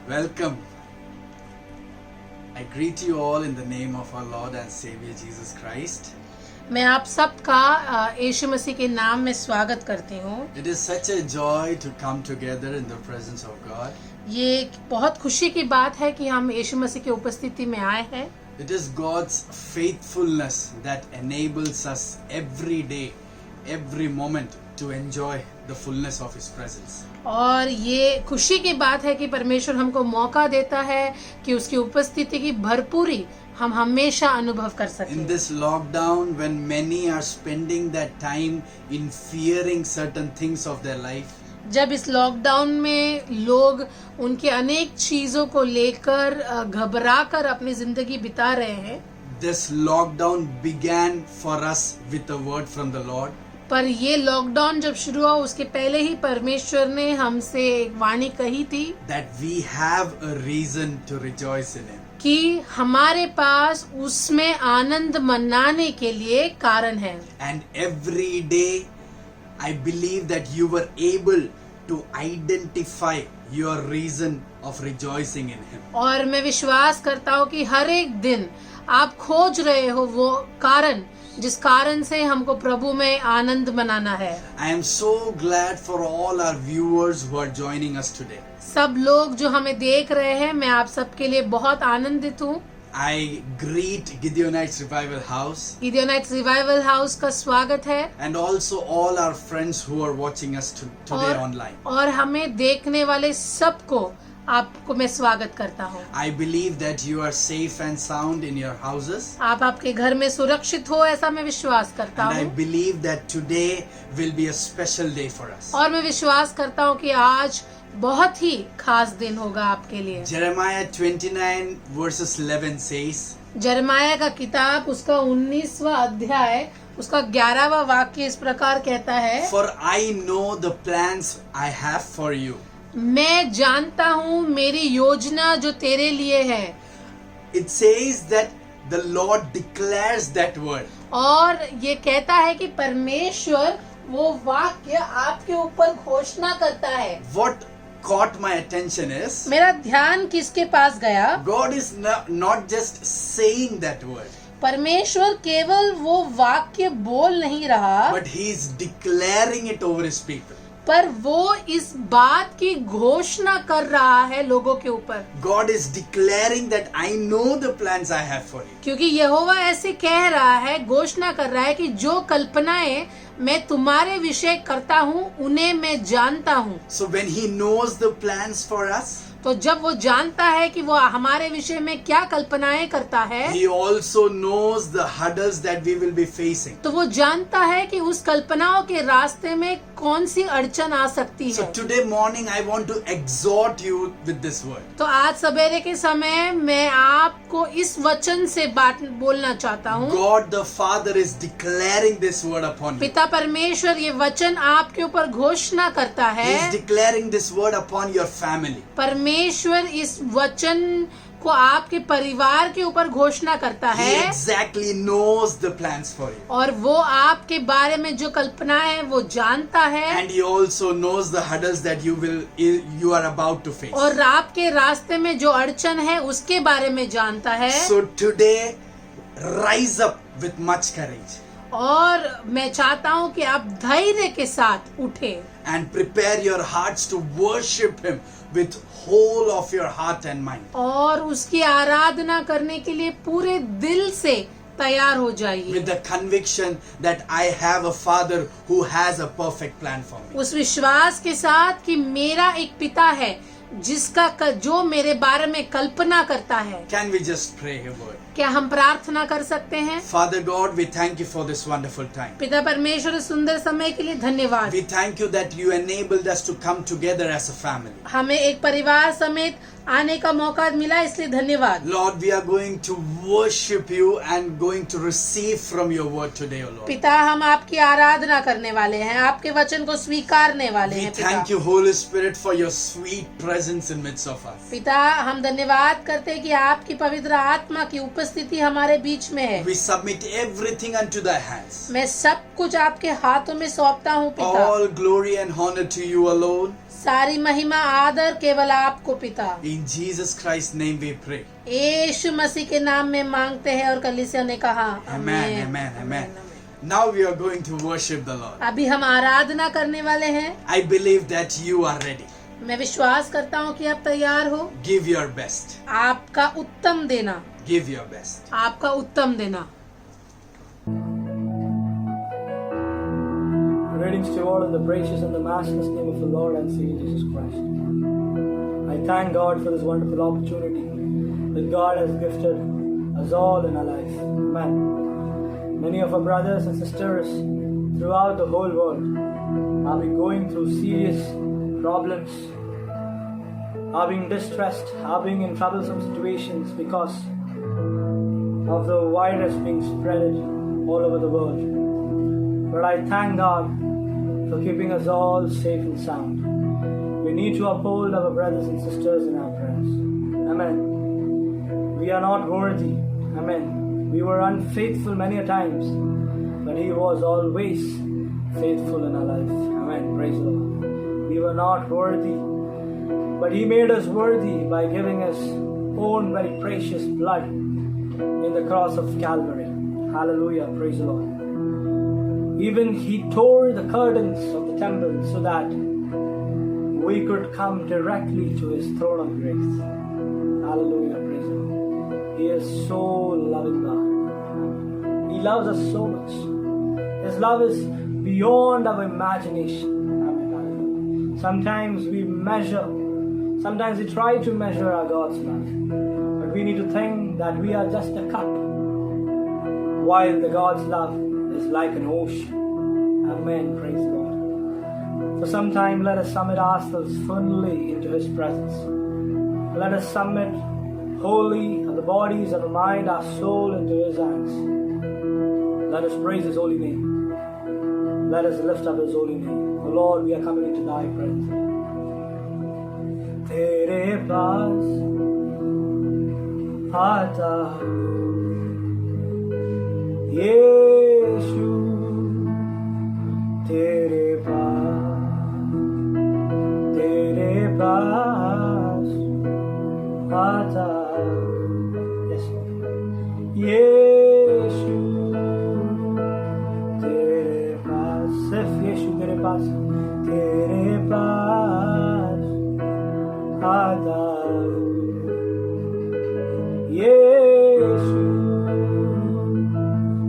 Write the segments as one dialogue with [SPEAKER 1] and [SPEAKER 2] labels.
[SPEAKER 1] Welcome. I greet you all in the name of our Lord and Savior Jesus Christ.
[SPEAKER 2] मैं आप सबका यीशु मसीह के नाम में स्वागत करती हूँ।
[SPEAKER 1] It is such a joy to come together in the presence of God.
[SPEAKER 2] ये एक बहुत खुशी की बात है कि हम यीशु मसीह की उपस्थिति में आए हैं।
[SPEAKER 1] It is God's faithfulness that enables us every day, every moment to enjoy the fullness of His presence.
[SPEAKER 2] और ये खुशी की बात है कि परमेश्वर हमको मौका देता है कि उसकी उपस्थिति की भरपूरी हम हमेशा अनुभव कर
[SPEAKER 1] In
[SPEAKER 2] सकें।
[SPEAKER 1] this lockdown, when many are spending that time in fearing certain things of their life,
[SPEAKER 2] जब इस लॉकडाउन में लोग उनके अनेक चीजों को लेकर घबरा कर अपनी जिंदगी बिता रहे हैं,
[SPEAKER 1] this lockdown began for us with a word from the Lord.
[SPEAKER 2] पर ये लॉकडाउन जब शुरू हुआ उसके पहले ही परमेश्वर ने हमसे एक वाणी कही थी
[SPEAKER 1] That we have a reason to rejoice in Him.
[SPEAKER 2] कि हमारे पास उसमें आनंद मनाने के लिए कारण है।
[SPEAKER 1] And every day, I believe that you were able to identify your reason of rejoicing in Him.
[SPEAKER 2] और मैं विश्वास करता हूँ कि हर एक दिन आप खोज रहे हो वो कारण जिस कारण से हमको प्रभु में आनंद मनाना है।
[SPEAKER 1] I am so glad for all our viewers who are joining us today.
[SPEAKER 2] सब लोग जो हमें देख रहे हैं, मैं आप सबके लिए बहुत आनंदित हूँ।
[SPEAKER 1] I greet Gideonites Revival House
[SPEAKER 2] Gideonites Revival House का स्वागत है
[SPEAKER 1] and also all our friends who are watching us today online.
[SPEAKER 2] और हमें देखने वाले सबको आपको मैं स्वागत करता हूँ।
[SPEAKER 1] I believe that you are safe and sound in your houses.
[SPEAKER 2] आप आपके घर में सुरक्षित हो ऐसा मैं विश्वास करता
[SPEAKER 1] And I
[SPEAKER 2] हूँ।
[SPEAKER 1] believe that today will be a special day for us.
[SPEAKER 2] और मैं विश्वास करता हूँ कि आज बहुत ही खास दिन होगा आपके लिए।
[SPEAKER 1] Jeremiah 29 verses 11 says,
[SPEAKER 2] जरमाया का किताब उसका 19वां अध्याय उसका 11वां वाक्य इस प्रकार कहता है,
[SPEAKER 1] For I know the plans I have for you.
[SPEAKER 2] मैं जानता हूँ मेरी योजना जो तेरे लिए है।
[SPEAKER 1] It says that the Lord declares that word.
[SPEAKER 2] और ये कहता है कि परमेश्वर वो वाक्य आपके ऊपर घोषणा करता है।
[SPEAKER 1] What caught my attention is,
[SPEAKER 2] मेरा ध्यान किसके पास गया?
[SPEAKER 1] God is not just saying that word,
[SPEAKER 2] परमेश्वर केवल वो वाक्य बोल नहीं रहा,
[SPEAKER 1] but He is declaring it over His people.
[SPEAKER 2] पर वो इस बात की घोषणा कर रहा है लोगों के ऊपर।
[SPEAKER 1] God is declaring that I know the plans I have for you.
[SPEAKER 2] क्योंकि यहोवा ऐसे कह रहा है, घोषणा कर रहा है कि जो कल्पनाएं मैं तुम्हारे विषय करता हूँ उन्हें मैं जानता हूँ।
[SPEAKER 1] So when He knows the plans for us,
[SPEAKER 2] तो जब वो जानता है कि वो हमारे विषय में क्या कल्पनाएं करता है,
[SPEAKER 1] He also knows the hurdles that we will be facing.
[SPEAKER 2] तो वो जानता है कि उस कल्पनाओं के रास्ते में कौन सी अड़चन आ सकती
[SPEAKER 1] So
[SPEAKER 2] है।
[SPEAKER 1] today morning I want to exhort you with this word.
[SPEAKER 2] तो आज सवेरे के समय मैं आपको इस वचन से बात बोलना चाहता हूँ।
[SPEAKER 1] God the Father is declaring this word upon you.
[SPEAKER 2] पिता परमेश्वर ये वचन आपके ऊपर घोषणा करता
[SPEAKER 1] He is
[SPEAKER 2] है।
[SPEAKER 1] declaring this word upon your family.
[SPEAKER 2] परमेश्वर इस वचन को आपके परिवार के ऊपर घोषणा करता
[SPEAKER 1] He
[SPEAKER 2] है
[SPEAKER 1] exactly knows the plans for you.
[SPEAKER 2] और वो आपके बारे में जो कल्पना है वो जानता है
[SPEAKER 1] And He also knows the hurdles that you are about to face.
[SPEAKER 2] और आपके रास्ते में जो अड़चन है उसके बारे में जानता है।
[SPEAKER 1] So today, rise up with much courage
[SPEAKER 2] और मैं चाहता हूँ कि आप धैर्य के साथ उठे
[SPEAKER 1] and prepare your hearts to worship Him with whole of your heart and mind.
[SPEAKER 2] और उसकी आराधना करने के लिए पूरे दिल से तैयार हो जाइए,
[SPEAKER 1] With the conviction that I have a Father who has a perfect plan for me.
[SPEAKER 2] उस विश्वास के साथ कि मेरा एक पिता है जिसका जो मेरे बारे में कल्पना करता है।
[SPEAKER 1] Can we just pray a word?
[SPEAKER 2] क्या हम प्रार्थना कर सकते हैं?
[SPEAKER 1] Father God, we thank you for this wonderful time.
[SPEAKER 2] पिता परमेश्वर इस सुंदर समय के लिए धन्यवाद।
[SPEAKER 1] We thank you that you enabled us to come together as a family.
[SPEAKER 2] हमें एक परिवार समेत आने का मौका मिला इसलिए धन्यवाद।
[SPEAKER 1] Lord, we are going to worship you and going to receive from your word today, O Lord.
[SPEAKER 2] पिता हम आपकी आराधना करने वाले हैं, आपके वचन को स्वीकारने वाले
[SPEAKER 1] We
[SPEAKER 2] हैं। पिता
[SPEAKER 1] thank you, Holy Spirit, for your sweet presence in midst of us.
[SPEAKER 2] पिता हम धन्यवाद करते हैं कि आपकी पवित्र आत्मा की उपस्थिति उपस्थिति हमारे बीच में है।
[SPEAKER 1] We submit everything unto thy hands.
[SPEAKER 2] मैं सब कुछ आपके हाथों में सौंपता हूँ पिता।
[SPEAKER 1] All glory and honor to you alone.
[SPEAKER 2] सारी महिमा आदर केवल आपको पिता।
[SPEAKER 1] In Jesus Christ's name we pray.
[SPEAKER 2] यीशु मसीह के नाम में मांगते हैं और कलीसिया ने कहा
[SPEAKER 1] Amen, amen, amen. Now we are going to worship the Lord.
[SPEAKER 2] अभी हम आराधना करने वाले हैं।
[SPEAKER 1] I believe that you are ready.
[SPEAKER 2] मैं विश्वास करता हूँ कि आप तैयार हो।
[SPEAKER 1] Give your best.
[SPEAKER 2] आपका उत्तम देना।
[SPEAKER 1] Give your best.
[SPEAKER 2] आपका उत्तम देना।
[SPEAKER 3] Greetings to all in the gracious and the matchless name of the Lord and Savior Jesus Christ. I thank God for this wonderful opportunity that God has gifted us all in our life. Amen. Many of our brothers and sisters throughout the whole world are going through serious problems, are being distressed, are being in troublesome situations because of the virus being spread all over the world. But I thank God for keeping us all safe and sound. We need to uphold our brothers and sisters in our prayers. Amen. We are not worthy. Amen. We were unfaithful many a times, but He was always faithful in our life. Amen. Praise the Lord. We were not worthy, but He made us worthy by giving us own very precious blood in the cross of Calvary. Hallelujah. Praise the Lord. Even He tore the curtains of the temple so that we could come directly to His throne of grace. Hallelujah. Praise the Lord. He is so loving God. He loves us so much. His love is beyond our imagination. Sometimes we try to measure our God's love. But we need to think that we are just a cup, while the God's love is like an ocean. Amen. Praise God. For some time, let us submit ourselves fully into His presence. Let us submit wholly our bodies, our mind, our soul into His hands. Let us praise His holy name. Let us lift up His holy name. Oh Lord, we are coming into Thy presence. Tere paas aata hu, Yeshu. Tere paas aata hu. Yes, Lord. Yeshu. सिर्फ यीशु तेरे पास आता हूँ। यीशु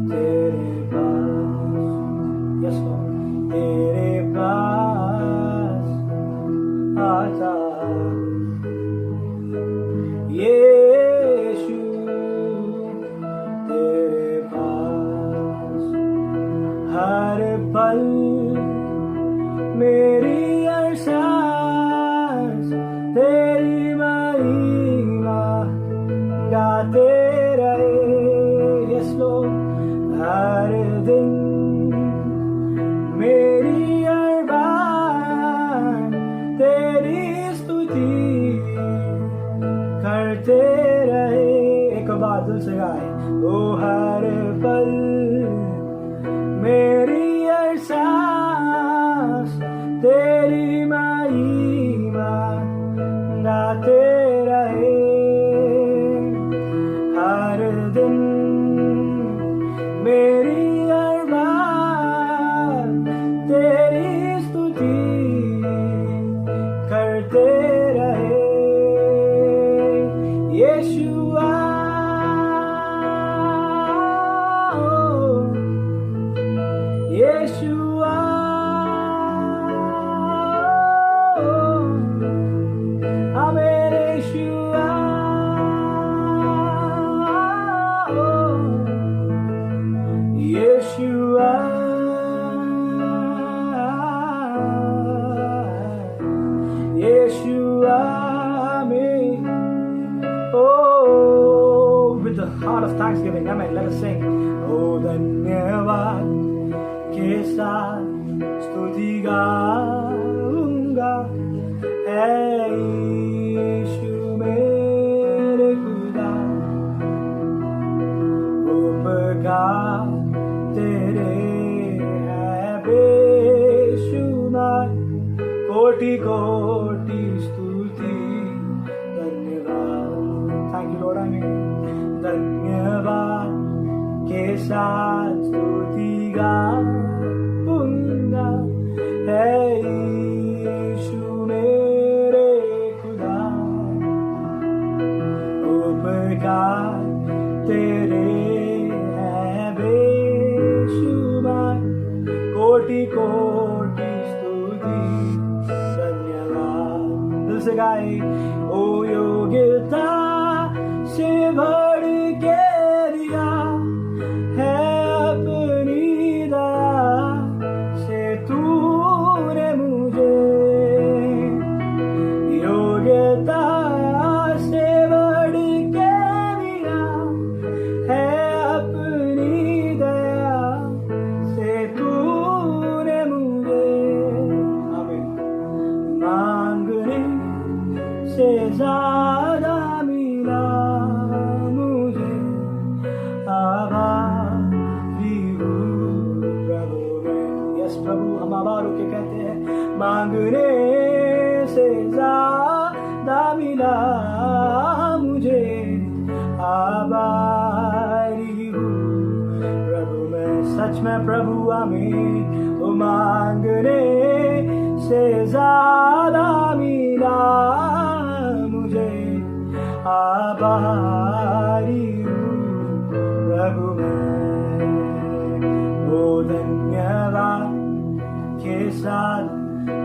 [SPEAKER 3] तेरे पास, yes Lord, तेरे पास आता हूँ। यीशु तेरे पास हर पल मेरी अरसास तेरी महिमा गाते रहे। यस लॉर्ड, हर दिन मेरी अरमान तेरी स्तुति करते रहे। एक बार दिल से गाए, ओ हर पल मेरी अरसास तेरी महिमा गाते रहे। हर दिन मेरी अरमान तेरी स्तुति करते रहे। यीशुआ Yeshua, Amen, Yeshua, Yeshua, Yeshua, Amen. Oh, with the heart of thanksgiving, Amen. Let us sing. Oh, धन्यवाद के साथ स्तुति गाऊंगा, ऐ यीशु मेरे खुदा। कोटि स्तुति धन्यवाद. Thank you Lord, आमीन. धन्यवाद के साथ स्तुति गाऊंगा है यीशु मेरे खुदा. उपकार तेरे हैं बेशुमार, कोटि कोटि स्तुति धन्यवाद. दिल से गाए. ओ योग्यता से बढ़ के दिया है अपनी दया से तूने मुझे. योग्यता से बढ़ के दिया है अपनी दया से तूने मुझे. आमीन. मांगने से ज्यादा मिला मुझे, आभारी हूँ प्रभु मैं. यस प्रभु, हम आभार होके कहते हैं. मांगने से ज्यादा मिला मुझे, आभारी हूँ प्रभु मैं. सच में प्रभु आमीन. ओ मांगने से ज्यादा मिला मुझे, आभारी हूँ प्रभु मैं. ओ धन्यवाद के साथ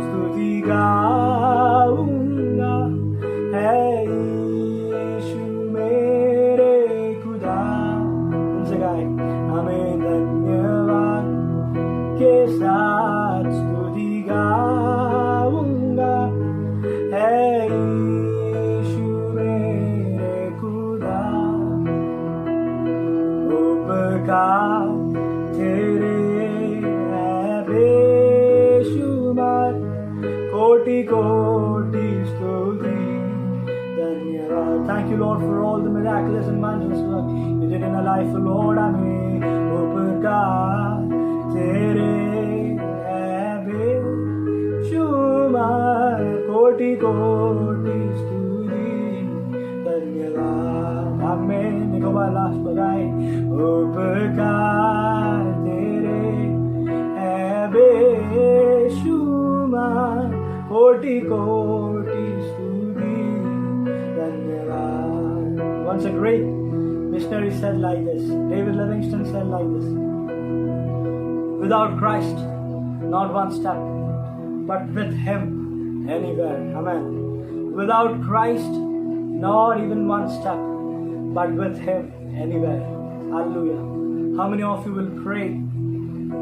[SPEAKER 3] स्तुति गाऊंगा है यीशु मेरे खुदा. उनसे गाए. हमें धन्यवाद के साथ स्तुति गाऊंगा है यीशु मेरे खुदा. उपकार तेरे हैं बेशुमार, कोटि कोटि स्तुति धन्यवाद. Thank you Lord for all the miraculous and marvelous work you did in our life, Lord. आमीन. उपकार तेरे हैं बेशुमार, कोटि कोटि स्तुति धन्यवाद. आमीन. निकोबा लास्ट बजाए. उपकार तेरे हैं बेशुमार, कोटि कोटि स्तुति धन्यवाद. Once a great missionary said like this, David Livingstone said like this: without Christ, not one step, but with Him, anywhere. Amen. Without Christ, not even one step, but with Him, anywhere. Hallelujah. How many of you will pray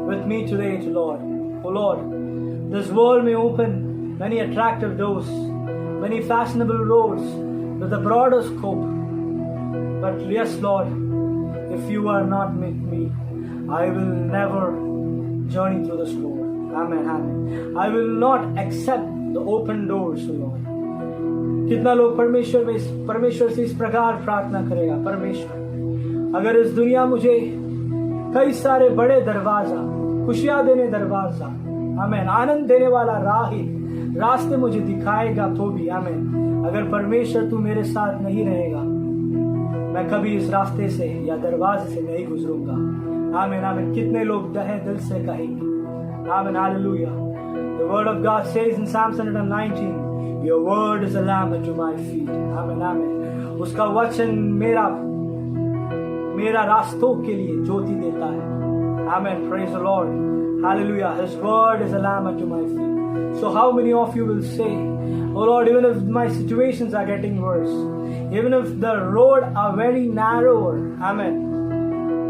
[SPEAKER 3] with me today to Lord? Oh Lord, this world may open many attractive doors, many fashionable roads with a broader scope. But yes, Lord, if you are not with me, I will never journey through this road. Amen. Amen. I will not accept the open doors, Lord. कितना लोग परमेश्वर से इस प्रकार प्रार्थना करेगा. परमेश्वर, अगर इस दुनिया मुझे कई सारे बड़े दरवाजा, खुशियां देने दरवाजा, आमीन, आनंद देने वाला रास्ते मुझे दिखाएगा तो भी, आमीन, अगर परमेश्वर तू मेरे साथ नहीं रहेगा, मैं कभी इस रास्ते से या दरवाजे से नहीं गुजरूंगा. आमीन. आमीन. कितने लोग दहे दिल से कहेंगे. आमीन. Hallelujah. The word of God says in Psalm 119, your word is a lamp unto my feet. आमीन. आमीन. उसका वचन मेरा रास्तों के लिए ज्योति देता है. Amen. Praise the Lord. Hallelujah. His word is a lamp unto my feet. So how many of you will say, oh Lord, even if my situations are getting worse, even if the road are very narrower, amen,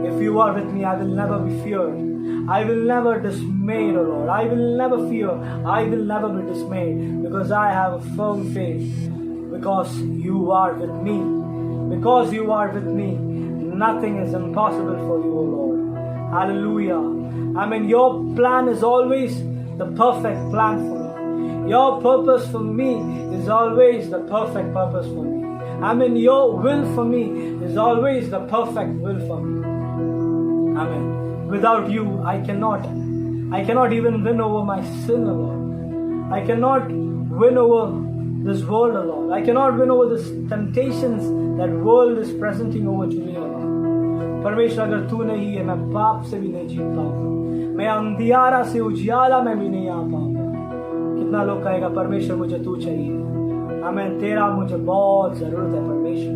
[SPEAKER 3] if you are with me, I will never be feared. I will never dismayed, oh Lord. I will never fear. I will never be dismayed, because I have a firm faith. Because you are with me. Because you are with me, nothing is impossible for you, oh Lord. Hallelujah. I mean, your plan is always the perfect plan for me. Your purpose for me is always the perfect purpose for me. I mean, your will for me is always the perfect will for me. Amen. Without you, I cannot even win over my sin, Lord. I cannot win over this world, O Lord. I cannot win over this temptations that world is presenting over to me, O Lord. परमेश्वर अगर तू नहीं है, मैं पाप से भी नहीं जीत पाऊंगा, मैं अंधियारा से उजियाला में भी नहीं आ पाऊंगा। कितना लोग कहेगा परमेश्वर मुझे तू चाहिए। आमीन। तेरा मुझे बहुत जरूरत है परमेश्वर।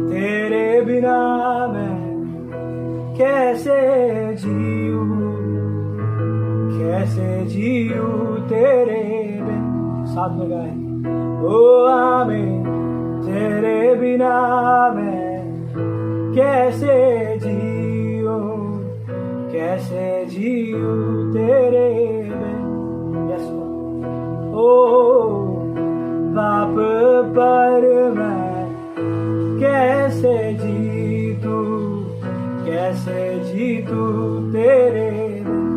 [SPEAKER 3] तेरे बिना मैं कैसे जीऊं, कैसे जीऊं तेरे बिन। साथ में गाए ओ आमीन। तेरे बिना मैं कैसे जीऊं, कैसे जीऊं तेरे बिन। यस ओ पाप पर मैं कैसे जीतूं, कैसे जीतूं तेरे बिन।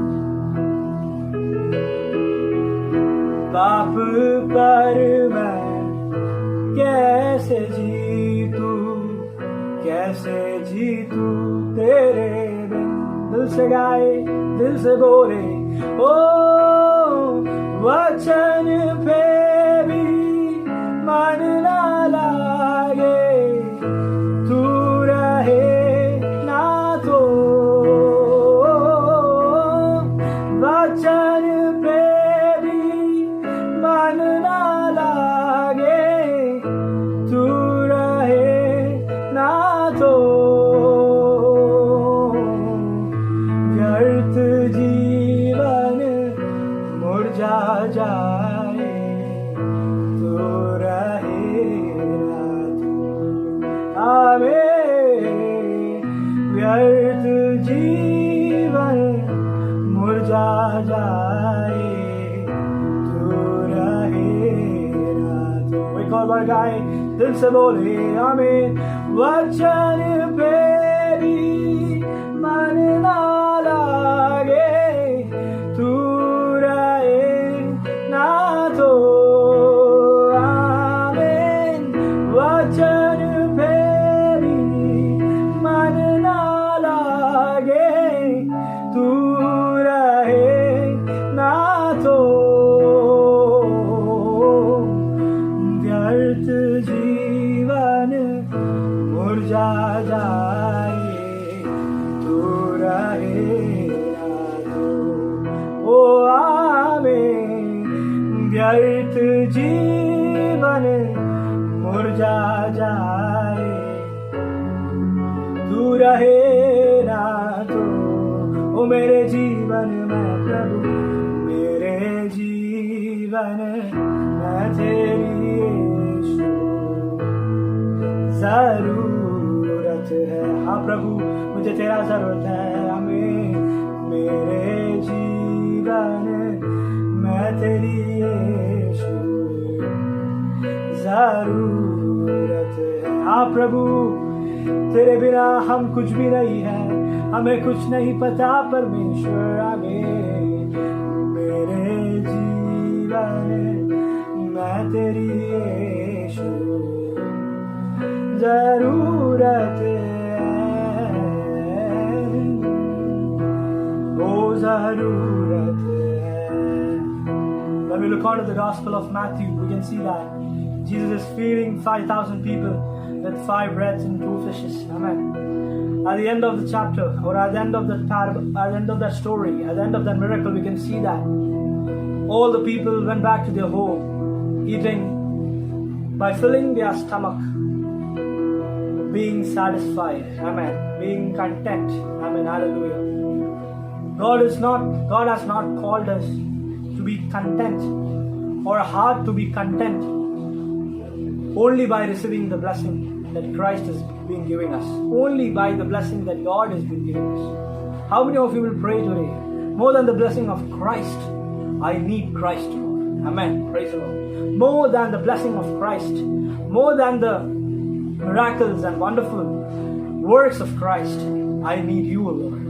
[SPEAKER 3] पाप पर मैं कैसे जीतूं, कैसे जीतूं तेरे बिन। दिल से गाए, दिल से बोले ओ वचन पे भी मन ना लागे, तू रहे ना तो वचन पे भी मन ना लागे, तू रहे ना तो व्यर्थ जीवन मुरझा जाए, तू रहे ना तो। आमीन। व्यर्थ जीवन मुरझा जाए, तू रहे ना तो। एक और बार गाए, दिल से बोले आमीन। वचन पे भी मन ना लागे, तू रहे ना तो। आमीन। वचन पे भी मन ना लागे, तू रहे ना तो व्यर्थ जीवन मुरझा जाए, तू रहे ना तो। ओ आमीन। व्यर्थ जीवन मुरझा जाए, तू रहे ना तो। ओ मेरे जीवन में प्रभु, मेरे जीवन में तेरी यीशु जरूरत है। हाँ प्रभु, मुझे तेरा जरूरत है। आमीन। मेरे जीवन में तेरी यीशु जरूरत है। हाँ प्रभु, तेरे बिना हम कुछ भी नहीं है, हमें कुछ नहीं पता परमेश्वर। आमीन। मेरे जीवन में तेरी यीशु जरूरत है, ओ जरूरत है। When we look on to the Gospel of Matthew, we can see that Jesus is feeding 5,000 people with 5 breads and 2 fishes. Amen. At the end of the chapter, or at the end of that parable, at the end of that story, at the end of that miracle, we can see that all the people went back to their home, eating by filling their stomach, being satisfied. Amen. Being content. Amen. Hallelujah. God has not called us to be content or a heart to be content only by receiving the blessing that Christ has been giving us, only by the blessing that God has been giving us. How many of you will pray today? More than the blessing of Christ, I need Christ, Lord. Amen. Praise the Lord. More than the blessing of Christ, more than the miracles and wonderful works of Christ, I need you, Lord.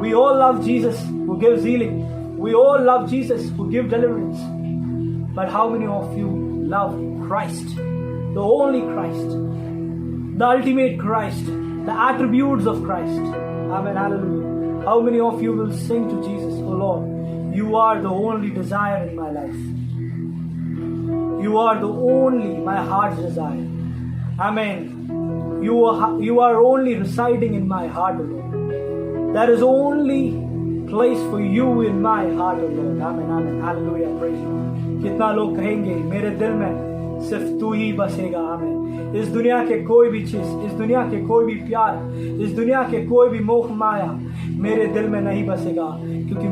[SPEAKER 3] We all love Jesus who gives healing. We all love Jesus who gives deliverance. But how many of you love Christ, the only Christ, the ultimate Christ, the attributes of Christ? Amen. Hallelujah. How many of you will sing to Jesus, oh Lord, you are the only desire in my life. You are the only my heart's desire. Amen. You are only residing in my heart, O Lord. There is only place for you in my heart, O Lord. Amen, amen. Hallelujah. Praise you. कितना लोग कहेंगे मेरे दिल में सिर्फ तू ही बसेगा. आमीन. इस दुनिया के कोई भी चीज, इस दुनिया के कोई भी प्यार, इस दुनिया के कोई भी मोह माया मेरे दिल में नहीं बसेगा, क्योंकि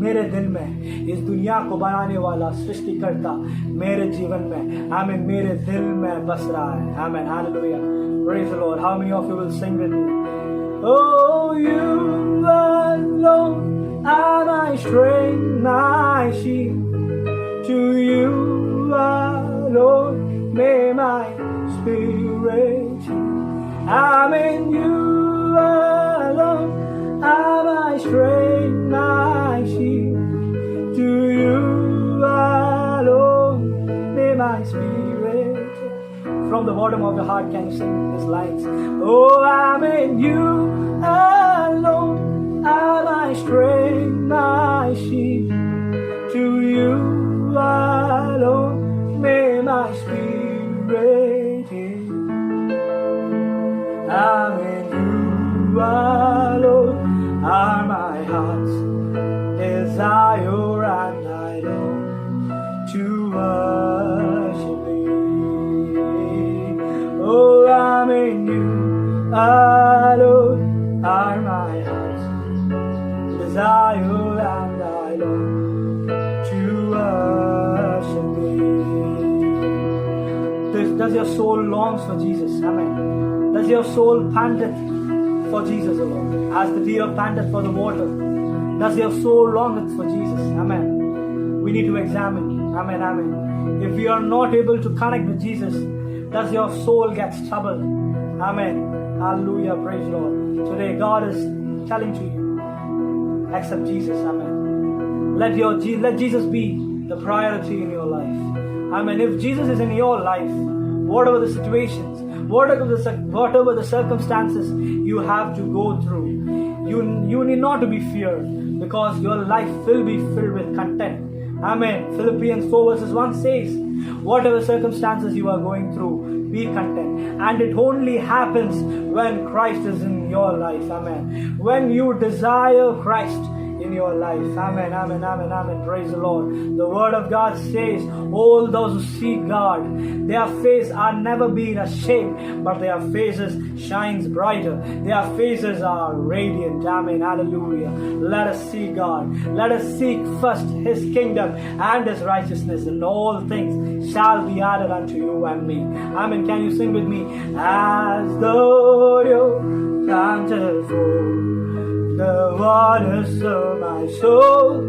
[SPEAKER 3] मेरे दिल में इस दुनिया को बनाने वाला सृष्टिकर्ता मेरे जीवन में, आमीन, मेरे दिल में बस रहा है. आमीन. Hallelujah. Praise the Lord. How many of you will sing with me? Oh, you alone are my strength, my shield. To you alone may my spirit yield. Amen. You alone are my strength, my shield. To you alone may my spirit yield. From the bottom of the heart, can you sing these lines? Oh, amen. You alone are my strength, my shield. To you alone may my spirit yield. Amen. You alone are my heart's desire, and I long to worship thee. Oh, amen. You alone are my heart's desire, and I long to worship thee. Does your soul longs for Jesus? Amen. Does your soul panteth for Jesus alone, as the deer panteth for the water? Does your soul longeth for Jesus? Amen. We need to examine. Amen. Amen. If we are not able to connect with Jesus, does your soul get troubled? Amen. Hallelujah. Praise Lord. Today God is telling to you, accept Jesus. Amen. Let Jesus be the priority in your life. Amen. If Jesus is in your life, whatever the situations, whatever the circumstances you have to go through, you need not to be feared, because your life will be filled with content. Amen. Philippians 4 verses 1 says, whatever circumstances you are going through, be content. And it only happens when Christ is in your life. Amen. When you desire Christ in your life. Amen, amen, amen, amen. Praise the Lord. The word of God says, all those who seek God, their face are never being ashamed, but their faces shines brighter. Their faces are radiant. Amen, hallelujah. Let us seek God. Let us seek first His kingdom and His righteousness, and all things shall be added unto you and me. Amen. Can you sing with me? As though you planted for the waters of my soul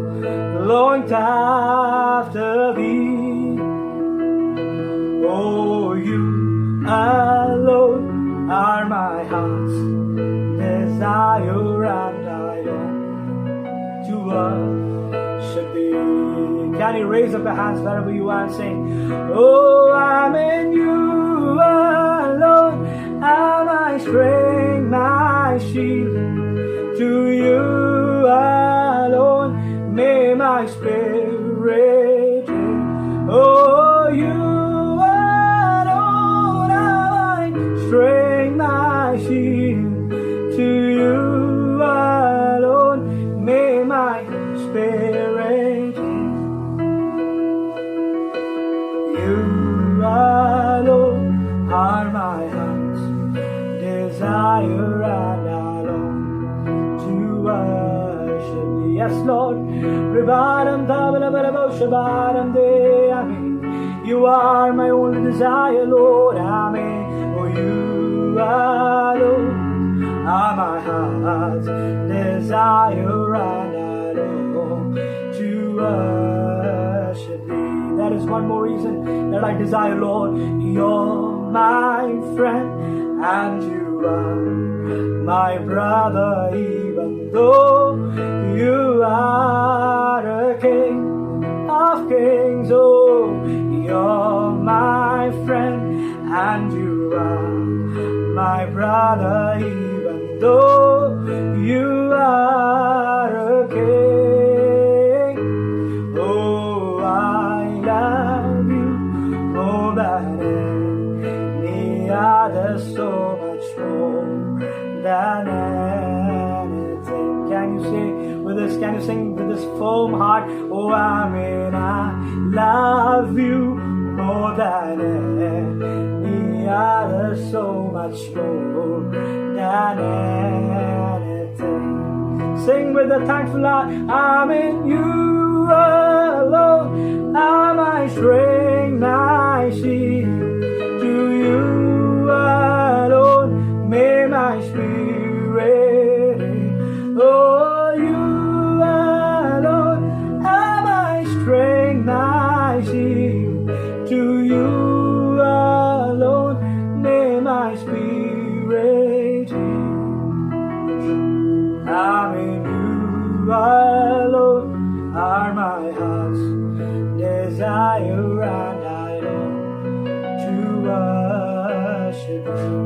[SPEAKER 3] longed after thee. Oh, you alone are my heart's desire, and I long to worship thee. Can you raise up your hands wherever you are and sing, oh, I'm in you alone, am my strength, my shield. To you alone may my spirit yield. Oh, you alone are my strength, my shield. To you alone may my spirit yield. You alone are my heart's desire, and I long worship thee. Yes, Lord. You are my only desire, Lord. Amen. Oh, you alone are my heart's desire, and I long to worship thee. That is one more reason that I desire, Lord. You're my friend, and you are my brother, even though you are a king of kings. Oh, you're my friend, and you are my brother, even though you are a king. Oh, I love you Can you sing with this firm heart? Oh, Amen. I love you more than any other, so much more than anything. Sing with a thankful heart. I'm in you alone. I'm my strength, my shield. To you alone may my spirit. Oh, you alone are my strength, my shield. To you alone may my spirit. I'm in you alone are my heart's desire, and I long to worship you.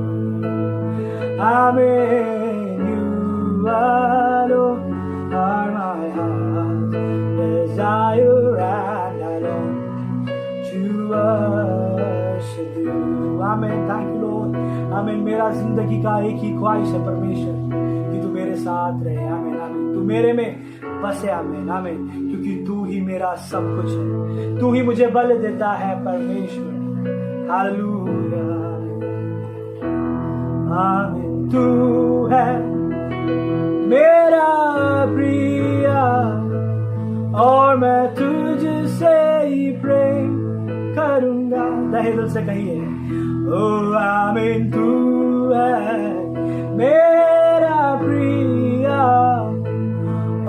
[SPEAKER 3] I'm in you alone are my heart's desire, and I long to worship you. Amen. Thank you, Lord. Amen. मेरा जिंदगी का एक ही ख्वाहिश है परमेश्वर कि तू मेरे साथ रहे. आमीन. आमीन. तू मेरे में बसे. आमीन. आमीन. क्योंकि तू ही मेरा सब कुछ है. तू ही मुझे बल देता है परमेश्वर. हालेलुया. आमीन. तू है मेरा प्रिया और मैं तुझसे ही प्रेम करूंगा. दहे दिल से कहिए. ओ आमीन. तू है मेरा प्रिया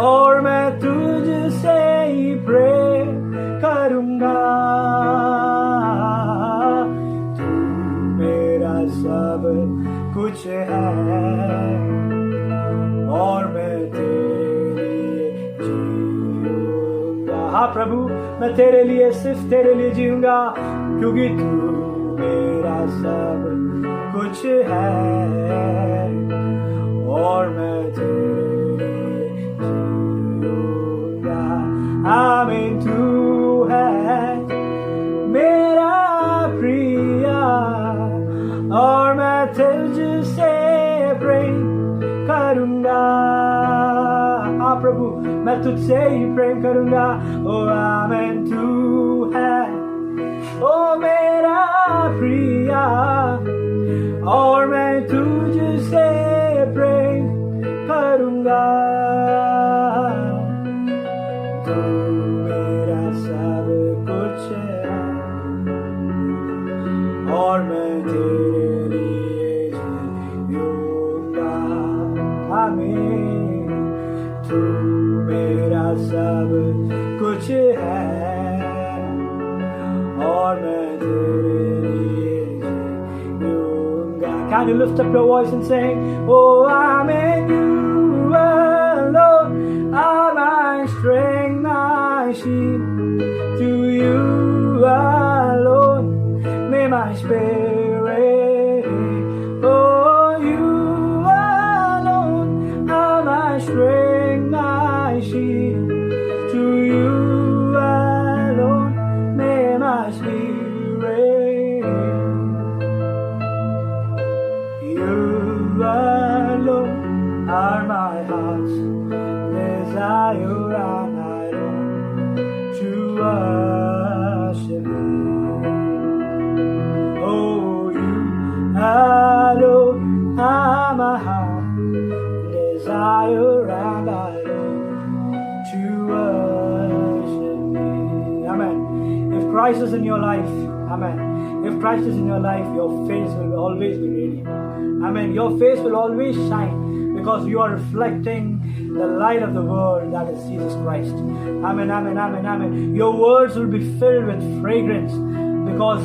[SPEAKER 3] और मैं तुझसे ही प्रेम करूंगा. तू मेरा सब कुछ है और मैं तेरे लिए जीऊंगा. हाँ प्रभु, मैं तेरे लिए, सिर्फ तेरे लिए जीऊंगा, क्योंकि तू मेरा सब कुछ है और मैं तेरे लिए जीऊंगा. आमीन. तू है मेरा प्रिया और मैं तुझसे प्रेम करूंगा. हाँ प्रभु, मैं तुझसे ही प्रेम करूंगा. ओ आमीन. तू है ओ मेरा प्रिया और मैं तुझसे प्रेम करूंगा. तू मेरा सब कुछ है और मैं तेरे लिए जीऊंगा. आमीन. तू मेरा सब कुछ है और मैं तेरे लिए जीऊंगा. Can you lift up your voice and sing? Oh, I'm in you alone, are my strength, my shield. To you alone may my spirit. Oh, you alone are my strength, my shield. To you alone may my spirit. You alone are my heart's desire, and I long to worship you. Oh, you alone are my heart's desire, and I long to worship you. Amen. If Christ is in your life, amen. If Christ is in your life, your face will always be radiant. Amen. Your face will always shine because you are reflecting the light of the world, that is Jesus Christ. Amen. Amen. Amen. Amen. Your words will be filled with fragrance because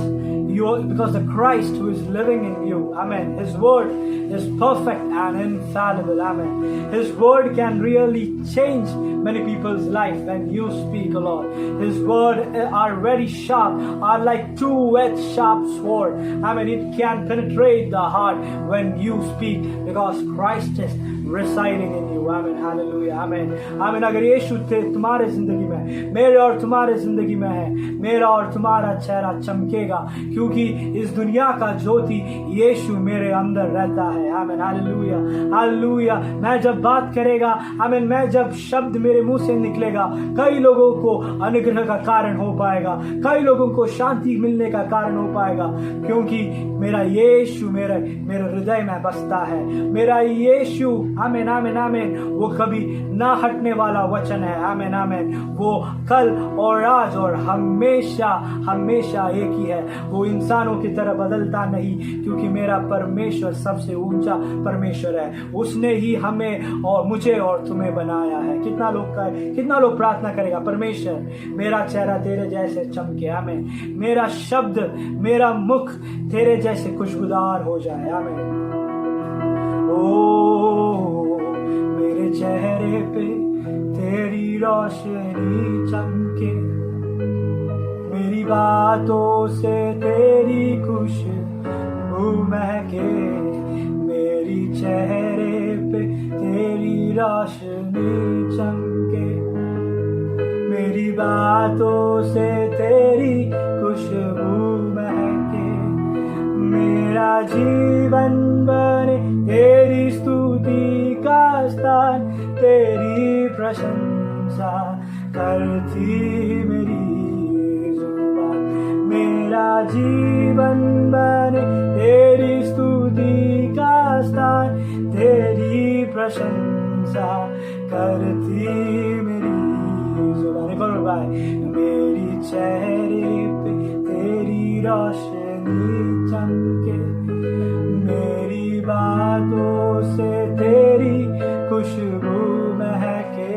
[SPEAKER 3] the Christ who is living in you, amen, His word is perfect and infallible. Amen. His word can really change many people's life when you speak, O Lord. His word are very sharp, are like two-edged sharp sword. Amen. It can penetrate the heart when you speak because Christ is residing in you. Amen. Hallelujah. Amen. Amen. अगर यीशु तुम्हारे जिंदगी में, मेरे और तुम्हारे जिंदगी में है, मेरा और तुम्हारा चेहरा चमकेगा, क्योंकि इस दुनिया का ज्योति यीशु मेरे अंदर रहता है. आमीन. हालेलुया. हालेलुया. मैं जब बात करेगा, आमीन, मैं जब शब्द मेरे मुंह से निकलेगा, कई लोगों को अनुग्रह का कारण हो पाएगा, कई लोगों को शांति मिलने का कारण हो पाएगा, क्योंकि मेरा यीशु मेरे हृदय में बसता है. मेरा यीशु, आमीन आमीन आमीन, वो कभी ना हटने वाला वचन है. आमीन आमीन. वो कल और आज और हमेशा हमेशा एक ही है. वो इंसानों की तरह बदलता नहीं, क्योंकि मेरा परमेश्वर सबसे ऊंचा परमेश्वर है. उसने ही हमें और मुझे और तुम्हें बनाया है. कितना लोग प्रार्थना करेगा, परमेश्वर मेरा चेहरा तेरे जैसे चमके. आमीन. मेरा शब्द, मेरा मुख तेरे जैसे खुशबूदार हो जाए. आमीन. ओ मेरे चेहरे पे तेरी रोशनी चमके, मेरी बातों से तेरी खुशबू महके, मेरी चेहरे पे तेरी रोशनी चमके, मेरी बातों से तेरी खुशबू महके, मेरा जीवन बने तेरी स्तुति का स्थान, तेरी प्रशंसा करती मेरी जुबान. मेरा जीवन बने तेरी स्तुति का स्थान, तेरी प्रशंसा करती मेरी जुबान. एक और बार, मेरी चेहरे पे तेरी रोशनी चमके, मेरी बातों से तेरी खुशबू महके,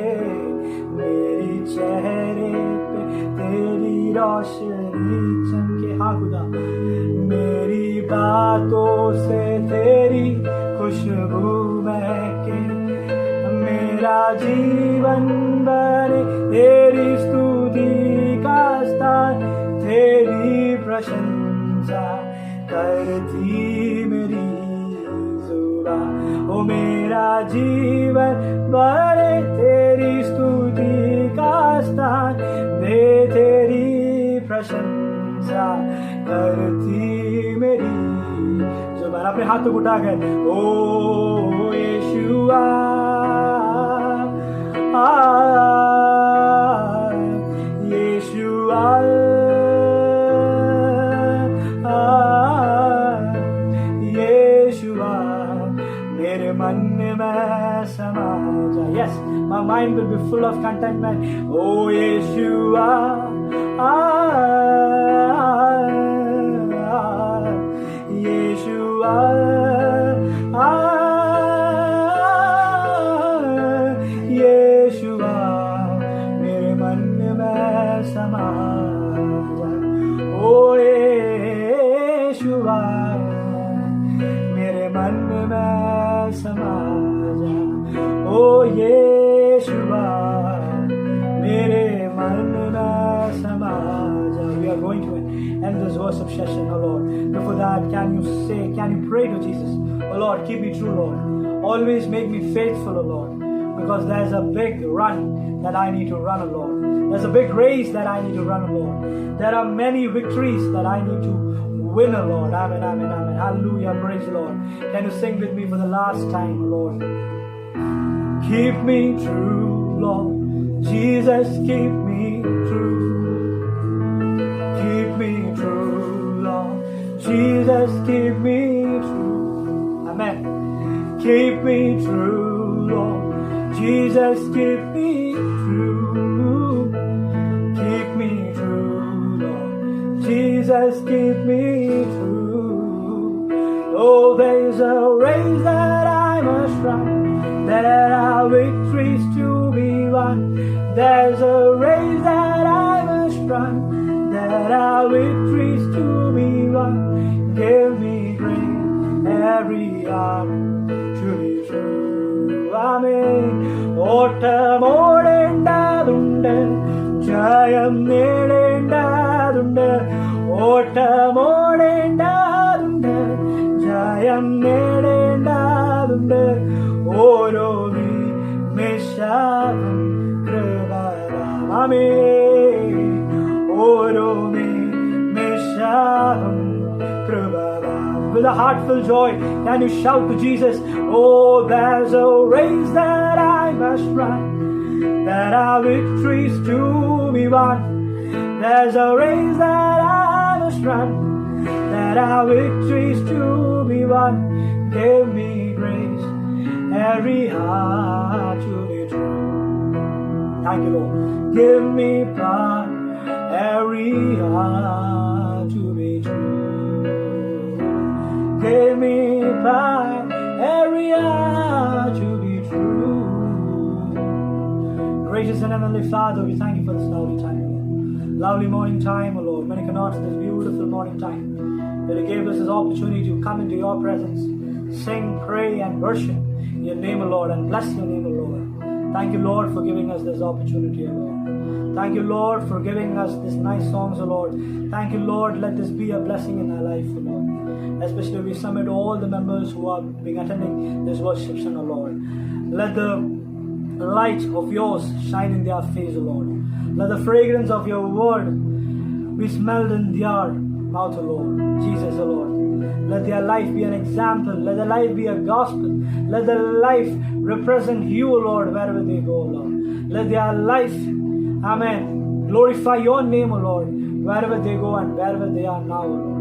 [SPEAKER 3] मेरी चेहरे पे तेरी रोशनी चमके. हाँ खुदा, मेरी बातों से तेरी खुशबू महके, मेरा जीवन बने तेरी स्तुति का स्थान, तेरी प्रशंसा करती मेरी जुबान. ओ मेरा जीवन बने तेरी स्तुति का स्थान, दे तेरी प्रशंसा करती मेरी जुबान. अपने हाथों को उठाकर, ओ यीशुआ, यीशुआ, यीशुआ, मेरे मन में समा जा. Yes, my mind will be full of contentment. Oh Yeshua, Yeshua, Yeshua, मेरे मन में समा जा. Oh Yeshua, मेरे मन में समा जा. ओ यीशुआ, मेरे मन में समा जा. We are going to end this worship session, oh Lord. Before that, can you pray to Jesus? Oh Lord, keep me true, Lord. Always make me faithful, oh Lord. Because there's a big run that I need to run, oh Lord. There's a big race that I need to run, oh Lord. There are many victories that I need to win, oh Lord. Amen, amen, amen. Hallelujah, praise the Lord. Can you sing with me for the last time, oh Lord? Keep me true, Lord. Jesus, keep me true. Keep me true, Lord. Jesus, keep me true. Amen. Keep me true, Lord. Jesus, keep me true. Keep me true, Lord. Jesus, keep me true. Oh, there's a race that I must run. There are victories to be won. There's a race that I must run. There are victories to be won. Give me grace every hour to be true. Amen. ഓട്ടമോടേണ്ടതുണ്ട്, ജയം നേടേണ്ടതുണ്ട്. ഓട്ടമോടേണ്ടതുണ്ട്, ജയം നേടേണ്ടതുണ്ട്. ഓരോ With a heartfelt joy, can you shout to Jesus? Oh, there's a race that I must run, there are victories to be won. There's a race that I must run, there are victories to be won. Give me grace, every heart to be true. Thank you, Lord. Give me power, every heart to be true. Give me power, every heart to be true. Gracious and Heavenly Father, we thank you for this lovely time, Lord. Lovely morning time, O Lord. Many cannot this beautiful morning time. That you gave us this opportunity to come into your presence, sing, pray, and worship in your name, O Lord, and bless your name, O Lord. Thank you, Lord, for giving us this opportunity, O Lord. Thank you, Lord, for giving us these nice songs, O Lord. Thank you, Lord. Let this be a blessing in our life, O Lord. Especially we submit all the members who are being attending this worship session, O Lord. Let the light of yours shine in their face, O Lord. Let the fragrance of your word be smelled in their mouth, O Lord. Jesus, O Lord. Let their life be an example. Let their life be a gospel. Let their life represent you, O Lord, wherever they go, O Lord. Let their life, amen, glorify your name, O Lord, wherever they go and wherever they are now, O Lord.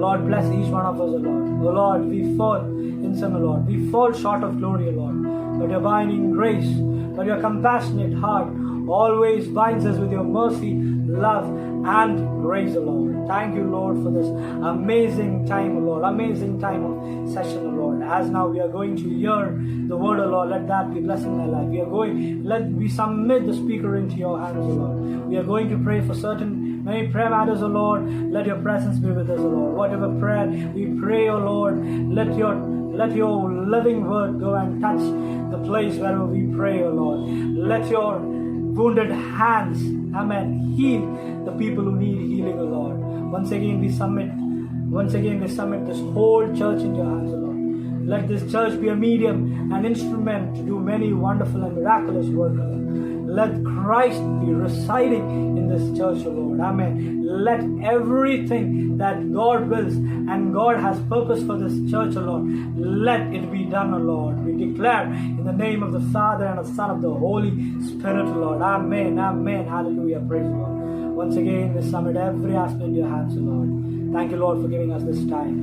[SPEAKER 3] Lord, bless each one of us, O Lord. O Lord, we fall in sin, O Lord. We fall short of glory, O Lord. But your abiding grace, but your compassionate heart always binds us with your mercy, love, and grace, O Lord. Thank you, Lord, for this amazing time, O Lord. Amazing time of session, O Lord. As now we are going to hear the word, O Lord, let that be blessing my life. We submit the speaker into your hands, O Lord. We are going to pray for many prayer matters, O Lord. Let your presence be with us, O Lord. Whatever prayer we pray, O Lord, let your living word go and touch the place wherever we pray, O Lord. Let your wounded hands, amen, heal the people who need healing, O Lord. Once again we submit this whole church into your hands, O Lord. Let this church be a medium, an instrument to do many wonderful and miraculous work, O Lord. Let Christ be residing in this church, O Lord. Amen. Let everything that God wills and God has purpose for this church, O Lord, let it be done, O Lord. We declare in the name of the Father and the Son of the Holy Spirit, O Lord. Amen. Amen. Hallelujah. Praise the Lord. Once again, we submit every aspect in your hands, O Lord. Thank you, Lord, for giving us this time.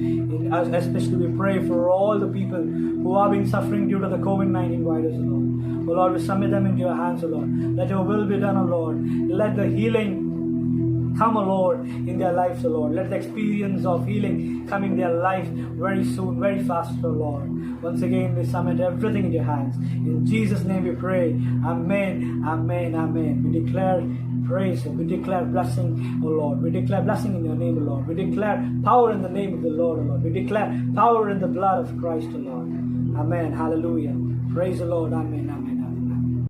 [SPEAKER 3] Especially we pray for all the people who are being suffering due to the COVID-19 virus, O Lord. O Lord, we submit them into your hands, O Lord. Let your will be done, O Lord. Let the healing come, O Lord, in their lives, O Lord. Let the experience of healing come in their life very soon, very fast, O Lord. Once again, we submit everything in your hands. In Jesus' name we pray. Amen, amen, amen. We declare praise, we declare blessing, O Lord. We declare blessing in your name, O Lord. We declare power in the name of the Lord, O Lord. We declare power in the blood of Christ, O Lord. Amen, hallelujah. Praise the Lord, amen, amen.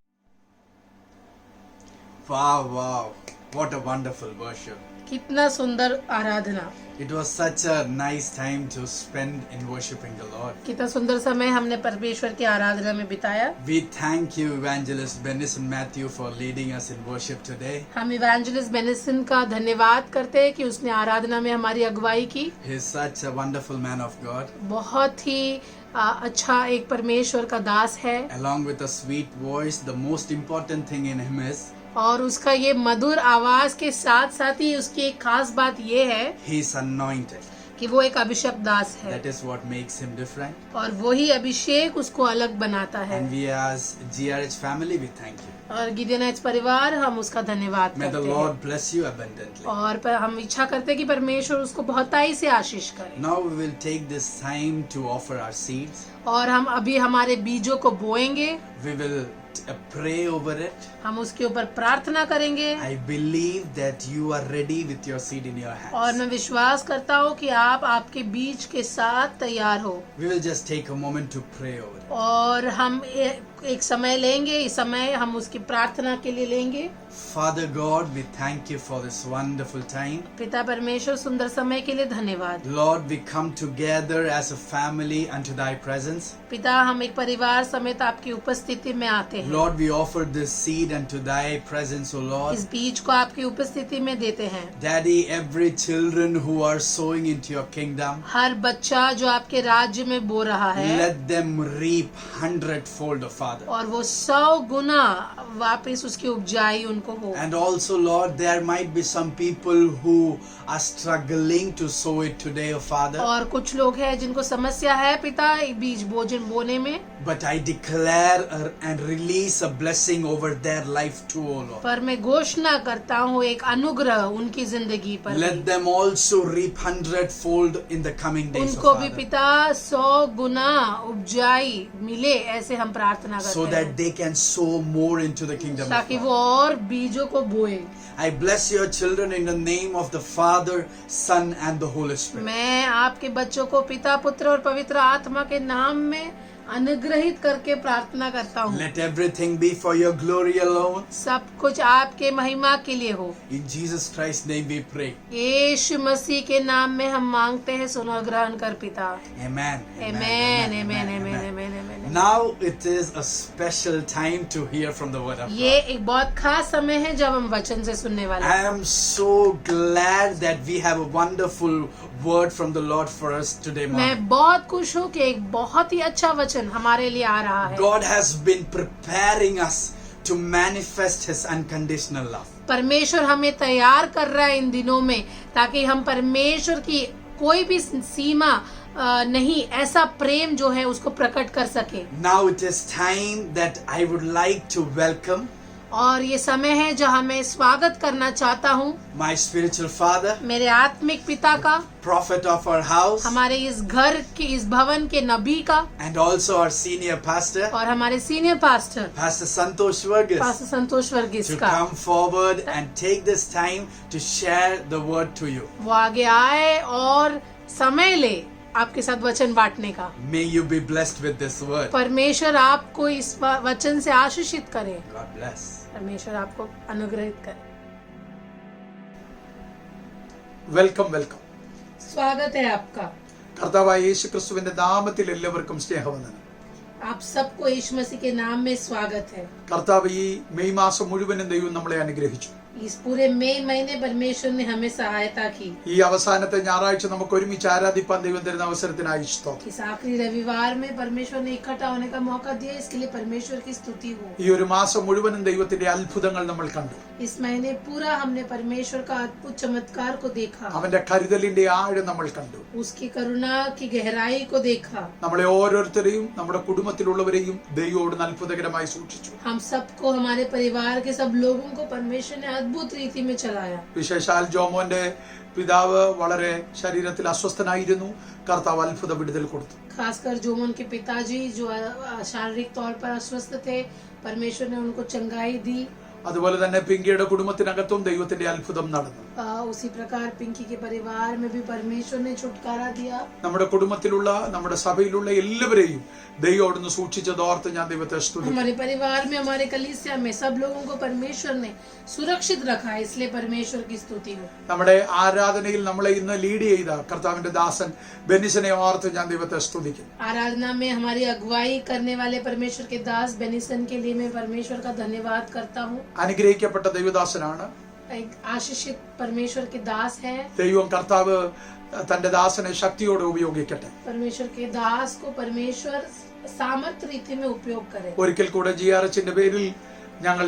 [SPEAKER 1] Wow. What a wonderful worship.
[SPEAKER 2] कितना सुंदर आराधना.
[SPEAKER 1] It was such a nice time to spend in worshiping the Lord.
[SPEAKER 2] कितना सुंदर समय हमने परमेश्वर की आराधना में बिताया.
[SPEAKER 1] We thank you, Evangelist Benison Matthew, for leading us in worship today.
[SPEAKER 2] हम इवेंजलिस्ट बेनिसन का धन्यवाद करते हैं कि उसने आराधना में हमारी अगुवाई की.
[SPEAKER 1] He is such a wonderful man of God.
[SPEAKER 2] बहुत ही अच्छा एक परमेश्वर का दास है.
[SPEAKER 1] Along with a sweet voice, the most important thing in him is
[SPEAKER 2] और उसका ये मधुर आवाज के साथ साथ ही उसकी एक खास बात ये है
[SPEAKER 1] he is anointed.
[SPEAKER 2] कि वो एक अभिषेक दास है.
[SPEAKER 1] That is what makes him different.
[SPEAKER 2] और वही अभिषेक उसको अलग बनाता है.
[SPEAKER 1] And we as GRH family, we thank you.
[SPEAKER 2] और गिदेनच परिवार हम उसका धन्यवाद
[SPEAKER 1] May the
[SPEAKER 2] करते
[SPEAKER 1] Lord
[SPEAKER 2] हैं.
[SPEAKER 1] bless you abundantly.
[SPEAKER 2] और हम इच्छा करते हैं कि परमेश्वर उसको बहुताई से आशीष करे.
[SPEAKER 1] Now we will take this time to offer our seeds.
[SPEAKER 2] और हम अभी हमारे बीजों को बोएंगे.
[SPEAKER 1] We will pray over it.
[SPEAKER 2] हम उसके ऊपर प्रार्थना करेंगे.
[SPEAKER 1] I believe that you are ready with your seed in your hands.
[SPEAKER 2] और मैं विश्वास करता हूँ कि आप आपके बीज के साथ तैयार हो.
[SPEAKER 1] We will just take a moment to pray over it.
[SPEAKER 2] और हम एक समय लेंगे, इस समय हम उसकी प्रार्थना के लिए लेंगे।
[SPEAKER 1] Father God, we thank you for this wonderful time.
[SPEAKER 2] पिता परमेश्वर, सुंदर समय के लिए धन्यवाद।
[SPEAKER 1] Lord, we come together as a family unto thy presence.
[SPEAKER 2] पिता, हम एक परिवार समेत आपकी उपस्थिति में आते हैं।
[SPEAKER 1] Lord, we offer this seed unto thy presence, O Lord.
[SPEAKER 2] इस बीज को आपकी उपस्थिति में देते हैं।
[SPEAKER 1] Daddy, every children who are sowing into your kingdom,
[SPEAKER 2] हर बच्चा जो आपके राज्य में बो रहा है,
[SPEAKER 1] let them reap 100-fold, O Father.
[SPEAKER 2] और वो 100 गुना वापस उसकी उपजाई उनको हो।
[SPEAKER 1] And also, Lord, there might be some people who are struggling to sow it today, O Father.
[SPEAKER 2] और कुछ लोग हैं जिनको समस्या है पिता बीज भोजन बोने में,
[SPEAKER 1] But I declare and release a blessing over their life too, O Lord.
[SPEAKER 2] पर मैं घोषणा करता हूँ एक अनुग्रह उनकी जिंदगी पर
[SPEAKER 1] Let
[SPEAKER 2] भी।
[SPEAKER 1] them also reap 100-fold in the coming days, O
[SPEAKER 2] उनको भी
[SPEAKER 1] Father,
[SPEAKER 2] पिता 100 गुना उपजाई मिले, ऐसे हम प्रार्थना
[SPEAKER 1] so
[SPEAKER 2] करते
[SPEAKER 1] that
[SPEAKER 2] हैं,
[SPEAKER 1] they can sow more into the kingdom of
[SPEAKER 2] ताकि
[SPEAKER 1] God.
[SPEAKER 2] वो और बीजों को बोए।
[SPEAKER 1] I bless your children in the name of the Father, Son and the Holy Spirit.
[SPEAKER 2] मैं आपके बच्चों को पिता, पुत्र और पवित्र आत्मा के नाम में अनुग्रहित करके प्रार्थना करता हूँ।
[SPEAKER 1] Let everything be for your glory alone.
[SPEAKER 2] सब कुछ आपके महिमा के लिए हो।
[SPEAKER 1] In Jesus Christ's name we pray.
[SPEAKER 2] यीशु मसीह के नाम में हम मांगते हैं, सुनो ग्रहण कर पिता।
[SPEAKER 1] Amen.
[SPEAKER 2] Amen, amen, amen, amen, amen.
[SPEAKER 1] Now it is a special time to hear from the word of
[SPEAKER 2] ये
[SPEAKER 1] God.
[SPEAKER 2] एक बहुत खास समय है जब हम वचन से सुनने वाले
[SPEAKER 1] I
[SPEAKER 2] हैं।
[SPEAKER 1] am so glad that we have a wonderful word from the Lord for us today morning.
[SPEAKER 2] मैं बहुत खुश हूँ कि एक बहुत ही अच्छा वचन हमारे लिए आ रहा है।
[SPEAKER 1] God has been preparing us to manifest His unconditional love.
[SPEAKER 2] परमेश्वर हमें तैयार कर रहा है इन दिनों में, ताकि हम परमेश्वर की कोई भी सीमा नहीं, ऐसा प्रेम जो है उसको प्रकट कर सके।
[SPEAKER 1] Now it is time that I would like to welcome
[SPEAKER 2] और ये समय है जहाँ मैं स्वागत करना चाहता हूँ
[SPEAKER 1] my spiritual father,
[SPEAKER 2] मेरे आत्मिक पिता का,
[SPEAKER 1] prophet of our house,
[SPEAKER 2] हमारे इस घर के, इस भवन के नबी का,
[SPEAKER 1] and also our senior pastor,
[SPEAKER 2] और हमारे senior pastor
[SPEAKER 1] Pastor Santosh Varghese,
[SPEAKER 2] pastor Santosh Varghese
[SPEAKER 1] to
[SPEAKER 2] का।
[SPEAKER 1] come forward and take this time to share the word to you.
[SPEAKER 2] वो आगे आए और समय ले आपके साथ वचन बांटने का।
[SPEAKER 1] May you be blessed with this word.
[SPEAKER 2] परमेश्वर आपको इस वचन से आशीषित करे।
[SPEAKER 1] God bless.
[SPEAKER 2] परमेश्वर आपको अनुग्रहित करे।
[SPEAKER 4] Welcome welcome.
[SPEAKER 2] स्वागत है आपका।
[SPEAKER 4] കർത്താവായ യേശു ക്രിസ്തുവിന്റെ നാമത്തിൽ എല്ലാവർക്കും സ്നേഹവന്ദനം.
[SPEAKER 2] आप सबको यीशु मसीह के नाम में स्वागत है।
[SPEAKER 4] കർത്താവ് ഈ മെയ് മാസം മുഴുവനും ദൈവം നമ്മളെ അനുഗ്രഹിച്ചു.
[SPEAKER 2] इस पूरे मई महीने परमेश्वर ने हमें सहायता की।
[SPEAKER 4] ഈ അവസാനത്തെ ഞായറാഴ്ച നമുക്ക് ഒരുമിച്ച് ആരാധിപ്പാൻ ദൈവം തരുന്ന അവസരത്തിനായി സ്തോത്രം.
[SPEAKER 2] इस आखिरी रविवार में परमेश्वर ने इकट्ठा होने का मौका दिया, इसके लिए परमेश्वर की स्तुति हो।
[SPEAKER 4] ഈ ഒരു മാസം മുഴുവനും ദൈവത്തിന്റെ അത്ഭുതങ്ങൾ നമ്മൾ കണ്ടു.
[SPEAKER 2] इस महीने पूरा हमने परमेश्वर का अद्भुत चमत्कार को देखा,
[SPEAKER 4] അവന്റെ കരുതലിന്റെ ആഴം നമ്മൾ കണ്ടു.
[SPEAKER 2] उसकी करुणा की गहराई को देखा।
[SPEAKER 4] നമ്മളെ ഓരോരുത്തരെയും നമ്മുടെ കുടുംബത്തിലുള്ളവരെയും ദൈവം അവിടുന്ന് അത്ഭുതകരമായി സൂക്ഷിച്ചു.
[SPEAKER 2] हम सबको, हमारे परिवार के सब लोगों को परमेश्वर ने अद्भुत रीति में चलाया।
[SPEAKER 4] വിശേഷാൽ ജോമോന്റെ പിതാവ് വളരെ ശരീരത്തിൽ അസ്വസ്ഥനായിരുന്നു. കർത്താവ് അത്ഭുത വിടുതൽ കൊടുത്തു.
[SPEAKER 2] खासकर जोमन के पिताजी जो शारीरिक तौर पर अस्वस्थ थे, परमेश्वर ने उनको चंगाई दी।
[SPEAKER 4] അതുപോലെ തന്നെ പിങ്കിയുടെ കുടുംബത്തിനകത്തും ദൈവത്തിന്റെ അത്ഭുതം നടന്നു.
[SPEAKER 2] उसी प्रकार पिंकी के परिवार में भी परमेश्वर ने छुटकारा दिया।
[SPEAKER 4] നമ്മുടെ കുടുംബത്തിലുള്ള നമ്മുടെ സഭയിലുള്ള എല്ലാവരെയും ദൈവം അവിടുന്ന് സൂക്ഷിച്ചത് ഓർത്ത് ഞാൻ ദൈവത്തെ സ്തുതിക്കുന്നു.
[SPEAKER 2] हमारे परिवार में, हमारे कलीसिया में सब लोगों को परमेश्वर ने सुरक्षित रखा है, इसलिए परमेश्वर की स्तुति हो।
[SPEAKER 4] നമ്മുടെ ആരാധനയിൽ നമ്മളെ ഇന്ന് ലീഡ് ചെയ്ത കർത്താവിന്റെ ദാസൻ ബെനിസനെ ഓർത്ത് ഞാൻ ദൈവത്തെ സ്തുതിക്കുന്നു.
[SPEAKER 2] आराधना में हमारी अगुवाई करने वाले परमेश्वर के दास बेनिसन के लिए मैं परमेश्वर का धन्यवाद करता हूँ।
[SPEAKER 4] അനുഗ്രഹിക്കപ്പെട്ട ദൈവദാസനാണ്.
[SPEAKER 2] एक आशीषित परमेश्वर के दास है।
[SPEAKER 4] ദൈവം കർത്താവ് തന്റെ ദാസനെ ശക്തിയോടെ ഉപയോഗിക്കട്ടെ.
[SPEAKER 2] परमेश्वर के दास को परमेश्वर सामर्थ रीति में उपयोग करे।
[SPEAKER 4] ഒരിക്കൽ കൂടെ GRHന്റെ പേരിൽ ഞങ്ങൾ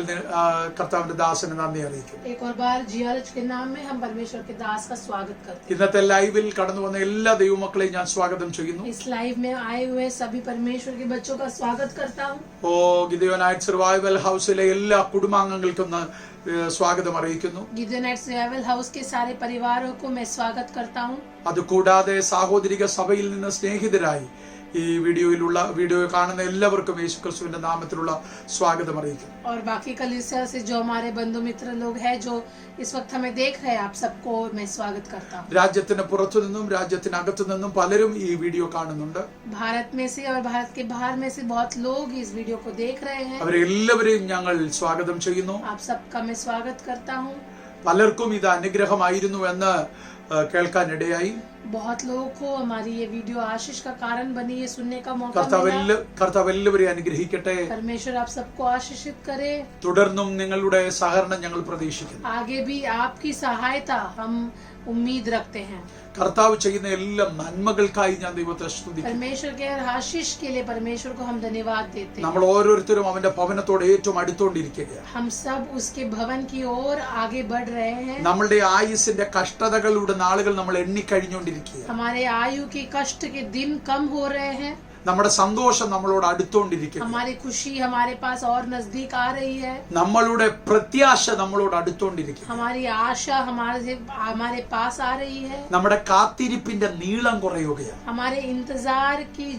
[SPEAKER 4] കർത്താവിന്റെ ദാസന് നന്ദി അറിയിക്കുന്നു.
[SPEAKER 2] एक और बार GRH के नाम में हम परमेश्वर के दास का स्वागत करते हैं।
[SPEAKER 4] ഇന്നത്തെ ലൈവിൽ കടന്നു വന്ന എല്ലാ ദൈവമക്കളെയും ഞാൻ സ്വാഗതം ചെയ്യുന്നു.
[SPEAKER 2] इस लाइव में आए हुए सभी परमेश्वर के बच्चों का स्वागत करता हूँ।
[SPEAKER 4] ഗിദെയോനൈറ്റ് സർവൈവൽ ഹൗസിലെ എല്ലാ കുടുംബാംഗങ്ങൾക്കും സ്വാഗതം അറിയിക്കുന്നു.
[SPEAKER 2] गिदेओनाइट सर्वाइवल हाउस के सारे परिवारों को मैं स्वागत करता हूँ।
[SPEAKER 4] അതുകൂടാതെ സാഹോദരിക സഭയിൽ നിന്ന് സ്നേഹിതരായി ഈ വീഡിയോ കാണുന്ന എല്ലാവർക്കും യേശുക്രിസ്തുവിന്റെ നാമത്തിലുള്ള സ്വാഗതം അറിയിക്കുന്നു.
[SPEAKER 2] और बाकी कलीसिया से जो हमारे बंधु मित्र लोग हैं जो इस वक्त हमें देख रहे हैं, आप सबको मैं स्वागत करता हूँ.
[SPEAKER 4] രാജ്യത്തിന് പുറത്തു നിന്നും രാജ്യത്തിനകത്തു നിന്നും പലരും ഈ വീഡിയോ കാണുന്നുണ്ട്.
[SPEAKER 2] भारत में से और भारत के बाहर में से बहुत लोग इस वीडियो को देख रहे हैं.
[SPEAKER 4] അവരെല്ലാവരെയും ഞങ്ങൾ സ്വാഗതം ചെയ്യുന്നു.
[SPEAKER 2] आप सबका मैं स्वागत करता हूँ.
[SPEAKER 4] പലർക്കും ഇത് അനുഗ്രഹമായിരുന്നു എന്ന് കേൾക്കാനിടയായി.
[SPEAKER 2] बहुत लोगों को हमारी ये वीडियो आशीष का कारण बनी, ये सुनने का मौका मिला.
[SPEAKER 4] കർത്താവ് എല്ലാവരെയും അനുഗ്രഹിക്കട്ടെ.
[SPEAKER 2] परमेश्वर आप सबको आशीषित करे.
[SPEAKER 4] തുടർന്നും നിങ്ങളുടെ സഹകരണം ഞങ്ങൾ പ്രതീക്ഷിക്കുന്നു.
[SPEAKER 2] आगे भी आपकी सहायता हम उम्मीद रखते हैं.
[SPEAKER 4] കർത്താവ് ചെയ്യുന്ന എല്ലാ നന്മകൾക്കായി ഞാൻ ദൈവത്തെ സ്തുതിക്കുന്നു.
[SPEAKER 2] परमेश्वर के हर आशीष के लिए परमेश्वर को हम धन्यवाद देते हैं.
[SPEAKER 4] നമ്മൾ ഓരോരുത്തരും അവന്റെ ഭവനത്തോട് ഏറ്റവും അടുത്തോണ്ടിരിക്കുകയാണ്.
[SPEAKER 2] हम सब उसके भवन की ओर आगे बढ़ रहे हैं.
[SPEAKER 4] നമ്മളുടെ ആയുസ്സിന്റെ കഷ്ടതകളുടെ നാളുകൾ നമ്മൾ എണ്ണിക്കഴിഞ്ഞുകൊണ്ടിരിക്കുകയാണ്.
[SPEAKER 2] हमारे आयु के कष्ट के दिन कम हो रहे हैं.
[SPEAKER 4] നമ്മുടെ സന്തോഷം നമ്മളോട് അടുത്തോണ്ടിരിക്കുന്നു.
[SPEAKER 2] हमारी खुशी हमारे पास और नजदीक आ रही है.
[SPEAKER 4] നമ്മളുടെ പ്രത്യാശ നമ്മളോട് അടുത്തോണ്ടിരിക്കുന്നു.
[SPEAKER 2] हमारी आशा हमारे पास आ रही है.
[SPEAKER 4] നമ്മുടെ കാത്തിരിപ്പിന്റെ നീളം കുറയുകയാണ്.
[SPEAKER 2] हमारे इंतजार की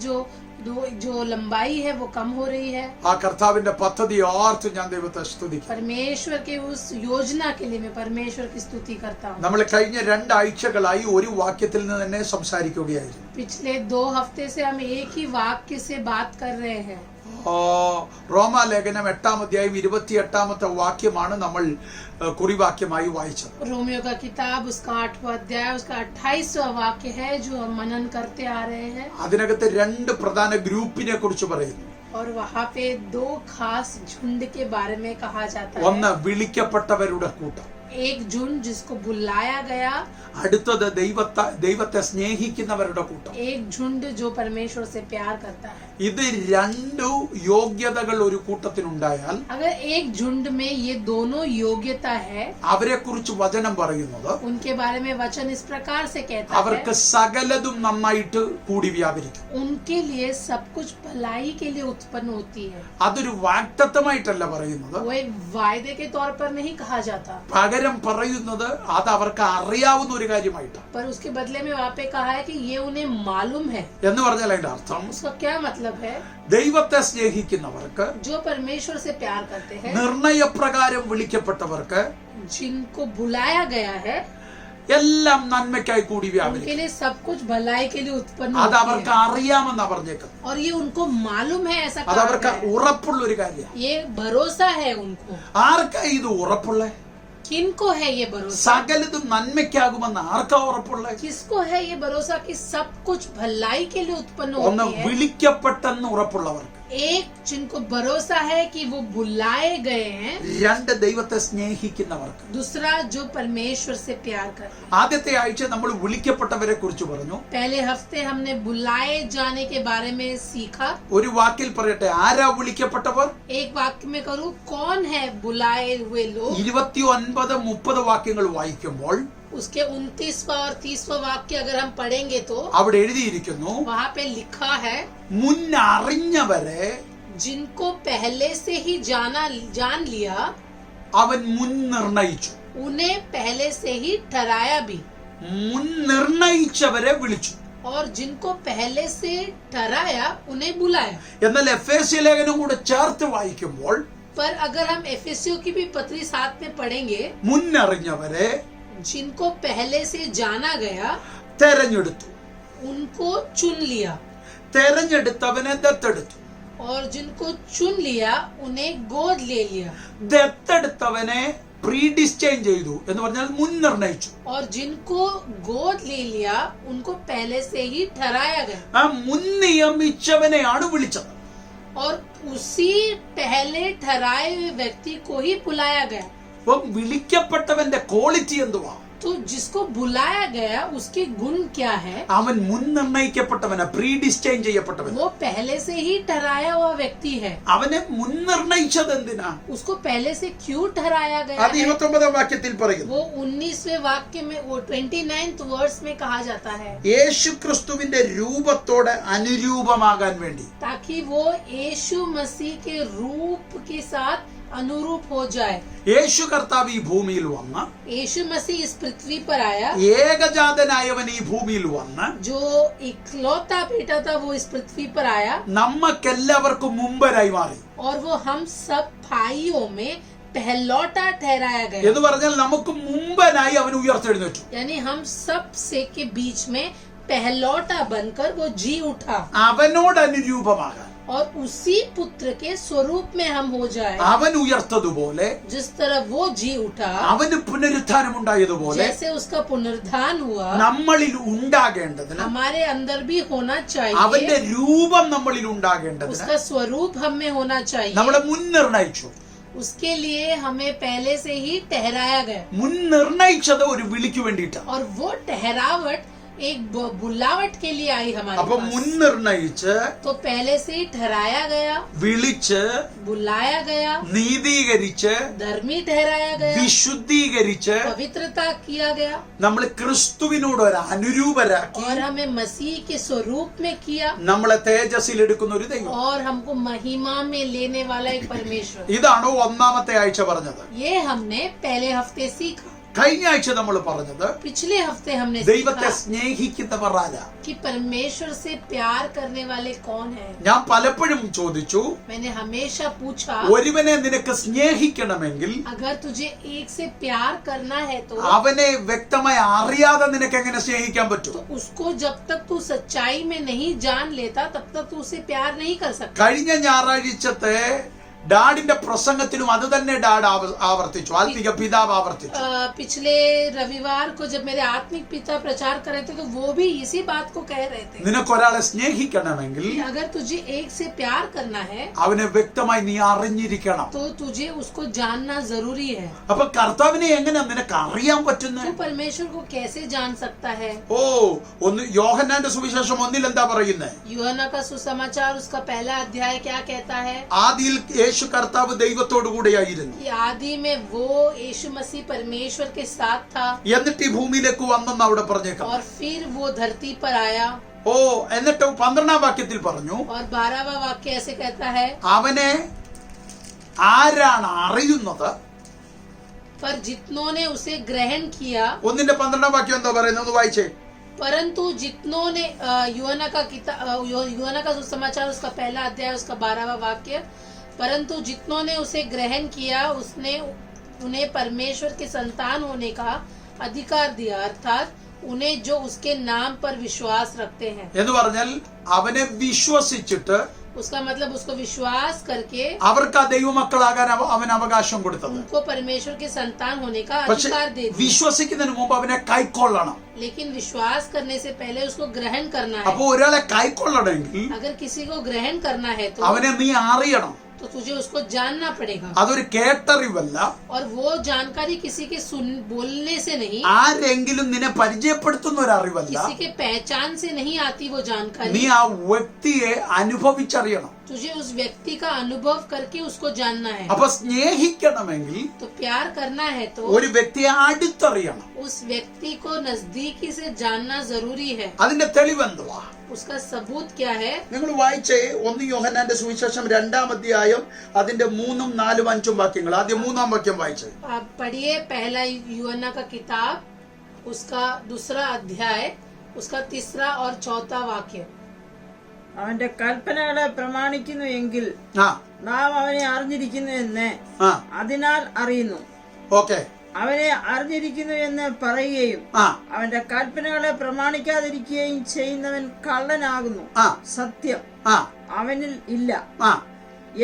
[SPEAKER 2] जो लंबाई है वो कम हो रही है.
[SPEAKER 4] ആ കർത്താവിന്റെ പദ്ധതി ഓർത്ത് ഞാൻ ദൈവത്തെ സ്തുതിക്കുന്നു.
[SPEAKER 2] परमेश्वर के उस योजना के लिए मैं परमेश्वर की स्तुति करता हूँ.
[SPEAKER 4] നമ്മൾ കഴിഞ്ഞ 2 ആഴ്ചകളായി ഒരു വാക്യത്തിൽ നിന്ന് തന്നെ സംസാരിക്കുകയായിരുന്നു.
[SPEAKER 2] पिछले 2 हफ्ते से हम एक ही वाक्य से बात कर रहे हैं.
[SPEAKER 4] റോമാലേഖനം 8-ാം അധ്യായം 28-ാമത്തെ വാക്യമാണ് നമ്മൾ കുറിവാക്യമായി വായിച്ചത്.
[SPEAKER 2] रोमियो का किताब उसका 8वां अध्याय उसका 28वां वाक्य है जो हम मनन करते आ रहे हैं.
[SPEAKER 4] അതിനകത്ത് 2 പ്രധാന ഗ്രൂപ്പിനെ കുറിച്ച് പറയുന്നു.
[SPEAKER 2] और वहाँ पे 2 खास झुंड के बारे में कहा जाता है.
[SPEAKER 4] ഒന്ന് വിളിക്കപ്പെട്ടവരുടെ കൂട്ടം,
[SPEAKER 2] एक झुंड जिसको बुलाया गया.
[SPEAKER 4] അടുത്തത് ദൈവത്തെ സ്നേഹിക്കുന്നവരുടെ കൂട്ടം.
[SPEAKER 2] एक झुंड जो परमेश्वर से प्यार करता है.
[SPEAKER 4] ഇത് 2 യോഗ്യതകൾ ഒരു കൂട്ടത്തിനുണ്ടായാൽ
[SPEAKER 2] अगर एक झुंड में ये दोनों योग्यता है,
[SPEAKER 4] അവരെ കുറിച്ച് വചനം പറയുന്നത്
[SPEAKER 2] उनके बारे में वचन इस प्रकार से कहता
[SPEAKER 4] അവർക്ക്
[SPEAKER 2] है,
[SPEAKER 4] സകലതും നന്നായിട്ട് കൂടി വ്യാപരിക്കും.
[SPEAKER 2] उनके लिए सब कुछ भलाई के लिए उत्पन्न होती है.
[SPEAKER 4] അതൊരു വാഗ്ദത്തമായിട്ടല്ല പറയുന്നത്.
[SPEAKER 2] वो एक वायदे के तौर पर नहीं कहा जाता,
[SPEAKER 4] പകരം പറയുന്നത് അത് അവർക്ക് അറിയാവുന്ന ഒരു കാര്യമായിട്ടാണ്.
[SPEAKER 2] पर उसके बदले में वहाँ पे कहा है कि ये उन्हें मालूम है.
[SPEAKER 4] എന്ന് പറഞ്ഞാൽ അതിന്റെ അർത്ഥം
[SPEAKER 2] उसका क्या मतलब है?
[SPEAKER 4] ദൈവത്തെ സ്നേഹിക്കുന്നവർക്ക്,
[SPEAKER 2] जो परमेश्वर से प्यार करते हैं,
[SPEAKER 4] നിർണയപ്രകാരം വിളിക്കപ്പെട്ടവർക്ക്
[SPEAKER 2] जिनको बुलाया गया है,
[SPEAKER 4] എല്ലാം നന്മയ്ക്കായി കൂടി
[SPEAKER 2] उनके
[SPEAKER 4] വ്യാപരിക്കും.
[SPEAKER 2] लिए सब कुछ भलाई के लिए उत्पन्न
[SPEAKER 4] അത്
[SPEAKER 2] होती
[SPEAKER 4] അവർക്ക്
[SPEAKER 2] है.
[SPEAKER 4] അറിയാമെന്നാ പറഞ്ഞേക്കുന്നത്.
[SPEAKER 2] और ये उनको मालूम है, ऐसा
[SPEAKER 4] അത്
[SPEAKER 2] कहा
[SPEAKER 4] അവർക്ക്
[SPEAKER 2] गया है.
[SPEAKER 4] ഉറപ്പുള്ള ഒരു കാര്യമാണ്.
[SPEAKER 2] ये भरोसा है उनको.
[SPEAKER 4] ആർക്കാ ഇത് ഉറപ്പുള്ള?
[SPEAKER 2] किनको है ये भरोसा?
[SPEAKER 4] സകലതും നന്മയ്ക്കാകുമെന്ന് ആർക്കാ ഉറപ്പുള്ള?
[SPEAKER 2] किसको है ये भरोसा कि सब कुछ भलाई के लिए उत्पन्न
[SPEAKER 4] ഒന്ന്
[SPEAKER 2] होती है?
[SPEAKER 4] വിളിക്കപ്പെട്ടെന്ന് ഉറപ്പുള്ളവർക്ക്,
[SPEAKER 2] एक जिनको भरोसा है कि वो बुलाए गए हैं.
[SPEAKER 4] 2 ദൈവത്തെ സ്നേഹിക്കുന്നവർക്ക്.
[SPEAKER 2] दूसरा जो परमेश्वर से प्यार करते हैं.
[SPEAKER 4] ആദ്യത്തെ ആഴ്ച നമ്മൾ വിളിക്കപ്പെട്ടവരെ കുറിച്ച് പറഞ്ഞു.
[SPEAKER 2] पहले हफ्ते हमने बुलाए जाने के बारे में सीखा.
[SPEAKER 4] ഒരു വാക്കിൽ പറയട്ടെ, ആരാ വിളിക്കപ്പെട്ടവർ?
[SPEAKER 2] एक वाक्य में करूं, कौन है बुलाए हुए लोग?
[SPEAKER 4] 29-30 വാക്യങ്ങൾ വായിക്കുമ്പോൾ
[SPEAKER 2] उसके 29वां और 30वां वाक्य अगर हम पढ़ेंगे तो
[SPEAKER 4] അവിടെ എഴുതിയിരിക്കുന്നു,
[SPEAKER 2] वहाँ पे लिखा है,
[SPEAKER 4] മുന്നറിഞ്ഞവരെ
[SPEAKER 2] जिनको पहले से ही जान लिया,
[SPEAKER 4] അവൻ മുൻനിർണയിച്ചു.
[SPEAKER 2] उन्हें पहले से ही ठहराया भी.
[SPEAKER 4] മുൻനിർണയിച്ചവരെ വിളിച്ചു.
[SPEAKER 2] और जिनको पहले से ठहराया उन्हें बुलाया.
[SPEAKER 4] എന്നാൽ എഫേസ്യ ലേഖനം കൂടെ ചേർത്ത് വായിക്കുമ്പോൾ
[SPEAKER 2] पर अगर हम एफेसियों की भी पत्री साथ में पढ़ेंगे,
[SPEAKER 4] മുന്നറിഞ്ഞവരെ
[SPEAKER 2] जिनको पहले से जाना गया
[SPEAKER 4] തെരഞ്ഞെടുത്തു.
[SPEAKER 2] उनको चुन लिया.
[SPEAKER 4] തെരഞ്ഞെടുത്തവനെ ദത്തെടുത്തു.
[SPEAKER 2] और जिनको चुन लिया उन्हें गोद ले लिया.
[SPEAKER 4] ദത്തെടുത്തവനെ പ്രീഡിസ്റ്റൈൻ ചെയ്തു എന്ന് പറഞ്ഞാൽ മുൻനിർണയിച്ചു.
[SPEAKER 2] और जिनको गोद ले लिया उनको पहले से ही ठहराया गया.
[SPEAKER 4] ആ മുൻനിയമിച്ചവനെയാണ് വിളിച്ചത്.
[SPEAKER 2] और उसी पहले ठहराए हुए व्यक्ति को ही बुलाया गया.
[SPEAKER 4] അപ്പം വിളിക്കപ്പെട്ടവന്റെ ക്വാളിറ്റി എന്തുവാ?
[SPEAKER 2] तो जिसको बुलाया गया उसके गुण क्या है?
[SPEAKER 4] അവൻ മുൻനിർണയിക്കപ്പെട്ടവനാ, പ്രീഡിസ്റ്റൈൻ ചെയ്യപ്പെട്ടവൻ.
[SPEAKER 2] वो पहले से ही ठहराया हुआ व्यक्ति है.
[SPEAKER 4] അവനെ മുൻനിർണയിച്ചത് എന്തിനാ?
[SPEAKER 2] उसको पहले से क्यों ठहराया गया
[SPEAKER 4] അത്
[SPEAKER 2] है?
[SPEAKER 4] 29-ാം വാക്യത്തിൽ പറയുന്നു.
[SPEAKER 2] वो 19वें वाक्य में, वो 29th वर्स में कहा जाता है,
[SPEAKER 4] യേശു ക്രിസ്തുവിന്റെ രൂപത്തോട് അനുരൂപമാകാൻ വേണ്ടി.
[SPEAKER 2] ताकि वो यीशु मसीह के रूप के साथ अनुरूप हो जाए।
[SPEAKER 4] യേശു കർത്താവ് ഈ ഭൂമിയിൽ വന്ന്
[SPEAKER 2] यीशु मसीह इस पृथ्वी पर आया,
[SPEAKER 4] ഏകജാതനായവൻ ഈ ഭൂമിയിൽ വന്ന്
[SPEAKER 2] जो इकलौता बेटा था वो इस पृथ्वी पर आया
[SPEAKER 4] നമ്മക്കെല്ലാവർക്കും മുമ്പരായി മാറി.
[SPEAKER 2] और वो हम सब भाइयों में पहलौटा ठहराया गया।
[SPEAKER 4] എന്ന് പറഞ്ഞാൽ നമുക്ക് മുമ്പനായി അവൻ ഉയർത്തെഴുന്നേറ്റു.
[SPEAKER 2] यानी हम सब से के बीच में पहलौटा बनकर वो जी उठा
[SPEAKER 4] അവനോട് അനുരൂപമാകാൻ
[SPEAKER 2] और उसी पुत्र के स्वरूप में हम हो जाए।
[SPEAKER 4] അവൻ ഉയർത്തതുപോലെ
[SPEAKER 2] जिस तरह वो जी उठा,
[SPEAKER 4] അവന് പുനരുത്ഥാനം ഉണ്ടായതുപോലെ
[SPEAKER 2] जैसे उसका पुनरुत्थान हुआ,
[SPEAKER 4] നമ്മളിൽ ഉണ്ടാകേണ്ടതിന്
[SPEAKER 2] हमारे अंदर भी होना
[SPEAKER 4] അവന്റെ
[SPEAKER 2] चाहिए।
[SPEAKER 4] രൂപം നമ്മളിൽ ഉണ്ടാകേണ്ടതിന്
[SPEAKER 2] उसका स्वरूप हम में होना चाहिए।
[SPEAKER 4] നമ്മളെ മുൻനിർണയിച്ചു.
[SPEAKER 2] उसके लिए हमें पहले से ही ठहराया गया
[SPEAKER 4] മുൻനിർണയിച്ചത് ഒരു വിളിക്ക് വേണ്ടിയിട്ടാണ്.
[SPEAKER 2] और वो ठहरावट एक बुलावट के लिए आई हमारे
[SPEAKER 4] അപ്പൊ
[SPEAKER 2] पास।
[SPEAKER 4] മുൻനിർണയിച്ച്
[SPEAKER 2] तो पहले से ही ठहराया गया,
[SPEAKER 4] വിളിച്ച്
[SPEAKER 2] बुलाया गया,
[SPEAKER 4] നീതീകരിച്ച്
[SPEAKER 2] धर्मी ठहराया गया,
[SPEAKER 4] വിശുദ്ധീകരിച്ച്
[SPEAKER 2] पवित्रता किया गया
[SPEAKER 4] നമ്മൾ ക്രിസ്തുവിനോട് ഒരു അനുരൂപരാക്കി
[SPEAKER 2] और हमें मसीह के स्वरूप में किया
[SPEAKER 4] നമ്മളെ തേജസ്സിലെടുക്കുന്ന ഒരു ദൈവം.
[SPEAKER 2] और हमको महिमा में लेने वाला एक परमेश्वर।
[SPEAKER 4] ഇതാണോ ഒന്നാമത്തെ ആഴ്ച പറഞ്ഞത്.
[SPEAKER 2] ये हमने पहले हफ्ते सीखा।
[SPEAKER 4] കഴിഞ്ഞ ആഴ്ച നമ്മൾ പറഞ്ഞത്
[SPEAKER 2] पिछले हफ्ते हमने
[SPEAKER 4] ദൈവത്തെ
[SPEAKER 2] सीखा
[SPEAKER 4] സ്നേഹിക്കുന്നവർ ആരാ.
[SPEAKER 2] कि परमेश्वर से प्यार करने वाले कौन है।
[SPEAKER 4] ഞാൻ പലപ്പോഴും ചോദിച്ചു,
[SPEAKER 2] मैंने हमेशा पूछा,
[SPEAKER 4] ഒരുവനെ നിനക്ക് സ്നേഹിക്കണമെങ്കിൽ
[SPEAKER 2] अगर तुझे एक से प्यार करना है तो
[SPEAKER 4] അവനെ വ്യക്തമായി അറിയാതെ നിനക്ക് എങ്ങനെ സ്നേഹിക്കാൻ പറ്റും.
[SPEAKER 2] उसको जब तक तू सच्चाई में नहीं जान लेता तब तक तू उसे प्यार नहीं कर सकता।
[SPEAKER 4] കഴിഞ്ഞ ഞായറാഴ്ചത്തെ ഡാഡിന്റെ പ്രസംഗത്തിലും അത് തന്നെ ഡാഡ് ആവർത്തിച്ചു, ആത്മിക പിതാവ് ആവർത്തിച്ചു.
[SPEAKER 2] पिछले रविवार को जब मेरे आत्मिक पिता प्रचार कर रहे थे तो वो भी इसी बात को कह रहे थे
[SPEAKER 4] നിനക്കൊരാളെ സ്നേഹിക്കണമെങ്കിൽ
[SPEAKER 2] कि अगर तुझे एक से प्यार करना है
[SPEAKER 4] അവനെ വ്യക്തമായി നീ അറിഞ്ഞിരിക്കണം.
[SPEAKER 2] तो तुझे उसको जानना जरूरी है।
[SPEAKER 4] അപ്പൊ കർത്താവിനെ എങ്ങനെ നിനക്ക് അറിയാൻ പറ്റുന്നത്?
[SPEAKER 2] तू परमेश्वर को कैसे जान सकता है।
[SPEAKER 4] ഓ, ഒന്ന് യോഹന്നാന്റെ സുവിശേഷം 1 എന്താ പറയുന്നത്?
[SPEAKER 2] यूहन्ना का सुसमाचार उसका पहला अध्याय क्या कहता है
[SPEAKER 4] ആദിയിൽ യേശു കർത്താവ് ദൈവത്തോടു കൂടെയായിരുന്നു.
[SPEAKER 2] कि आदि में वो यीशु मसीह परमेश्वर के साथ था
[SPEAKER 4] എന്നിട്ട് ഈ ഭൂമിയിലേക്ക് വന്നെന്ന് അവിടെ പറഞ്ഞേക്കാം.
[SPEAKER 2] और फिर वो धरती पर आया।
[SPEAKER 4] ഓ, എന്നിട്ട് 12ാം വാക്യത്തിൽ പറഞ്ഞു,
[SPEAKER 2] और 12वां वाक्य ऐसे कहता है,
[SPEAKER 4] അവനെ ആരാണ് അറിയുന്നത്?
[SPEAKER 2] पर जितनों ने उसे ग्रहण किया।
[SPEAKER 4] 1:12 വാക്യം എന്താ പറയുന്നത്? ഒന്ന് വായിച്ചേ.
[SPEAKER 2] परंतु जितनों ने यूहन्ना का सुसमाचार उसका पहला अध्याय उसका 12वां वाक्य, परंतु जितनों ने उसे ग्रहण किया उसने उन्हें परमेश्वर के संतान होने का अधिकार दिया, अर्थात उन्हें जो उसके नाम पर विश्वास रखते हैं।
[SPEAKER 4] എന്ന് പറഞ്ഞാൽ അവനെ വിശ്വസിച്ചിട്ട്
[SPEAKER 2] उसका मतलब उसको विश्वास करके
[SPEAKER 4] അവർക്ക് ആ ദൈവമക്കളാകാൻ അവൻ അവകാശം കൊടുത്തത്.
[SPEAKER 2] उनको परमेश्वर के संतान होने का
[SPEAKER 4] പക്ഷെ
[SPEAKER 2] अधिकार दे दिया।
[SPEAKER 4] വിശ്വസിക്കുന്നതിന് മുമ്പ് അവനെ കൈക്കൊള്ളണം.
[SPEAKER 2] लेकिन विश्वास करने से पहले उसको ग्रहण करना है।
[SPEAKER 4] അപ്പൊ ഒരാളെ കൈക്കൊള്ളണമെങ്കിൽ
[SPEAKER 2] अगर किसी को ग्रहण करना है तो
[SPEAKER 4] അവനെ നീ അറിയണം.
[SPEAKER 2] तो तुझे उसको जानना पड़ेगा
[SPEAKER 4] അതൊരു കേട്ടറിവല്ല.
[SPEAKER 2] और वो जानकारी किसी के बोलने से नहीं,
[SPEAKER 4] ആരെങ്കിലും നിന്നെ പരിചയപ്പെടുത്തുന്ന ഒരു അറിവല്ല.
[SPEAKER 2] किसी के पहचान से नहीं आती वो
[SPEAKER 4] നീ
[SPEAKER 2] जानकारी।
[SPEAKER 4] ആ വ്യക്തിയെ അനുഭവിച്ചറിയണം.
[SPEAKER 2] तुझे उस व्यक्ति का अनुभव करके उसको जानना है।
[SPEAKER 4] അപ്പൊ സ്നേഹിക്കണമെങ്കിൽ
[SPEAKER 2] तो प्यार करना है तो
[SPEAKER 4] ഒരു വ്യക്തിയെ അടുത്തറിയണം.
[SPEAKER 2] उस व्यक्ति को नजदीकी से जानना जरूरी है।
[SPEAKER 4] അതിന്റെ തെളിവെന്തുവാ?
[SPEAKER 2] उसका सबूत क्या है?
[SPEAKER 4] നിങ്ങൾ വായിച്ചേ 1 യോഹന്നാന്റെ സുവിശേഷം 2-ാം അധ്യായം അതിന്റെ 3, 4, 5 വാക്യങ്ങൾ. ആദ്യം 3-ാം വാക്യം വായിച്ചേ.
[SPEAKER 2] आप पढ़िए पहला यूहन्ना का किताब उसका 2रा अध्याय उसका 3रा और 4था वाक्य।
[SPEAKER 5] അവന്റെ കൽപ്പനകളെ പ്രമാണിക്കുന്നു എങ്കിൽ
[SPEAKER 4] ആ
[SPEAKER 5] നാം അവനെ അറിഞ്ഞിരിക്കുന്നു എന്ന്
[SPEAKER 4] ആ
[SPEAKER 5] അതിനാൽ അറിയുന്നു.
[SPEAKER 4] ഓക്കെ.
[SPEAKER 5] അവനെ അറിഞ്ഞിരിക്കുന്നു എന്ന് പറയുകയും
[SPEAKER 4] ആ
[SPEAKER 5] അവന്റെ കൽപ്പനകളെ പ്രമാണിക്കാതിരിക്കുകയും ചെയ്യുന്നവൻ കള്ളനാകുന്നു,
[SPEAKER 4] ആ
[SPEAKER 5] സത്യം
[SPEAKER 4] ആ
[SPEAKER 5] അവനിൽ ഇല്ല.
[SPEAKER 4] ആ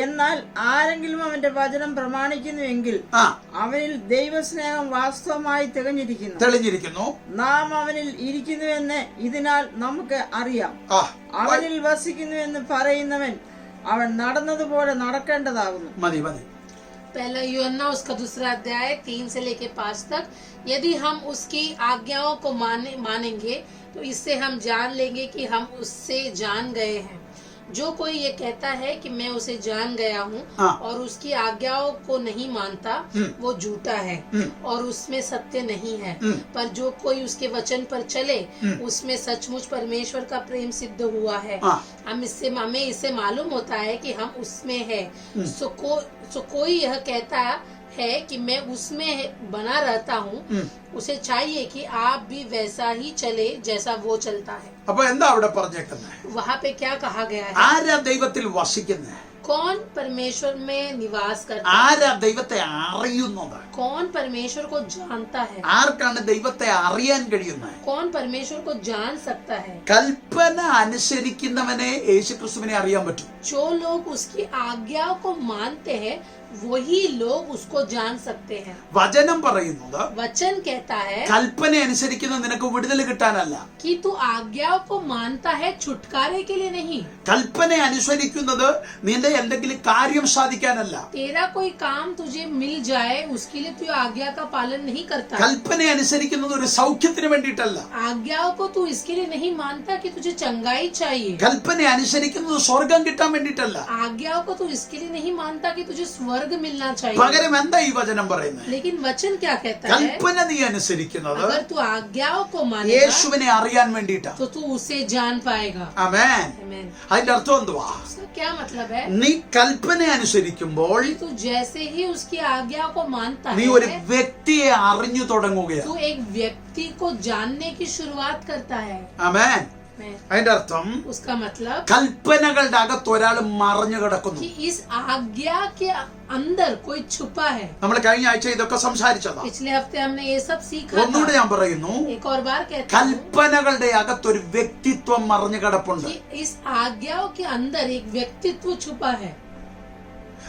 [SPEAKER 5] എന്നാൽ ആരെങ്കിലും അവന്റെ വചനം പ്രമാണിക്കുന്നുവെങ്കിൽ
[SPEAKER 4] ആ
[SPEAKER 5] അവനിൽ ദൈവസ്നേഹം വാസ്തവമായി തികഞ്ഞിരിക്കുന്നു.
[SPEAKER 4] തെളിഞ്ഞിരിക്കുന്നു.
[SPEAKER 5] നാം അവനിൽ ഇരിക്കുന്നുവെന്ന് ഇതിനാൽ നമുക്ക് അറിയാം.
[SPEAKER 4] ആ
[SPEAKER 5] അവനിൽ വസിക്കുന്നുവെന്ന് പറയുന്നവൻ അവൻ നടന്നതുപോലെ നടക്കേണ്ടതാകുന്നു.
[SPEAKER 4] മതി മതി.
[SPEAKER 2] पहला यूहन्ना उसका 2रा अध्याय 3 से लेके 5 तक। यदि हम उसकी आज्ञाओं को मानेंगे तो इससे हम जान लेंगे कि हम उससे जान गए हैं जो कोई ये कहता है कि मैं उसे जान गया हूँ
[SPEAKER 4] हाँ।
[SPEAKER 2] और उसकी आज्ञाओं को नहीं मानता, वो झूठा है और उसमें सत्य नहीं है। पर जो कोई उसके वचन पर चले, उसमें सचमुच परमेश्वर का प्रेम सिद्ध हुआ है।
[SPEAKER 4] हाँ।
[SPEAKER 2] हमें इससे मालूम होता है कि हम उसमें है। सो कोई यह कहता है कि मैं उसमें बना रहता हूँ, उसे चाहिए कि आप भी वैसा ही चले जैसा वो चलता है।
[SPEAKER 4] അപ്പൊ എന്താ അവിടെ പറഞ്ഞേക്കുന്നത്?
[SPEAKER 2] वहाँ पे क्या कहा गया है?
[SPEAKER 4] ആരാ ദൈവത്തിൽ വസിക്കുന്നത്?
[SPEAKER 2] कौन परमेश्वर में निवास करता है?
[SPEAKER 4] ആരാ ദൈവത്തെ അറിയുന്നത്?
[SPEAKER 2] कौन परमेश्वर को जानता है?
[SPEAKER 4] ആർക്കാണ് ദൈവത്തെ അറിയാൻ കഴിയുന്നത്?
[SPEAKER 2] कौन परमेश्वर को जान सकता है?
[SPEAKER 4] കൽപ്പന അനുസരിക്കുന്നവനെ യേശുക്രിസ്തുവിനെ അറിയാൻ പറ്റും.
[SPEAKER 2] जो लोग उसकी आज्ञा को मानते हैं, वही लोग उसको जान सकते हैं।
[SPEAKER 4] വചനം പറയുന്നത്
[SPEAKER 2] वचन कहता है
[SPEAKER 4] കൽപ്പന അനുസരിക്കുന്ന നിനക്ക് വിടുതൽ കിട്ടാനല്ല,
[SPEAKER 2] कि तू आज्ञाओं को मानता है छुटकारे के लिए नहीं।
[SPEAKER 4] കൽപ്പന അനുസരിക്കുന്നത് നിന്റെ എന്തെങ്കിലും കാര്യം സാധിക്കാനല്ല,
[SPEAKER 2] तेरा कोई काम तुझे मिल जाए उसके लिए तू आज्ञा का पालन नहीं करता।
[SPEAKER 4] കൽപ്പന അനുസരിക്കുന്നത് ഒരു സൗഖ്യത്തിന് വേണ്ടിയിട്ടല്ല,
[SPEAKER 2] आज्ञाओं को तू इसके लिए नहीं मानता कि तुझे चंगाई चाहिए।
[SPEAKER 4] കൽപ്പന അനുസരിക്കുന്നത് സ്വർഗം കിട്ടാൻ വേണ്ടിയിട്ടല്ല.
[SPEAKER 2] आज्ञाओं को तू इसके लिए नहीं मानता कि तुझे स्वर्ग मिलना चाहिए।
[SPEAKER 4] പകരം എന്താ ഈ വചനം പറയുന്നത്?
[SPEAKER 2] लेकिन वचन क्या कहता है?
[SPEAKER 4] കൽപ്പന നീ അനുസരിക്കുന്നത്
[SPEAKER 2] अगर तू आज्ञाओं को मानेगा
[SPEAKER 4] യേശുവിനെ അറിയാൻ വേണ്ടിയിട്ടാ.
[SPEAKER 2] तो तू उसे जान पाएगा।
[SPEAKER 4] ആമേൻ.
[SPEAKER 2] आमीन।
[SPEAKER 4] അതിന്റെ അർത്ഥം എന്തുവാ?
[SPEAKER 2] उसका क्या मतलब है?
[SPEAKER 4] നീ കൽപ്പന അനുസരിക്കുമ്പോൾ
[SPEAKER 2] कि तू जैसे ही उसकी आज्ञा को मानता
[SPEAKER 4] നീ
[SPEAKER 2] है,
[SPEAKER 4] ഒരു വ്യക്തിയെ അറിഞ്ഞു തുടങ്ങുകയാണ്.
[SPEAKER 2] तू एक व्यक्ति को जानने की शुरुआत करता है।
[SPEAKER 4] ആമേൻ.
[SPEAKER 2] मैं
[SPEAKER 4] അതിന്റെ അർത്ഥം
[SPEAKER 2] उसका मतलब
[SPEAKER 4] കൽപ്പനകളുടെ അകത്ത് ഒരാൾ മറഞ്ഞു കിടക്കുന്നു.
[SPEAKER 2] कि इस आज्ञा के अंदर कोई छुपा है।
[SPEAKER 4] നമ്മൾ കഴിഞ്ഞ ആഴ്ച ഇതൊക്കെ സംസാരിച്ചതാ.
[SPEAKER 2] पिछले हफ्ते हमने ये सब सीखा
[SPEAKER 4] ഒന്നുകൂടെ
[SPEAKER 2] था।
[SPEAKER 4] ഞാൻ പറയുന്നു,
[SPEAKER 2] एक और बार कहता हूँ
[SPEAKER 4] കൽപ്പനകളുടെ അകത്തൊരു വ്യക്തിത്വം മറഞ്ഞു കിടപ്പുണ്ട്.
[SPEAKER 2] कि इस आज्ञाओं के अंदर एक व्यक्तित्व छुपा है।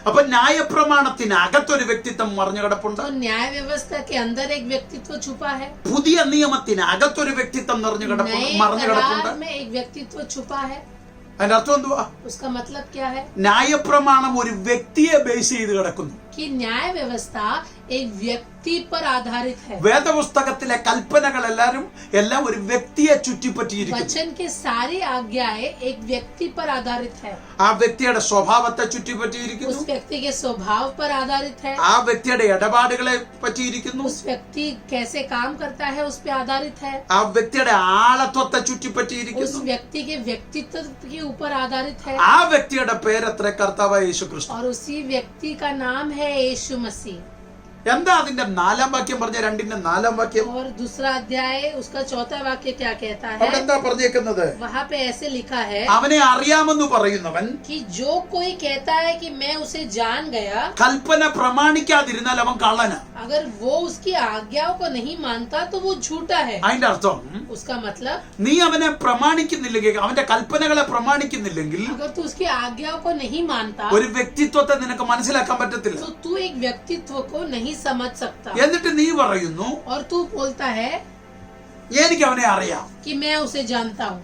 [SPEAKER 4] അപ്പൊ ന്യായപ്രമാണത്തിന് അകത്തൊരു വ്യക്തിത്വം മറഞ്ഞു കിടപ്പുണ്ട്.
[SPEAKER 2] तो न्याय व्यवस्था के अंदर एक व्यक्तित्व छुपा है।
[SPEAKER 4] പുതിയ നിയമത്തിന് അകത്തൊരു വ്യക്തിത്വം മറഞ്ഞു
[SPEAKER 2] नए
[SPEAKER 4] കിടപ്പുണ്ട്.
[SPEAKER 2] करार में एक व्यक्तित्व छुपा है।
[SPEAKER 4] അതിന്റെ അർത്ഥം എന്തുവാ?
[SPEAKER 2] उसका मतलब क्या है?
[SPEAKER 4] ന്യായപ്രമാണം ഒരു വ്യക്തിയെ ബേസ് ചെയ്ത് കിടക്കുന്നു.
[SPEAKER 2] कि न्याय व्यवस्था एक व्यक्ति पर आधारित है।
[SPEAKER 4] വേദപുസ്തകത്തിലെ കൽപ്പനകൾ എല്ലാം ഒരു വ്യക്തിയെ ചുറ്റിപ്പറ്റിയിരിക്കുന്നു.
[SPEAKER 2] वचन के सारी आज्ञाएं एक व्यक्ति पर आधारित है।
[SPEAKER 4] ആ വ്യക്തിയുടെ സ്വഭാവത്തെ ചുറ്റിപ്പറ്റിയിരിക്കുന്നു,
[SPEAKER 2] उस व्यक्ति के स्वभाव पर आधारित है।
[SPEAKER 4] ആ വ്യക്തിയുടെ ഇടപാടുകളെ പറ്റിയിരിക്കുന്നു,
[SPEAKER 2] उस व्यक्ति कैसे काम करता है उस पे आधारित है।
[SPEAKER 4] ആ വ്യക്തിയുടെ ആളത്വത്തെ
[SPEAKER 2] उस
[SPEAKER 4] ചുറ്റിപ്പറ്റിയിരിക്കുന്നു.
[SPEAKER 2] व्यक्ति के व्यक्तित्व के ऊपर आधारित है।
[SPEAKER 4] ആ വ്യക്തിയുടെ പേരെത്ര? കർത്താവായ യേശുക്രിസ്തു.
[SPEAKER 2] और उसी व्यक्ति का नाम है यीशु मसीह।
[SPEAKER 4] എന്താ അതിന്റെ 4-ാം വാക്യം പറഞ്ഞ? 2-ന്റെ 4-ാം വാക്യം
[SPEAKER 2] और दूसरा अध्याय उसका 4था वाक्य क्या कहता
[SPEAKER 4] അവിടെ
[SPEAKER 2] है?
[SPEAKER 4] എന്താ പറഞ്ഞേക്കുന്നത്?
[SPEAKER 2] वहाँ पे ऐसे लिखा है
[SPEAKER 4] അവനെ അറിയാമെന്ന് പറയുന്നവൻ
[SPEAKER 2] कि जो कोई कहता है कि मैं उसे जान गया,
[SPEAKER 4] കൽപ്പന പ്രമാണിക്കാതിരുന്നാൽ അവൻ കള്ളനാ.
[SPEAKER 2] अगर वो उसकी आज्ञाओं को नहीं मानता तो वो झूठा है।
[SPEAKER 4] അതിന്റെ അർത്ഥം
[SPEAKER 2] उसका मतलब
[SPEAKER 4] നീ അവനെ പ്രമാണിക്കുന്നില്ലെങ്കിൽ, അവന്റെ കൽപ്പനകളെ പ്രമാണിക്കുന്നില്ലെങ്കിൽ
[SPEAKER 2] अगर तू उसकी आज्ञाओं को नहीं मानता
[SPEAKER 4] ഒരു വ്യക്തിത്വത്തെ നിനക്ക് മനസ്സിലാക്കാൻ പറ്റത്തില്ല.
[SPEAKER 2] तो तू एक व्यक्तित्व को नहीं समझ सकता।
[SPEAKER 4] എന്നിട്ട് നീ പറയുന്നു
[SPEAKER 2] और तू बोलता है
[SPEAKER 4] എനിക്ക് അവനെ അറിയാം.
[SPEAKER 2] कि मैं उसे जानता हूँ।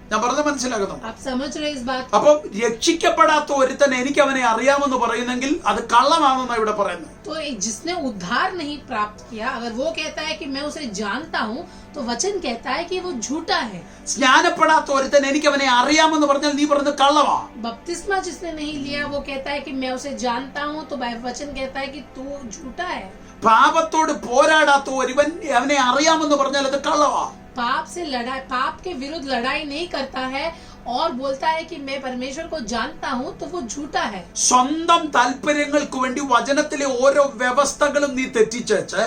[SPEAKER 4] ഞാൻ പറഞ്ഞത് മനസ്സിലാകുന്നു.
[SPEAKER 2] आप समझ रहे इस बात?
[SPEAKER 4] അപ്പൊ രക്ഷിക്കപ്പെടാത്ത ഒരുത്തൻ എനിക്ക് അവനെ അറിയാമെന്ന് പറയുന്നെങ്കിൽ അത് കള്ളമാണെന്നാണ് ഇവിടെ പറയുന്നത്.
[SPEAKER 2] तो जिसने उद्धार नहीं प्राप्त किया, अगर वो कहता है कि मैं उसे जानता हूँ, तो वचन कहता है कि वो झूठा है।
[SPEAKER 4] സ്നാനപ്പെടാത്ത ഒരുത്തൻ എനിക്ക് അവനെ അറിയാമെന്ന് പറഞ്ഞാൽ നീ പറയുന്നത് കള്ളമാ.
[SPEAKER 2] बपतिस्मा जिसने नहीं लिया वो कहता है कि मैं उसे जानता हूँ, तो वचन कहता है कि तू झूठा है।
[SPEAKER 4] പാപത്തോട് പോരാടാത്ത ഒരുവൻ അവനെ അറിയാമെന്ന് പറഞ്ഞാൽ അത് കള്ളമാ.
[SPEAKER 2] पाप से लड़ाई, पाप के विरुद्ध लड़ाई नहीं करता है और बोलता है कि मैं परमेश्वर को जानता हूँ, तो वो झूठा है।
[SPEAKER 4] സ്വന്തം താല്പര്യങ്ങൾക്ക് വേണ്ടി വചനത്തിലെ ഓരോ വ്യവസ്ഥകളും നീ തെറ്റിച്ചേച്ച്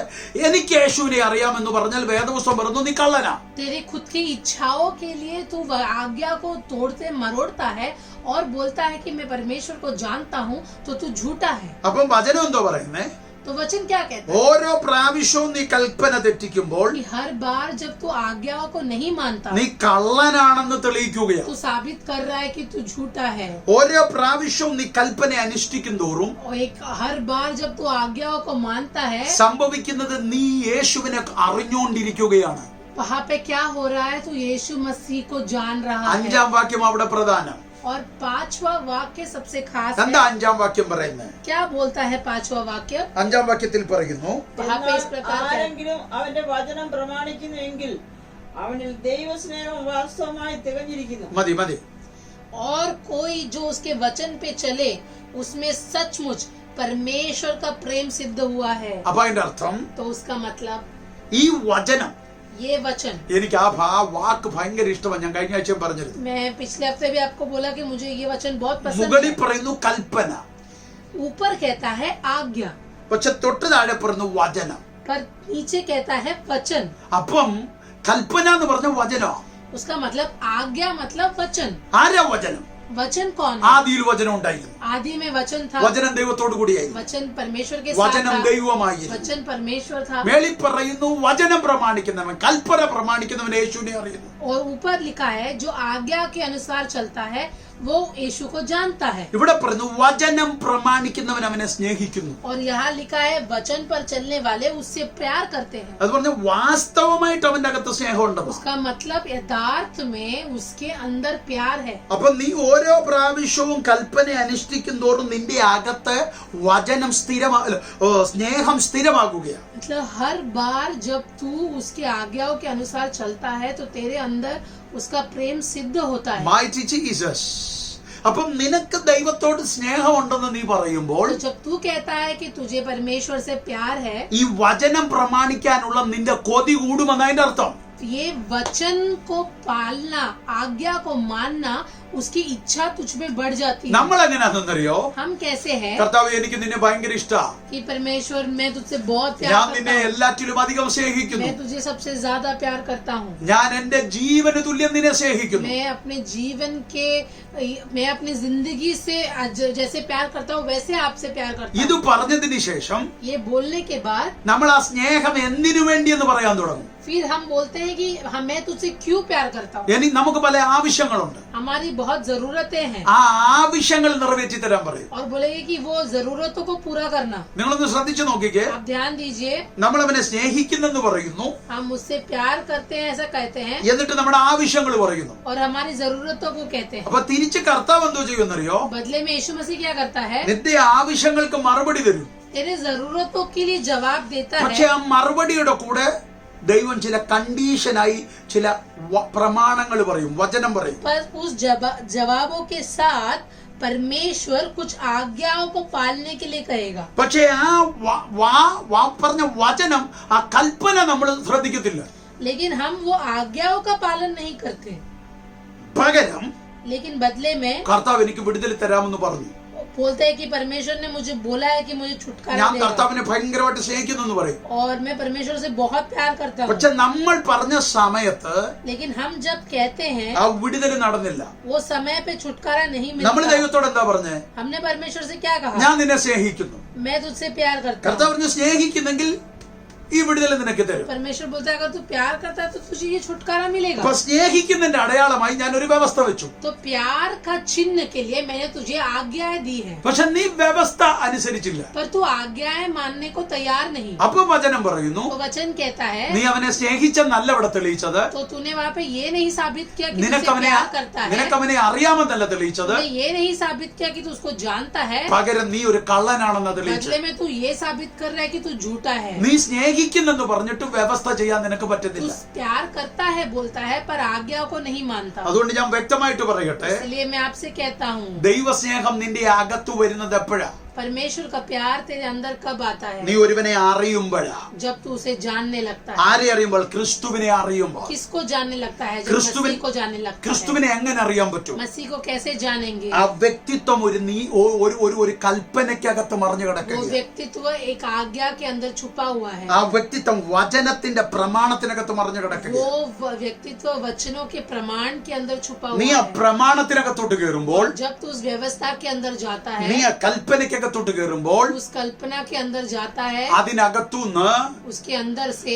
[SPEAKER 4] എനിക്ക് യേശുവിനെ അറിയാമെന്ന് പറഞ്ഞാൽ വേദപുസ്തകം പറയുന്നു നീ കള്ളനാ.
[SPEAKER 2] तेरे खुद की इच्छाओं के लिए तू आज्ञा को तोड़ते मरोड़ता है और बोलता है कि मैं परमेश्वर को जानता हूँ, तो तू झूठा है।
[SPEAKER 4] അപ്പം വചനം എന്തോ പറയുന്നേ?
[SPEAKER 2] तो वचन क्या कहता है?
[SPEAKER 4] ഓരോ പ്രാവശ്യവും നീ കൽപ്പന തെറ്റിക്കുമ്പോൾ
[SPEAKER 2] कि हर बार जब तू आज्ञाओं को नहीं मानता,
[SPEAKER 4] നീ കള്ളനാണെന്ന് തെളിയിക്കുകയാണ്.
[SPEAKER 2] तू साबित कर रहा है कि तू झूठा है।
[SPEAKER 4] ഓരോ പ്രാവശ്യവും നീ കൽപ്പന അനുഷ്ഠിക്കും തോറും
[SPEAKER 2] और हर बार जब तू आज्ञाओं को मानता है,
[SPEAKER 4] സംഭവിക്കുന്നത് നീ യേശുവിനെ അറിഞ്ഞുകൊണ്ടിരിക്കുകയാണ്.
[SPEAKER 2] वहाँ पे क्या हो रहा है? तू यीशु मसीह को जान रहा है।
[SPEAKER 4] 5-ാം വാക്യം അവിടെ പ്രധാനം.
[SPEAKER 2] और 5वां वाक्य सबसे खास
[SPEAKER 4] എന്താ
[SPEAKER 2] है।
[SPEAKER 4] 5-ാം വാക്യം പറയുന്നത്?
[SPEAKER 2] क्या बोलता है 5वां वाक्य?
[SPEAKER 4] 5-ാം വാക്യത്തിൽ പറയുന്നു,
[SPEAKER 2] वहाँ पे इस प्रकार का है।
[SPEAKER 5] ആരെങ്കിലും അവന്റെ വചനം പ്രമാണിക്കുന്നുവെങ്കിൽ അവനിൽ ദൈവസ്നേഹം വാസ്തവമായി തികഞ്ഞിരിക്കുന്നു.
[SPEAKER 4] മതി മതി.
[SPEAKER 2] और कोई जो उसके वचन पे चले उसमें सचमुच परमेश्वर का प्रेम सिद्ध हुआ है।
[SPEAKER 4] അപ്പൊ അതിന്റെ അർത്ഥം
[SPEAKER 2] तो उसका मतलब
[SPEAKER 4] ഈ വചനം,
[SPEAKER 2] ये वचन,
[SPEAKER 4] എനിക്ക് ആ വാക്ക് ഭയങ്കര ഇഷ്ടമാണ്. ഞാൻ കഴിഞ്ഞ ആഴ്ച പറഞ്ഞിരുന്നു.
[SPEAKER 2] मैं पिछले हफ्ते भी आपको बोला कि मुझे ये वचन बहुत पसंद
[SPEAKER 4] മുകളിൽ
[SPEAKER 2] है।
[SPEAKER 4] പറയുന്നു കൽപ്പന,
[SPEAKER 2] ऊपर कहता है आज्ञा,
[SPEAKER 4] പക്ഷെ തൊട്ട് താഴെ പറയുന്നു വചനം.
[SPEAKER 2] पर नीचे कहता है वचन।
[SPEAKER 4] അപ്പം കൽപ്പന എന്ന് പറഞ്ഞ വചനോ?
[SPEAKER 2] उसका मतलब आज्ञा मतलब वचन।
[SPEAKER 4] ആരാ വചനം?
[SPEAKER 2] वचन कौन है?
[SPEAKER 4] ആദിയിൽ വചനം ഉണ്ടായിരുന്നു.
[SPEAKER 2] आदि में वचन था,
[SPEAKER 4] വചനം ദൈവത്തോടു കൂടിയായിരുന്നു.
[SPEAKER 2] वचन परमेश्वर के साथ
[SPEAKER 4] വചനം
[SPEAKER 2] था,
[SPEAKER 4] ദൈവമായിരുന്നു.
[SPEAKER 2] वचन परमेश्वर था।
[SPEAKER 4] മേളിൽ പറയുന്നു വചനം പ്രമാണിക്കുന്നവൻ, കൽപ്പന പ്രമാണിക്കുന്നവൻ യേശുവിനെ അറിയുന്നു.
[SPEAKER 2] और ऊपर लिखा है जो आज्ञा के अनुसार चलता है वो यीशु को जानता है।
[SPEAKER 4] ഇവിടെ പറയുന്നു വചനം പ്രമാണിക്കുന്നവൻ അവനെ സ്നേഹിക്കുന്നു.
[SPEAKER 2] और यहाँ लिखा है वचन पर चलने वाले उससे प्यार करते हैं।
[SPEAKER 4] അത് പറഞ്ഞ വാസ്തവമായിട്ട് അവന്റെ അകത്ത് സ്നേഹം ഉണ്ടെന്ന്.
[SPEAKER 2] उसका मतलब यथार्थ में उसके अंदर प्यार है।
[SPEAKER 4] അപ്പൊ നീ ഓരോ പ്രാവശ്യവും കൽപ്പന അനുഷ്ഠിക്കുന്തോറും നിന്റെ അകത്ത് വചനം സ്നേഹം സ്ഥിരമാകുകയാണ്.
[SPEAKER 2] मतलब हर बार जब तू उसके आज्ञाओं के अनुसार चलता है तो तेरे अंदर उसका प्रेम सिद्ध होता है।
[SPEAKER 4] Mighty Jesus. അപ്പം നിനക്ക് ദൈവത്തോട് സ്നേഹമുണ്ടെന്ന് നീ പറയുമ്പോൾ
[SPEAKER 2] तो जब तू कहता है कि तुझे परमेश्वर से प्यार है,
[SPEAKER 4] ഈ വചനം പ്രമാണിക്കാനുള്ള നിന്റെ കൊതി കൂടുമെന്ന് അതിന്റെ അർത്ഥം.
[SPEAKER 2] ये वचन को पालना, आज्ञा को मानना, उसकी इच्छा तुझ में बढ़ जाती है।
[SPEAKER 4] നമ്മൾ എങ്ങനെയാണെന്നറിയോ?
[SPEAKER 2] हम कैसे हैं
[SPEAKER 4] കർത്താവ് എനിക്ക് നിന്നെ ഭയങ്കര ഇഷ്ടാ,
[SPEAKER 2] कि परमेश्वर मैं तुझसे बहुत
[SPEAKER 4] ഞാൻ
[SPEAKER 2] प्यार
[SPEAKER 4] നിന്നെ
[SPEAKER 2] करता हूँ,
[SPEAKER 4] എല്ലാറ്റിലും അധികം സ്നേഹിക്കുന്നു,
[SPEAKER 2] मैं तुझे सबसे ज्यादा प्यार करता हूँ,
[SPEAKER 4] ഞാൻ എന്റെ ജീവന് തുല്യം നിന്നെ സ്നേഹിക്കുന്നു.
[SPEAKER 2] मैं अपनी जिंदगी से जैसे प्यार करता हूँ वैसे आपसे प्यार करता
[SPEAKER 4] ഇത്
[SPEAKER 2] हूँ।
[SPEAKER 4] പറഞ്ഞതിന് ശേഷം
[SPEAKER 2] ये बोलने के बाद
[SPEAKER 4] നമ്മൾ ആ സ്നേഹം എന്തിനു വേണ്ടി എന്ന് പറയാൻ തുടങ്ങും.
[SPEAKER 2] फिर हम बोलते हैं कि मैं तुझसे क्यों प्यार करता हूँ।
[SPEAKER 4] നമുക്ക് പല ആവശ്യങ്ങളുണ്ട്,
[SPEAKER 2] हमारी बहुत जरूरतें हैं
[SPEAKER 4] ആ ആവശ്യങ്ങൾ നിറവേറ്റി തരാൻ പറയും.
[SPEAKER 2] और बोलेंगे कि वो जरूरतों को पूरा करना।
[SPEAKER 4] നിങ്ങളൊന്ന് ശ്രദ്ധിച്ചു നോക്കിക്കേ.
[SPEAKER 2] आप ध्यान दीजिए,
[SPEAKER 4] നമ്മൾ അവനെ സ്നേഹിക്കുന്നെന്ന് പറയുന്നു,
[SPEAKER 2] हम उससे प्यार करते हैं ऐसा कहते हैं
[SPEAKER 4] എന്നിട്ട് നമ്മുടെ ആവശ്യങ്ങൾ പറയുന്നു.
[SPEAKER 2] और हमारी जरूरतों को कहते हैं।
[SPEAKER 4] അപ്പൊ തിരിച്ച് കർത്താവ് എന്തോ ചെയ്യുന്നറിയോ?
[SPEAKER 2] बदले में यीशु मसीह क्या करता है?
[SPEAKER 4] നിന്റെ ആവശ്യങ്ങൾക്ക് മറുപടി തരും.
[SPEAKER 2] तेरे जरूरतों के लिए जवाब देता
[SPEAKER 4] പക്ഷെ
[SPEAKER 2] है,
[SPEAKER 4] ആ മറുപടിയുടെ കൂടെ ദൈവം ചില കണ്ടീഷനായി ചില പ്രമാണങ്ങൾ പറയും, വചനം പറയും.
[SPEAKER 2] पर उस जवाबों के साथ परमेश्वर कुछ आज्ञाओं को पालने के लिए कहेगा।
[SPEAKER 4] പക്ഷെ ആ പറഞ്ഞ വചനം, ആ കൽപ്പന നമ്മൾ ശ്രദ്ധിക്കത്തില്ല.
[SPEAKER 2] लेकिन हम वो आज्ञाओं का पालन नहीं करते।
[SPEAKER 4] പകരം
[SPEAKER 2] लेकिन बदले में
[SPEAKER 4] കർത്താവ് എനിക്ക് വിടുതൽ തരാമെന്ന് പറഞ്ഞു.
[SPEAKER 2] बोलते हैं कि परमेश्वर ने मुझे बोला है कि मुझे छुटकारा
[SPEAKER 4] ഞാൻ
[SPEAKER 2] देगा
[SPEAKER 4] കർത്താവിനെ ഭയങ്കരമായിട്ട് സ്നേഹിക്കുന്നു പറയും.
[SPEAKER 2] और मैं परमेश्वर से बहुत प्यार करता हूँ।
[SPEAKER 4] പക്ഷെ നമ്മൾ പറഞ്ഞ സമയത്ത്
[SPEAKER 2] लेकिन हम जब कहते हैं
[SPEAKER 4] ആ വിടുതൽ നടന്നില്ല.
[SPEAKER 2] वो समय पे छुटकारा नहीं
[SPEAKER 4] നമ്മൾ
[SPEAKER 2] मिलता।
[SPEAKER 4] ദൈവത്തോട് എന്താ പറഞ്ഞേ?
[SPEAKER 2] हमने परमेश्वर से क्या कहा?
[SPEAKER 4] ഞാൻ നിന്നെ സ്നേഹിക്കുന്നു.
[SPEAKER 2] मैं तुझसे प्यार करता
[SPEAKER 4] കർത്താവ്
[SPEAKER 2] हूँ।
[SPEAKER 4] പറഞ്ഞു സ്നേഹിക്കുന്നെങ്കിൽ ഈ വിടുതൽ നിനക്ക് തരും.
[SPEAKER 2] परमेश्वर बोलता है अगर तू प्यार करता है तो तुझे ये छुटकारा मिलेगा।
[SPEAKER 4] അപ്പൊ സ്നേഹിക്കുന്നതിന്റെ അടയാളമായി ഞാൻ ഒരു വ്യവസ്ഥ വെച്ചു.
[SPEAKER 2] तो प्यार का चिन्ह के लिए मैंने तुझे आज्ञाएं दी है,
[SPEAKER 4] പക്ഷെ നീ വ്യവസ്ഥ അനുസരിച്ചില്ല.
[SPEAKER 2] पर तू आज्ञाएं मानने को तैयार नहीं।
[SPEAKER 4] അപ്പൊ വചനം പറയുന്നു,
[SPEAKER 2] तो वचन कहता है
[SPEAKER 4] നീ അവനെ സ്നേഹിച്ചെന്നല്ല ഇവിടെ തെളിയിച്ചത്,
[SPEAKER 2] तो तूने वहाँ पे ये नहीं साबित किया कि
[SPEAKER 4] നിനക്ക്
[SPEAKER 2] तुझसे
[SPEAKER 4] അവനെ
[SPEAKER 2] प्यार करता है,
[SPEAKER 4] നിനക്ക് അവനെ അറിയാമെന്നല്ല തെളിയിച്ചത്,
[SPEAKER 2] तूने ये नहीं साबित किया कि तू उसको जानता है,
[SPEAKER 4] പകരം നീ ഒരു കള്ളനാണെന്ന് തെളിയിച്ചത്.
[SPEAKER 2] बदले में तू ये साबित कर रहा है कि तू झूठा है।
[SPEAKER 4] നീ സ്നേഹിക്കുന്നെന്ന് പറഞ്ഞിട്ട് വ്യവസ്ഥ ചെയ്യാൻ നിനക്ക്
[SPEAKER 2] तू
[SPEAKER 4] പറ്റുന്നില്ല.
[SPEAKER 2] प्यार करता है बोलता है पर आज्ञा को नहीं मानता।
[SPEAKER 4] അതുകൊണ്ട് ഞാൻ വ്യക്തമായിട്ട് പറയട്ടെ,
[SPEAKER 2] इसलिए मैं आपसे कहता हूँ
[SPEAKER 4] ദൈവസ്നേഹം നിന്റെ അകത്തു വരുന്നത് എപ്പോഴാ?
[SPEAKER 2] परमेश्वर का प्यार तेरे अंदर कब आता है?
[SPEAKER 4] നീ ഒരുവനെ അറിയുമ്പോഴാ.
[SPEAKER 2] जब तू उसे जानने लगता है।
[SPEAKER 4] ആരെ അറിയുമ്പോൾ? ക്രിസ്തുവിനെ അറിയുമ്പോൾ.
[SPEAKER 2] किसको जानने लगता है? जब
[SPEAKER 4] क्रिस्तुविन-
[SPEAKER 2] मसीह को जानने लगता है।
[SPEAKER 4] ക്രിസ്തുവിനെ എങ്ങനെ അറിയാൻ പറ്റും?
[SPEAKER 2] मसीह को कैसे जानेंगे?
[SPEAKER 4] ആ വ്യക്തിത്വം ഒരു കൽപ്പനയ്ക്കകത്ത് മറിഞ്ഞു
[SPEAKER 2] वो
[SPEAKER 4] കിടക്കുകയാണ്.
[SPEAKER 2] व्यक्तित्व एक आज्ञा के अंदर छुपा हुआ है।
[SPEAKER 4] ആ വ്യക്തിത്വം വചനത്തിന്റെ പ്രമാണത്തിനകത്ത് മറിഞ്ഞു കിടക്കുകയാണ്.
[SPEAKER 2] वो व्यक्तित्व वचनों के प्रमाण के अंदर छुपा
[SPEAKER 4] നീ
[SPEAKER 2] हुआ
[SPEAKER 4] ആ
[SPEAKER 2] है।
[SPEAKER 4] പ്രമാണത്തിനകത്തോട്ട് കയറുമ്പോൾ,
[SPEAKER 2] जब तू उस व्यवस्था के अंदर जाता
[SPEAKER 4] നീ
[SPEAKER 2] है,
[SPEAKER 4] ആ കൽപ്പനയ്ക്കകത്തോട്ട് കയറുമ്പോൾ,
[SPEAKER 2] उस कल्पना के अंदर जाता है,
[SPEAKER 4] അതിനകത്തുനിന്ന്
[SPEAKER 2] उसके अंदर से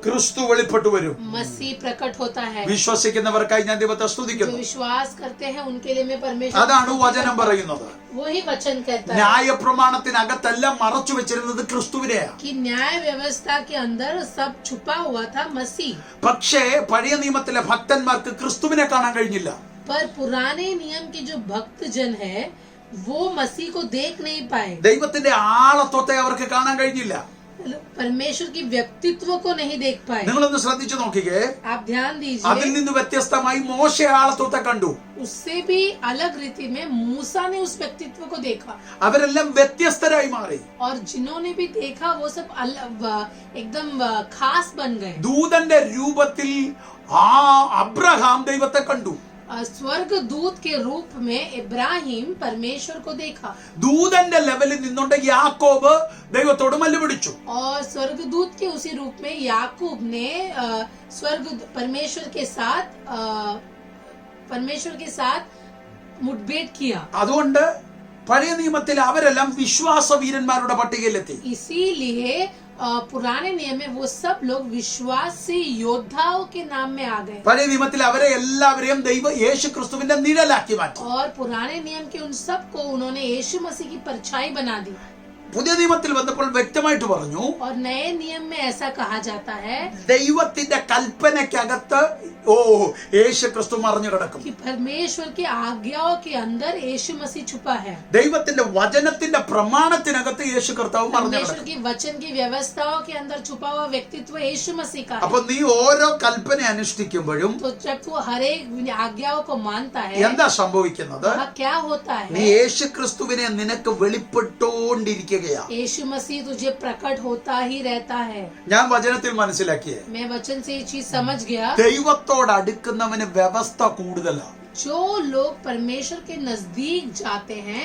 [SPEAKER 4] ക്രിസ്തു വെളിപ്പെട്ടു വരും.
[SPEAKER 2] मसीह प्रकट होता है।
[SPEAKER 4] വിശ്വസിക്കുന്നവർക്കായി ഞാൻ ദൈവത്തെ
[SPEAKER 2] जो
[SPEAKER 4] സ്തുതിക്കുന്നു.
[SPEAKER 2] विश्वास करते हैं उनके लिए मैं परमेश्वर
[SPEAKER 4] അതാണ് വചനം പറയുന്നത്.
[SPEAKER 2] वही वचन कहता है
[SPEAKER 4] ന്യായ പ്രമാണത്തിനകത്തെല്ലാം മറച്ചു വെച്ചിരുന്നത് ക്രിസ്തുവിനെയാ.
[SPEAKER 2] कि न्याय व्यवस्था के अंदर सब छुपा हुआ था मसीह,
[SPEAKER 4] പക്ഷേ പഴയ നിയമത്തിലെ ഭക്തന്മാർക്ക് ക്രിസ്തുവിനെ കാണാൻ കഴിഞ്ഞില്ല.
[SPEAKER 2] पर पुराने नियम के जो भक्त जन है वो मसीह को देख नहीं पाए,
[SPEAKER 4] ദൈവത്തിന്റെ ആളത്വത്തെ അവർക്ക് കാണാൻ കഴിഞ്ഞില്ല.
[SPEAKER 2] परमेश्वर की व्यक्तित्व को नहीं देख पाए।
[SPEAKER 4] നിങ്ങളൊന്ന് ശ്രദ്ധിച്ചു നോക്കിക്കേ.
[SPEAKER 2] आप ध्यान
[SPEAKER 4] അതിൽ
[SPEAKER 2] दीजिए,
[SPEAKER 4] നിന്ന് വ്യത്യസ്തമായി മോശെ ആളത്വത്തെ കണ്ടു.
[SPEAKER 2] उससे भी अलग रीति में मूसा ने उस व्यक्तित्व को देखा,
[SPEAKER 4] അവരെല്ലാം വ്യത്യസ്തരായി മാറി.
[SPEAKER 2] और जिन्होंने भी देखा वो सब एकदम खास बन गए।
[SPEAKER 4] ദൂതന്റെ രൂപത്തിൽ ആ അബ്രഹാം ദൈവത്തെ കണ്ടു.
[SPEAKER 2] स्वर्ग दूत के रूप में इब्राहिम परमेश्वर को देखा,
[SPEAKER 4] ദൂതന്റെ ലെവലിൽ നിന്നുകൊണ്ട് യാക്കോബ് ദൈവത്തോട് മല്ല് പിടിച്ചു.
[SPEAKER 2] और स्वर्गदूत के उसी रूप में याकूब ने परमेश्वर के साथ मुठभेड़ किया।
[SPEAKER 4] അതുകൊണ്ട് പഴയ നിയമത്തിൽ അവരെല്ലാം വിശ്വാസ വീരന്മാരുടെ പട്ടികയിലെത്തി.
[SPEAKER 2] इसीलिए पुराने नियम में वो सब लोग विश्वासी योद्धाओं के नाम में आ गए,
[SPEAKER 4] പഴയ നിയമത്തിൽ അവരെ എല്ലാവരെയും ദൈവ യേശു ക്രിസ്തുവിന്റെ നിഴലാക്കി മാറ്റി.
[SPEAKER 2] और पुराने नियम के उन सब को उन्होंने यीशु मसीह की परछाई बना दी।
[SPEAKER 4] പുതിയ നിയമത്തിൽ വന്നപ്പോൾ വ്യക്തമായിട്ട് പറഞ്ഞു,
[SPEAKER 2] और नए नियम में ऐसा कहा जाता है
[SPEAKER 4] ദൈവത്തിന്റെ കൽപ്പനയ്ക്കകത്ത് യേശു ക്രിസ്തു മറിഞ്ഞു കിടക്കും.
[SPEAKER 2] कि परमेश्वर की आज्ञाओं के अंदर यीशु मसीह छुपा है,
[SPEAKER 4] ദൈവത്തിന്റെ വചനത്തിന്റെ പ്രമാണത്തിനകത്ത് യേശു കർത്താവ് മറിഞ്ഞു
[SPEAKER 2] परमेश्वर
[SPEAKER 4] കിടക്കും.
[SPEAKER 2] की वचन की व्यवस्थाओं के अंदर छुपा हुआ व्यक्तित्व यीशु मसीह का
[SPEAKER 4] അപ്പൊ
[SPEAKER 2] है।
[SPEAKER 4] നീ ഓരോ കൽപ്പന അനുഷ്ഠിക്കുമ്പോഴും
[SPEAKER 2] तो जब तू हर एक आज्ञाओं को मानता है,
[SPEAKER 4] എന്താ സംഭവിക്കുന്നത്?
[SPEAKER 2] वहाँ क्या होता
[SPEAKER 4] നീ
[SPEAKER 2] है?
[SPEAKER 4] യേശു ക്രിസ്തുവിനെ നിനക്ക് വെളിപ്പെട്ടുകൊണ്ടിരിക്കുകയാ.
[SPEAKER 2] यीशु मसीह तुझे प्रकट होता ही रहता है।
[SPEAKER 4] ഞാൻ വചനത്തിൽ മനസ്സിലാക്കിയേ,
[SPEAKER 2] मैं वचन से ये चीज समझ गया,
[SPEAKER 4] ദൈവത്തോട് അടുക്കുന്നവന് വ്യവസ്ഥ കൂടുതലാണ്.
[SPEAKER 2] जो लोग परमेश्वर के नजदीक जाते हैं,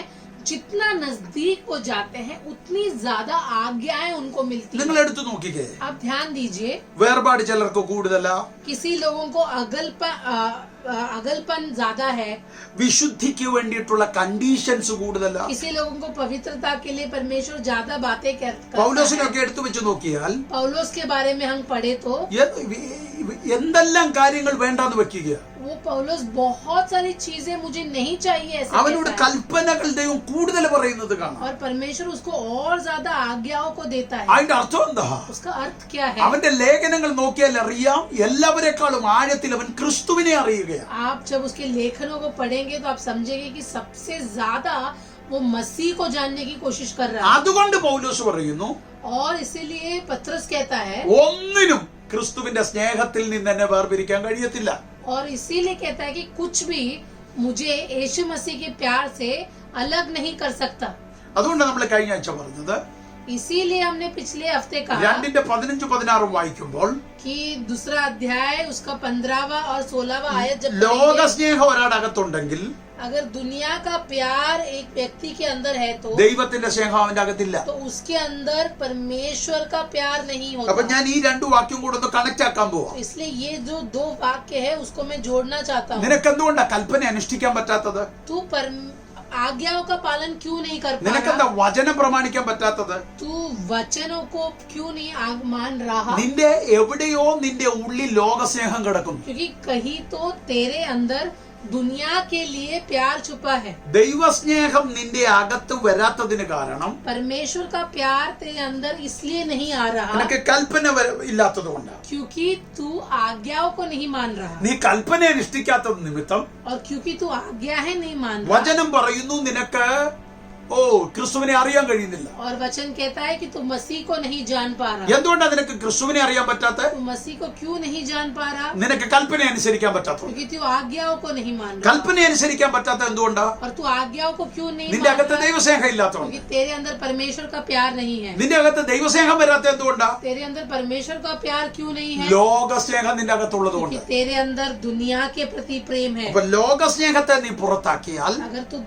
[SPEAKER 2] जितना नजदीक वो जाते हैं उतनी ज्यादा आज्ञाएं उनको मिलती
[SPEAKER 4] നിങ്ങൾ
[SPEAKER 2] हैं।
[SPEAKER 4] എടുത്തു നോക്കിക്കേ,
[SPEAKER 2] आप ध्यान दीजिए,
[SPEAKER 4] വേർപാട് ചിലർക്ക് കൂടുതലാ,
[SPEAKER 2] किसी लोगों को अगलपन ज्यादा है,
[SPEAKER 4] വിശുദ്ധിക്ക് വേണ്ടിയിട്ടുള്ള കണ്ടീഷൻസ് കൂടുതലാ.
[SPEAKER 2] किसी लोगों को पवित्रता के लिए परमेश्वर ज्यादा बातें करता है।
[SPEAKER 4] പൗലോസിനൊക്കെ എടുത്തു വെച്ച് നോക്കിയാൽ
[SPEAKER 2] पौलुस के बारे में हम पढ़े तो
[SPEAKER 4] എന്തെല്ലാം കാര്യങ്ങൾ വേണ്ടാന്ന് വെക്കുക.
[SPEAKER 2] वो पौलुस बहुत सारी चीजें मुझे नहीं चाहिए ऐसे
[SPEAKER 4] അവനോട്
[SPEAKER 2] कहता है।
[SPEAKER 4] കൽപ്പനകൾ ദൈവം കൂടുതൽ പറയുന്നത് കാണാം.
[SPEAKER 2] और परमेश्वर उसको और ज्यादा आज्ञाओं को देता है।
[SPEAKER 4] അതിന്റെ അർത്ഥം എന്താ?
[SPEAKER 2] उसका अर्थ क्या है?
[SPEAKER 4] അവന്റെ ലേഖനങ്ങൾ നോക്കിയാൽ അറിയാം, എല്ലാവരെക്കാളും ആഴത്തിൽ അവൻ ക്രിസ്തുവിനെ അറിയുകയാണ്.
[SPEAKER 2] आप जब उसके लेखनों को पढ़ेंगे तो आप समझेंगे कि सबसे ज्यादा वो मसीह को जानने की कोशिश कर रहा है।
[SPEAKER 4] അതുകൊണ്ട് പൗലോസ് പറയുന്നു,
[SPEAKER 2] और इसीलिए पत्रस कहता है,
[SPEAKER 4] ഒന്നിനും ക്രിസ്തുവിന്റെ സ്നേഹത്തിൽ നിന്ന് എന്നെ വേർപിരിക്കാൻ കഴിയത്തില്ല.
[SPEAKER 2] और इसीलिए कहता है कि कुछ भी मुझे यीशु मसीह के प्यार से अलग नहीं कर सकता।
[SPEAKER 4] അതുകൊണ്ട് നമ്മൾ കഴിഞ്ഞ ആഴ്ച പറഞ്ഞത്,
[SPEAKER 2] इसीलिए हमने पिछले हफ्ते कहा
[SPEAKER 4] 2:15-16 വായിക്കുമ്പോൾ
[SPEAKER 2] कि दूसरा अध्याय उसका 15वां और 16वां आयत जब
[SPEAKER 4] ലോക
[SPEAKER 2] पढ़ेंगे,
[SPEAKER 4] സ്നേഹം ഒരാടകത്തുണ്ടെങ്കിൽ
[SPEAKER 2] अगर दुनिया का प्यार एक व्यक्ति के अंदर है तो
[SPEAKER 4] ദൈവത്തിന്റെ സ്നേഹം അവന്റെ അകത്തില്ല.
[SPEAKER 2] उसके अंदर परमेश्वर का प्यार नहीं
[SPEAKER 4] അപ്പൊ
[SPEAKER 2] होता।
[SPEAKER 4] ഞാൻ ഈ രണ്ടു വാക്യം കൂടെ ഒന്ന് കണക്ട് ആക്കാൻ പോവാ.
[SPEAKER 2] इसलिए ये जो दो वाक्य है उसको मैं जोड़ना चाहता हूँ।
[SPEAKER 4] നിനക്ക് എന്തുകൊണ്ടാ കൽപ്പന അനുഷ്ഠിക്കാൻ പറ്റാത്തത്?
[SPEAKER 2] तू आज्ञाओं का पालन क्यों नहीं कर पा
[SPEAKER 4] നിനക്കെന്താ
[SPEAKER 2] रहा?
[SPEAKER 4] വചനം പ്രമാണിക്കാൻ പറ്റാത്തത്?
[SPEAKER 2] तू वचनों को क्यों नहीं मान रहा?
[SPEAKER 4] നിന്റെ എവിടെയോ നിന്റെ ഉള്ളിൽ ലോകസ്നേഹം കിടക്കുന്നു.
[SPEAKER 2] क्योंकि कहीं तो तेरे अंदर दुनिया के लिए प्यार छुपा है।
[SPEAKER 4] ദൈവസ്നേഹം നിന്റെ അകത്ത് വരാത്തതിന് കാരണം
[SPEAKER 2] परमेश्वर का प्यार तेरे अंदर इसलिए नहीं आ रहा
[SPEAKER 4] നിനക്ക് കൽപ്പന ഇല്ലാത്തത് കൊണ്ടാണ്.
[SPEAKER 2] क्योंकि तू आज्ञाओं को नहीं मान रहा,
[SPEAKER 4] നീ കൽപ്പന അനുഷ്ഠിക്കാത്തത് നിമിത്തം
[SPEAKER 2] और क्योंकि तू आज्ञाएं नहीं मान रहा।
[SPEAKER 4] വചനം പറയുന്നു നിനക്ക് ക്രിസ്തുവിനെ അറിയാൻ കഴിയുന്നില്ല.
[SPEAKER 2] और वचन कहता है कि तू मसीह को नहीं जान पा रहा।
[SPEAKER 4] എന്തുകൊണ്ടാ നിനക്ക് ക്രിസ്തുവിനെ അറിയാൻ പറ്റാത്ത?
[SPEAKER 2] तू मसीह को क्यों नहीं जान पा रहा?
[SPEAKER 4] നിനക്ക് കൽപ്പന അനുസരിക്കാൻ പറ്റാത്ത.
[SPEAKER 2] क्योंकि तू आज्ञाओं को नहीं मान रहा।
[SPEAKER 4] കൽപ്പന അനുസരിക്കാൻ പറ്റാത്ത എന്തുകൊണ്ടാ?
[SPEAKER 2] और तू आज्ञाओं को क्यों नहीं
[SPEAKER 4] നിന്റെ
[SPEAKER 2] मान
[SPEAKER 4] അകത്ത്
[SPEAKER 2] रहा?
[SPEAKER 4] ദൈവസ്നേഹം ഇല്ലാത്തതുകൊണ്ട്.
[SPEAKER 2] क्योंकि तेरे अंदर परमेश्वर का प्यार नहीं है।
[SPEAKER 4] നിന്റെ അകത്ത് ദൈവസ്നേഹം വരാത്ത എന്തുകൊണ്ടാ?
[SPEAKER 2] तेरे अंदर परमेश्वर का प्यार क्यों नहीं है?
[SPEAKER 4] ലോകസ്നേഹം നിന്റെ അകത്തുള്ളത് കൊണ്ട്.
[SPEAKER 2] क्योंकि तेरे अंदर दुनिया के प्रति प्रेम है।
[SPEAKER 4] അപ്പൊ ലോകസ്നേഹത്തെ നീ പുറത്താക്കിയാൽ
[SPEAKER 2] अगर तू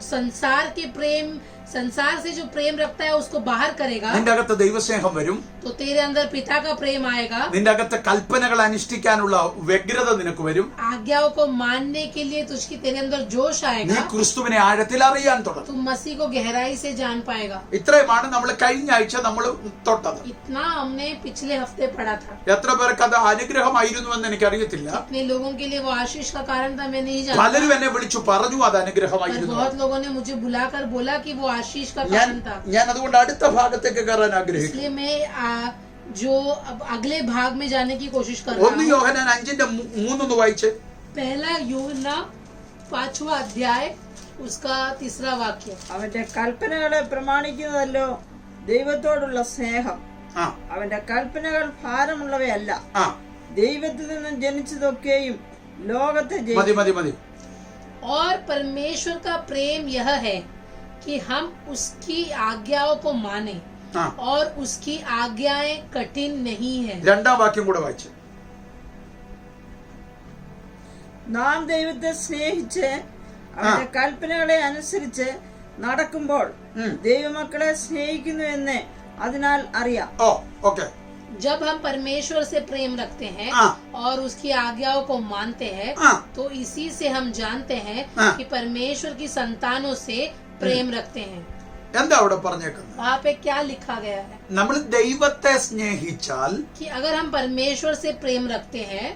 [SPEAKER 2] संसार से जो प्रेम रखता है उसको बाहर करेगा
[SPEAKER 4] നിന്റെ അകത്ത് ദൈവസ്നേഹം വരും.
[SPEAKER 2] तो तेरे अंदर पिता का प्रेम आएगा।
[SPEAKER 4] നിന്റെ അകത്ത് കൽപ്പനകൾ അനുഷ്ഠിക്കാനുള്ള വ്യഗ്രത നിനക്ക് വരും.
[SPEAKER 2] आज्ञाओं को मानने के लिए तुझकी तेरे अंदर जोश
[SPEAKER 4] നീ
[SPEAKER 2] आएगा।
[SPEAKER 4] ക്രിസ്തുവിനെ ആഴത്തിൽ അറിയാൻ തുടങ്ങും.
[SPEAKER 2] तू मसीह को गहराई से जान पाएगा।
[SPEAKER 4] ഇത്രയുമാണ് നമ്മൾ കഴിഞ്ഞ ആഴ്ച നമ്മൾ തൊട്ടത്.
[SPEAKER 2] इतना हमने पिछले हफ्ते पढ़ा था।
[SPEAKER 4] എത്ര പേർക്ക് അത് അനുഗ്രഹമായിരുന്നു എന്ന് എനിക്കറിയത്തില്ല.
[SPEAKER 2] कितने लोगों के लिए वो आशीष का कारण था मैं नहीं
[SPEAKER 4] പലരും
[SPEAKER 2] जानता,
[SPEAKER 4] എന്നെ വിളിച്ചു പറഞ്ഞു അത്
[SPEAKER 2] पर
[SPEAKER 4] അനുഗ്രഹമായിരുന്നു.
[SPEAKER 2] बहुत लोगों ने मुझे बुलाकर बोला कि वो आशीष का कारण था।
[SPEAKER 4] ഞാൻ അതുകൊണ്ട് അടുത്ത ഭാഗത്തേക്ക് കയറാൻ ആഗ്രഹിക്കുന്നു.
[SPEAKER 2] इसलिए मैं जो अब अगले भाग में जाने की कोशिश कर रहा
[SPEAKER 4] 1
[SPEAKER 2] हूँ।
[SPEAKER 4] യോഹന്നാൻ 5:3 വായിച്ചേ.
[SPEAKER 2] पहला यूहन्ना 5वां अध्याय उसका 3रा वाक्य।
[SPEAKER 5] അവന്റെ കൽപ്പനകളെ പ്രമാണിക്കുന്നതല്ലോ ദൈവത്തോടുള്ള സ്നേഹം.
[SPEAKER 4] ആ
[SPEAKER 5] അവന്റെ കൽപ്പനകൾ ഭാരമുള്ളവയല്ല.
[SPEAKER 4] ആ
[SPEAKER 5] ദൈവത്തിൽ നിന്നും ജനിച്ചതൊക്കെയും ലോകത്തെ
[SPEAKER 4] മതി മതി മതി.
[SPEAKER 2] और परमेश्वर का प्रेम यह है कि हम उसकी आज्ञाओं को माने
[SPEAKER 4] ആ
[SPEAKER 2] और उसकी आज्ञाएं कठिन नहीं है.
[SPEAKER 4] രണ്ടാം വാക്യം കൂടെ വായിച്ചു.
[SPEAKER 5] നാം ദൈവത്തെ സ്നേഹിച്ച് അവന്റെ കൽപ്പനകളെ അനുസരിച്ച് നടക്കുമ്പോൾ ദൈവമക്കളെ സ്നേഹിക്കുന്നു എന്ന് അതിനാൽ അറിയാം.
[SPEAKER 4] ഓ ഓക്കെ.
[SPEAKER 2] जब हम परमेश्वर से प्रेम रखते हैं
[SPEAKER 4] हाँ।
[SPEAKER 2] और उसकी आज्ञाओं को मानते हैं
[SPEAKER 4] हाँ।
[SPEAKER 2] तो इसी से हम जानते हैं
[SPEAKER 4] हाँ।
[SPEAKER 2] कि परमेश्वर की संतानों से प्रेम रखते हैं.
[SPEAKER 4] എന്താ അവിടെ പറഞ്ഞേക്കുന്നത്?
[SPEAKER 2] वहाँ पे क्या लिखा गया है
[SPEAKER 4] നമ്മൾ ദൈവത്തെ സ്നേഹിച്ചാൽ
[SPEAKER 2] कि अगर हम परमेश्वर से प्रेम रखते हैं,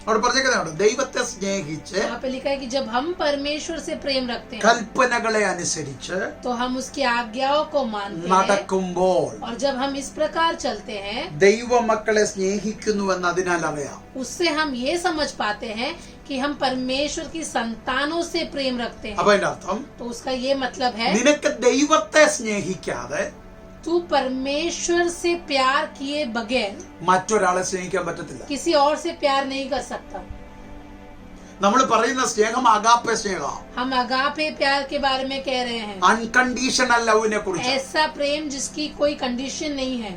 [SPEAKER 4] അവിടെ പറഞ്ഞേക്കുന്നത് ദൈവത്തെ സ്നേഹിച്ച്
[SPEAKER 2] वहाँ पे लिखा है कि जब हम परमेश्वर से प्रेम रखते हैं
[SPEAKER 4] കൽപ്പനകളെ അനുസരിച്ച്
[SPEAKER 2] तो हम उसकी आज्ञाओं को मानते हैं,
[SPEAKER 4] നടക്കുമ്പോൾ
[SPEAKER 2] और जब हम इस प्रकार चलते हैं
[SPEAKER 4] ദൈവമക്കളെ സ്നേഹിക്കുന്നുവെന്ന് അതിനാൽ അറിയാം.
[SPEAKER 2] उससे हम ये समझ पाते हैं कि हम परमेश्वर की संतानों से प्रेम रखते हैं.
[SPEAKER 4] അപ്പൊ അതിന്റെ അർത്ഥം
[SPEAKER 2] तो उसका ये मतलब है
[SPEAKER 4] നിനക്ക് ദൈവത്തെ സ്നേഹിക്കാതെ
[SPEAKER 2] तू परमेश्वर से प्यार किए बगैर
[SPEAKER 4] മറ്റൊരാളെ സ്നേഹിക്കാൻ പറ്റത്തില്ല.
[SPEAKER 2] किसी और से प्यार नहीं कर सकता.
[SPEAKER 4] നമ്മൾ പറയുന്ന സ്നേഹം അഗാപ്പെ സ്നേഹം,
[SPEAKER 2] हम अगापे प्यार के बारे में कह रहे हैं.
[SPEAKER 4] അൺകണ്ടീഷണൽ ലവിനെ കുറിച്ച്.
[SPEAKER 2] ऐसा प्रेम जिसकी कोई कंडीशन नहीं है,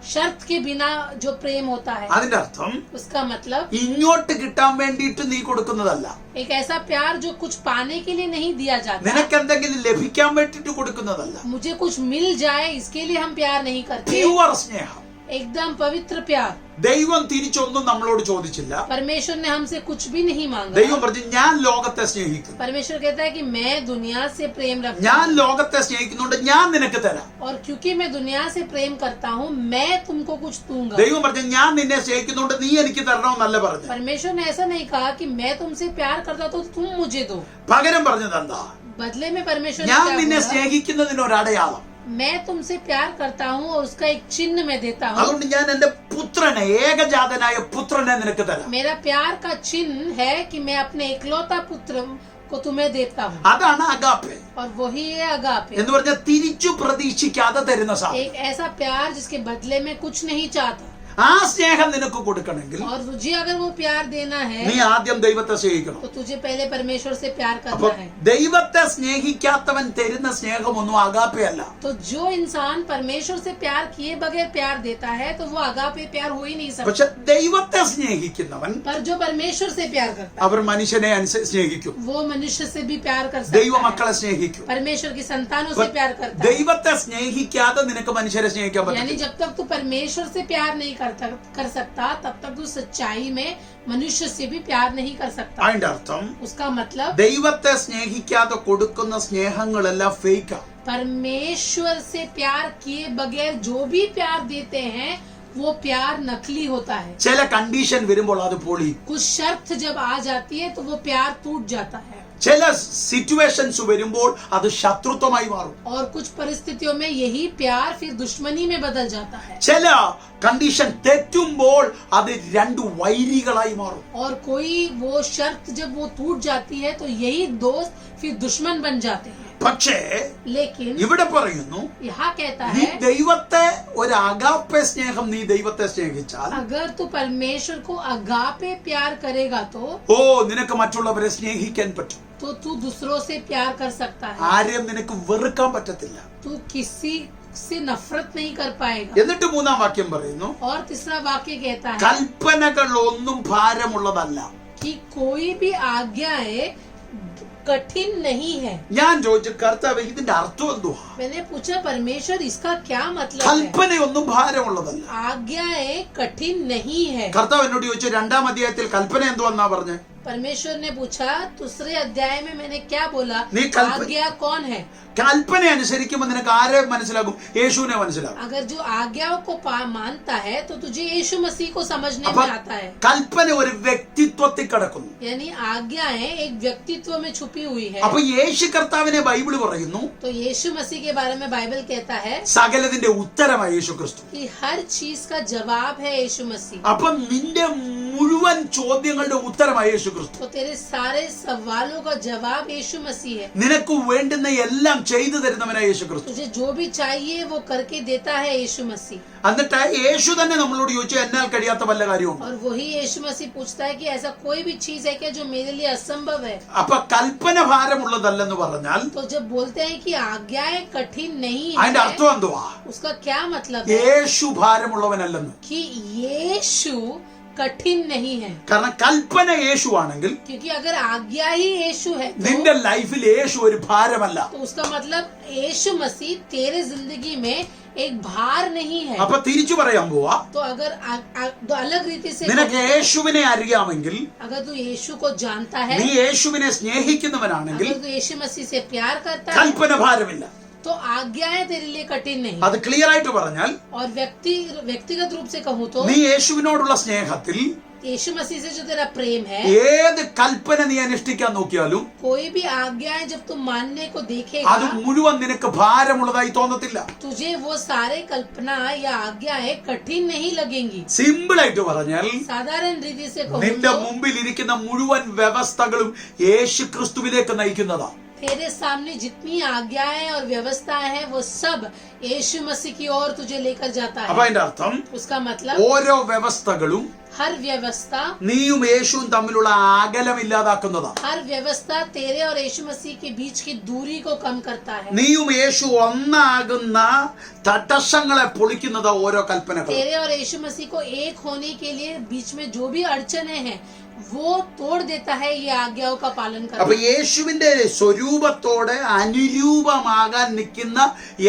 [SPEAKER 2] शर्त के बिना जो प्रेम होता है.
[SPEAKER 4] അതിന്റെ അർത്ഥം
[SPEAKER 2] उसका मतलब
[SPEAKER 4] ഇങ്ങോട്ട് കിട്ടാൻ വേണ്ടിയിട്ട് നീ കൊടുക്കുന്നതല്ല,
[SPEAKER 2] एक ऐसा प्यार जो कुछ पाने के लिए नहीं दिया जाता.
[SPEAKER 4] നിനക്ക് എന്തെങ്കിലും ലഭിക്കാൻ വേണ്ടിയിട്ട് കൊടുക്കുന്നതല്ല.
[SPEAKER 2] मुझे कुछ मिल जाए इसके लिए हम प्यार नहीं करते.
[SPEAKER 4] പ്യുവർ സ്നേഹം.
[SPEAKER 2] एकदम पवित्र प्यार.
[SPEAKER 4] ദൈവം തിരിച്ചൊന്നും നമ്മളോട് ചോദിച്ചില്ല.
[SPEAKER 2] परमेश्वर ने हमसे कुछ भी नहीं मांगा.
[SPEAKER 4] ദൈവം പറഞ്ഞു ഞാൻ ലോകത്തെ സ്നേഹിക്കുന്നു,
[SPEAKER 2] परमेश्वर कहता है कि मैं दुनिया से प्रेम रखता
[SPEAKER 4] ഞാൻ
[SPEAKER 2] हूँ
[SPEAKER 4] ലോകത്തെ സ്നേഹിക്കുന്നുണ്ട്, ഞാൻ നിനക്ക് തരാം.
[SPEAKER 2] और क्योंकि मैं दुनिया से प्रेम करता हूँ मैं तुमको कुछ दूंगा.
[SPEAKER 4] ദൈവം പറഞ്ഞു ഞാൻ നിന്നെ സ്നേഹിക്കുന്നുണ്ട്, നീ എനിക്ക് തരണമെന്നല്ല പറഞ്ഞു.
[SPEAKER 2] परमेश्वर ने ऐसा नहीं कहा कि मैं तुमसे प्यार करता तो तुम मुझे दो.
[SPEAKER 4] പകരം പറഞ്ഞത് എന്താ?
[SPEAKER 2] बदले में परमेश्वर ने
[SPEAKER 4] ഞാൻ
[SPEAKER 2] क्या
[SPEAKER 4] നിന്നെ
[SPEAKER 2] बोला?
[SPEAKER 4] സ്നേഹിക്കുന്നതിന് ഒരു അടയാളം.
[SPEAKER 2] मैं तुमसे प्यार करता हूँ और उसका एक चिन्ह मैं देता हूँ.
[SPEAKER 4] അതുകൊണ്ട് ഞാൻ എന്റെ പുത്രനെ, ഏകജാതനായ പുത്രനെ നിനക്ക് തരാം.
[SPEAKER 2] मेरा प्यार का चिन्ह है कि मैं अपने इकलौता पुत्र को तुम्हें देता हूँ.
[SPEAKER 4] അതാണ് അഗാപ്പെ
[SPEAKER 2] और वही है अगापे.
[SPEAKER 4] എന്ന് പറഞ്ഞാൽ തിരിച്ചു പ്രതീക്ഷിക്കാതെ തരുന്ന സാധനം.
[SPEAKER 2] एक ऐसा प्यार जिसके बदले में कुछ नहीं चाहता.
[SPEAKER 4] ആ സ്നേഹം നിനക്ക് കൊടുക്കണമെങ്കിൽ
[SPEAKER 2] और तुझे अगर वो प्यार देना है
[SPEAKER 4] നീ ആദ്യം ദൈവത്തെ സ്നേഹിക്കണം.
[SPEAKER 2] तो तुझे पहले परमेश्वर से प्यार
[SPEAKER 4] അപ്പൊ
[SPEAKER 2] करना है.
[SPEAKER 4] ദൈവത്തെ സ്നേഹിക്കാത്തവൻ തരുന്ന സ്നേഹമൊന്നും അഗാപ്പയല്ല.
[SPEAKER 2] तो जो इंसान परमेश्वर से प्यार किए बगैर प्यार देता है तो वो अगापे प्यार हो ही नहीं सकता.
[SPEAKER 4] പക്ഷെ ദൈവത്തെ സ്നേഹിക്കുന്നവൻ
[SPEAKER 2] पर जो परमेश्वर से प्यार करता है
[SPEAKER 4] അവർ മനുഷ്യനെ സ്നേഹിക്കും,
[SPEAKER 2] वो मनुष्य से भी प्यार कर सकता
[SPEAKER 4] ദൈവമക്കളെ
[SPEAKER 2] है.
[SPEAKER 4] സ്നേഹിക്കും.
[SPEAKER 2] परमेश्वर की संतानों से प्यार करता है.
[SPEAKER 4] ദൈവത്തെ സ്നേഹിക്കാതെ നിനക്ക് മനുഷ്യരെ സ്നേഹിക്കാൻ
[SPEAKER 2] यानी
[SPEAKER 4] പറ്റില്ല.
[SPEAKER 2] जब तक तू परमेश्वर से प्यार नहीं कर सकता तब तक तू सच्चाई में मनुष्य से भी प्यार नहीं कर सकता.
[SPEAKER 4] അതിന്റെ അർത്ഥം
[SPEAKER 2] उसका मतलब
[SPEAKER 4] ദൈവത്തെ സ്നേഹിക്കാതെ കൊടുക്കുന്ന സ്നേഹങ്ങളെല്ലാം ഫേക്കാ.
[SPEAKER 2] परमेश्वर से प्यार किए बगैर जो भी प्यार देते हैं वो प्यार नकली होता है.
[SPEAKER 4] ചില കണ്ടീഷൻ വരുമ്പോൾ അത് പൊളി.
[SPEAKER 2] कुछ शर्त जब आ जाती है तो वो प्यार टूट जाता है.
[SPEAKER 4] ചില സിറ്റുവേഷൻസ് വരുമ്പോൾ അത് ശത്രുത്വമായി മാറും.
[SPEAKER 2] और कुछ परिस्थितियों में यही प्यार फिर दुश्मनी में बदल जाता है.
[SPEAKER 4] ചില കണ്ടീഷൻ തെറ്റുമ്പോൾ അത് രണ്ട് വൈരികളായി മാറും.
[SPEAKER 2] और कोई वो शर्त जब वो टूट जाती है तो यही दोस्त फिर दुश्मन बन जाते हैं.
[SPEAKER 4] പക്ഷേ
[SPEAKER 2] लेकिन
[SPEAKER 4] ഇവിടെ പറയുന്നു
[SPEAKER 2] यहाँ कहता
[SPEAKER 4] നീ
[SPEAKER 2] है
[SPEAKER 4] ദൈവത്തെ ഒരു അഗാപ്പെ സ്നേഹം നീ ദൈവത്തെ സ്നേഹിച്ചാൽ
[SPEAKER 2] अगर तू परमेश्वर को अगापे प्यार करेगा
[SPEAKER 4] ഓ നിനക്ക് മറ്റുള്ളവരെ സ്നേഹിക്കാൻ പറ്റും.
[SPEAKER 2] तो तू दूसरों से प्यार कर सकता है.
[SPEAKER 4] ആരെയും നിനക്ക് വെറുക്കാൻ പറ്റത്തില്ല.
[SPEAKER 2] तू किसी से नफरत नहीं कर पाएगा.
[SPEAKER 4] എന്നിട്ട് മൂന്നാം വാക്യം പറയുന്നു
[SPEAKER 2] और तीसरा वाक्य कहता है
[SPEAKER 4] കൽപ്പനകൾ ഒന്നും ഭാരമുള്ളതല്ല.
[SPEAKER 2] कि कोई भी आज्ञाएं कठिन नहीं है.
[SPEAKER 4] ഞാൻ ചോദിച്ചു കർത്താവ് ഇതിന്റെ അർത്ഥം എന്തുവാ?
[SPEAKER 2] मैंने पूछा परमेश्वर इसका क्या मतलब है?
[SPEAKER 4] കൽപ്പനയൊന്നും ഭാരമുള്ളതല്ല.
[SPEAKER 2] आज्ञाएं कठिन नहीं है.
[SPEAKER 4] കർത്താവ് എന്നോട് ചോദിച്ചു രണ്ടാം അധ്യായത്തിൽ കൽപ്പന എന്തുവെന്നാ പറഞ്ഞേ?
[SPEAKER 2] परमेश्वर ने पूछा दूसरे अध्याय में मैंने क्या बोला?
[SPEAKER 4] नहीं, कल्प-
[SPEAKER 2] आज्ञा कौन है?
[SPEAKER 4] കൽപ്പന അനുസരിക്കുമ്പോൾ നിനക്ക് ആരെ മനസ്സിലാകും? യേശുവിനെ മനസ്സിലാകും.
[SPEAKER 2] अगर जो आज्ञाओं को मानता है तो तुझे यीशु मसीह को समझने
[SPEAKER 4] അപ്പൊ
[SPEAKER 2] में आता है.
[SPEAKER 4] കൽപ്പന ഒരു വ്യക്തിത്വത്തിൽ കിടക്കുന്നു.
[SPEAKER 2] यानी आज्ञाएं एक व्यक्तित्व में छुपी हुई है.
[SPEAKER 4] അപ്പൊ യേശു കർത്താവിനെ ബൈബിള് പറയുന്നു
[SPEAKER 2] तो यीशु मसीह के बारे में बाइबल कहता है
[SPEAKER 4] സകലതിന്റെ ഉത്തരമായി യേശു ക്രിസ്തു.
[SPEAKER 2] कि हर चीज का जवाब है यीशु मसीह.
[SPEAKER 4] അപ്പൊ നിന്റെ മുഴുവൻ ചോദ്യങ്ങളുടെ ഉത്തരമായി യേശു ക്രിസ്തു.
[SPEAKER 2] तो तेरे सारे सवालों का जवाब यीशु मसीह है.
[SPEAKER 4] നിനക്ക് വേണ്ടുന്ന എല്ലാം ചെയ്തു തരുന്നവനായ യേശു ക്രിസ്തു.
[SPEAKER 2] तुझे जो भी चाहिए वो करके देता है यीशु मसीह.
[SPEAKER 4] എന്നിട്ട് യേശു തന്നെ നമ്മളോട് ചോദിച്ചു, എന്നാൽ കഴിയാത്ത വല്ല കാര്യവും.
[SPEAKER 2] और वही यीशु मसीह पूछता है कि ऐसा कोई भी चीज है क्या जो मेरे लिए असंभव है.
[SPEAKER 4] അപ്പൊ കൽപ്പന ഭാരമുള്ളതല്ലെന്ന് പറഞ്ഞാൽ
[SPEAKER 2] तो जब बोलते हैं कि आज्ञाएं कठिन नहीं
[SPEAKER 4] അതിന്റെ
[SPEAKER 2] है,
[SPEAKER 4] അർത്ഥം എന്തുവാ?
[SPEAKER 2] उसका क्या मतलब है?
[SPEAKER 4] യേശു ഭാരമുള്ളവനല്ലെന്ന്.
[SPEAKER 2] कि यीशु कठिन नहीं है.
[SPEAKER 4] കാരണം കൽപ്പന യേശു ആണെങ്കിൽ
[SPEAKER 2] क्योंकि अगर आज्ञा ही यीशु है
[SPEAKER 4] നിന്റെ ലൈഫിൽ യേശു ഒരു ഭാരമല്ല.
[SPEAKER 2] तो उसका मतलब यीशु मसीह तेरे जिंदगी में एक भार नहीं है.
[SPEAKER 4] അപ്പൊ തിരിച്ചു പറയാൻ പോവാ,
[SPEAKER 2] तो अगर तो अलग रीति से
[SPEAKER 4] നിനക്ക് യേശുവിനെ അറിയാമെങ്കിൽ,
[SPEAKER 2] अगर तू यीशु को जानता है,
[SPEAKER 4] നീ യേശുവിനെ സ്നേഹിക്കുന്നവനാണെങ്കിൽ
[SPEAKER 2] अगर तू यीशु मसीह से प्यार करता है,
[SPEAKER 4] കൽപ്പന ഭാരമില്ല.
[SPEAKER 2] तो आज्ञाएं तेरे लिए कठिन नहीं.
[SPEAKER 4] അത് ക്ലിയർ ആയിട്ട് പറഞ്ഞാൽ,
[SPEAKER 2] और व्यक्तिगत रूप से कहूँ तो
[SPEAKER 4] നീ യേശുവിനോടുള്ള സ്നേഹത്തിൽ
[SPEAKER 2] यीशु मसीह से जो तेरा प्रेम है,
[SPEAKER 4] ഏത് കൽപ്പന നീ അനുഷ്ഠിക്കാൻ നോക്കിയാലും
[SPEAKER 2] कोई भी आज्ञाएं जब तुम मानने को
[SPEAKER 4] അത്
[SPEAKER 2] देखेगा,
[SPEAKER 4] മുഴുവൻ നിനക്ക് ഭാരമുള്ളതായി തോന്നത്തില്ല.
[SPEAKER 2] तुझे वो सारे कल्पना या आज्ञाएं कठिन नहीं लगेंगी.
[SPEAKER 4] സിമ്പിൾ ആയിട്ട് പറഞ്ഞാൽ,
[SPEAKER 2] साधारण रीति से कहूँ
[SPEAKER 4] നിന്റെ
[SPEAKER 2] तो
[SPEAKER 4] മുമ്പിൽ ഇരിക്കുന്ന മുഴുവൻ വ്യവസ്ഥകളും യേശു ക്രിസ്തുവിലേക്ക് നയിക്കുന്നതാ.
[SPEAKER 2] तेरे सामने जितनी आज्ञाएं और व्यवस्थाएं हैं वो सब यीशु मसीह की ओर तुझे लेकर जाता
[SPEAKER 4] അപ്പൊ
[SPEAKER 2] है.
[SPEAKER 4] അതിന്റെ അർത്ഥം
[SPEAKER 2] उसका मतलब
[SPEAKER 4] ഓരോ വ്യവസ്ഥകളും
[SPEAKER 2] हर व्यवस्था
[SPEAKER 4] നീയും യേശുവും തമ്മിലുള്ള അകലം ഇല്ലാതാക്കുന്നതാ.
[SPEAKER 2] हर व्यवस्था तेरे और यीशु मसीह के बीच की दूरी को कम करता है.
[SPEAKER 4] നീയും യേശു ഒന്നാകുന്ന തടസ്സങ്ങളെ പൊളിക്കുന്നതാ ഓരോ കൽപ്പനകളും.
[SPEAKER 2] तेरे और यीशु मसीह को एक होने के लिए बीच में जो भी अड़चने हैं वो तोड़ देता है ये आज्ञाओं का पालन
[SPEAKER 4] അപ്പൊ
[SPEAKER 2] करना.
[SPEAKER 4] യേശുവിന്റെ സ്വരൂപത്തോട് അനുരൂപമാകാൻ നിൽക്കുന്ന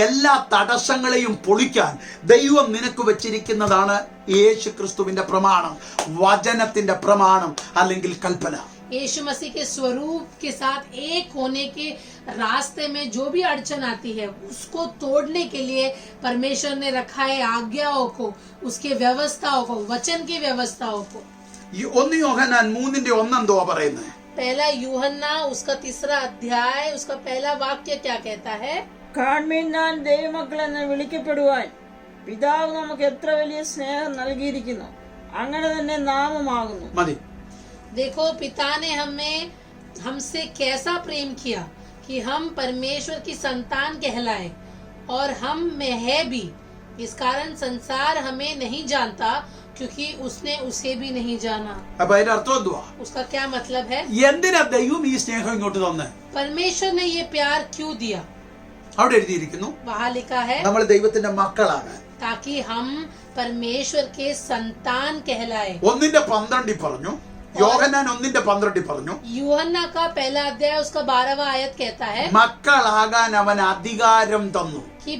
[SPEAKER 4] എല്ലാ തടസ്സങ്ങളെയും പൊളിക്കാൻ ദൈവം നിനക്ക് വെച്ചിരിക്കുന്നതാണ് യേശു ക്രിസ്തുവിന്റെ പ്രമാണം, വചനത്തിന്റെ പ്രമാണം അല്ലെങ്കിൽ കൽപ്പന.
[SPEAKER 2] यीशु मसीह के स्वरूप के साथ एक होने के रास्ते में जो भी अड़चन आती है उसको तोड़ने के लिए परमेश्वर ने रखा है आज्ञाओं को, उसके व्यवस्थाओं को, वचन की व्यवस्थाओं को.
[SPEAKER 4] ഈ 1 യോഹന്നാൻ 3:1 എന്തുവാ പറയുന്നത്?
[SPEAKER 2] पहला यूहन्ना उसका 3रा अध्याय उसका पहला वाक्य क्या कहता है?
[SPEAKER 5] കാൺമീൻ ഞാൻ ദൈവമക്കളെന്ന് വിളിക്കപ്പെടുവാൻ പിതാവ് നമുക്ക് എത്ര വലിയ സ്നേഹം നൽകിയിരിക്കുന്നു, അങ്ങനെ തന്നെ നാമമാകുന്നു.
[SPEAKER 4] മതി.
[SPEAKER 2] देखो पिता ने हमसे कैसा प्रेम किया कि हम परमेश्वर की संतान कहलाए, और हम में है भी. इस कारण संसार हमें नहीं जानता क्योंकि उसने उसे भी नहीं जाना.
[SPEAKER 4] അപ്പൊ അതിന്റെ അർത്ഥം എന്തുവാ?
[SPEAKER 2] उसका क्या मतलब है?
[SPEAKER 4] എന്തിനാ ദൈവം ഈ സ്നേഹം ഇങ്ങോട്ട് തന്നെ?
[SPEAKER 2] परमेश्वर ने ये प्यार क्यों दिया?
[SPEAKER 4] അവിടെ എഴുതിയിരിക്കുന്നു,
[SPEAKER 2] वहाँ लिखा है
[SPEAKER 4] നമ്മൾ ദൈവത്തിന്റെ മക്കളാകാൻ.
[SPEAKER 2] ताकि हम परमेश्वर के संतान कहलाए.
[SPEAKER 4] 1:12 പറഞ്ഞു, യോഹന്നാൻ 1:12 പറഞ്ഞു,
[SPEAKER 2] यूहन्ना का पहला अध्याय उसका 12वां आयत कहता है
[SPEAKER 4] മക്കളാകാൻ അവൻ അധികാരം തന്നു.
[SPEAKER 2] कि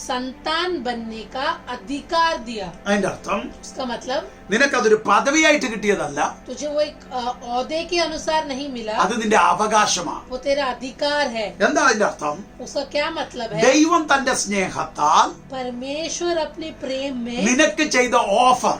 [SPEAKER 2] संतान बनने का अधिकार दिया.
[SPEAKER 4] അതിന്റെ അർത്ഥം
[SPEAKER 2] उसका मतलब
[SPEAKER 4] നിനക്കതൊരു പദവിയായിട്ട് കിട്ടിയതല്ല,
[SPEAKER 2] तुझे वो एक औहदे के अनुसार नहीं मिला,
[SPEAKER 4] അത് നിന്റെ അവകാശമാണ്.
[SPEAKER 2] वो तेरा अधिकार है.
[SPEAKER 4] എന്താ അതിന്റെ അർത്ഥം?
[SPEAKER 2] उसका क्या मतलब है?
[SPEAKER 4] ദൈവം തന്റെ സ്നേഹത്താൽ
[SPEAKER 2] परमेश्वर अपने प्रेम में
[SPEAKER 4] നിനക്ക് ചെയ്ത ഓഫർ,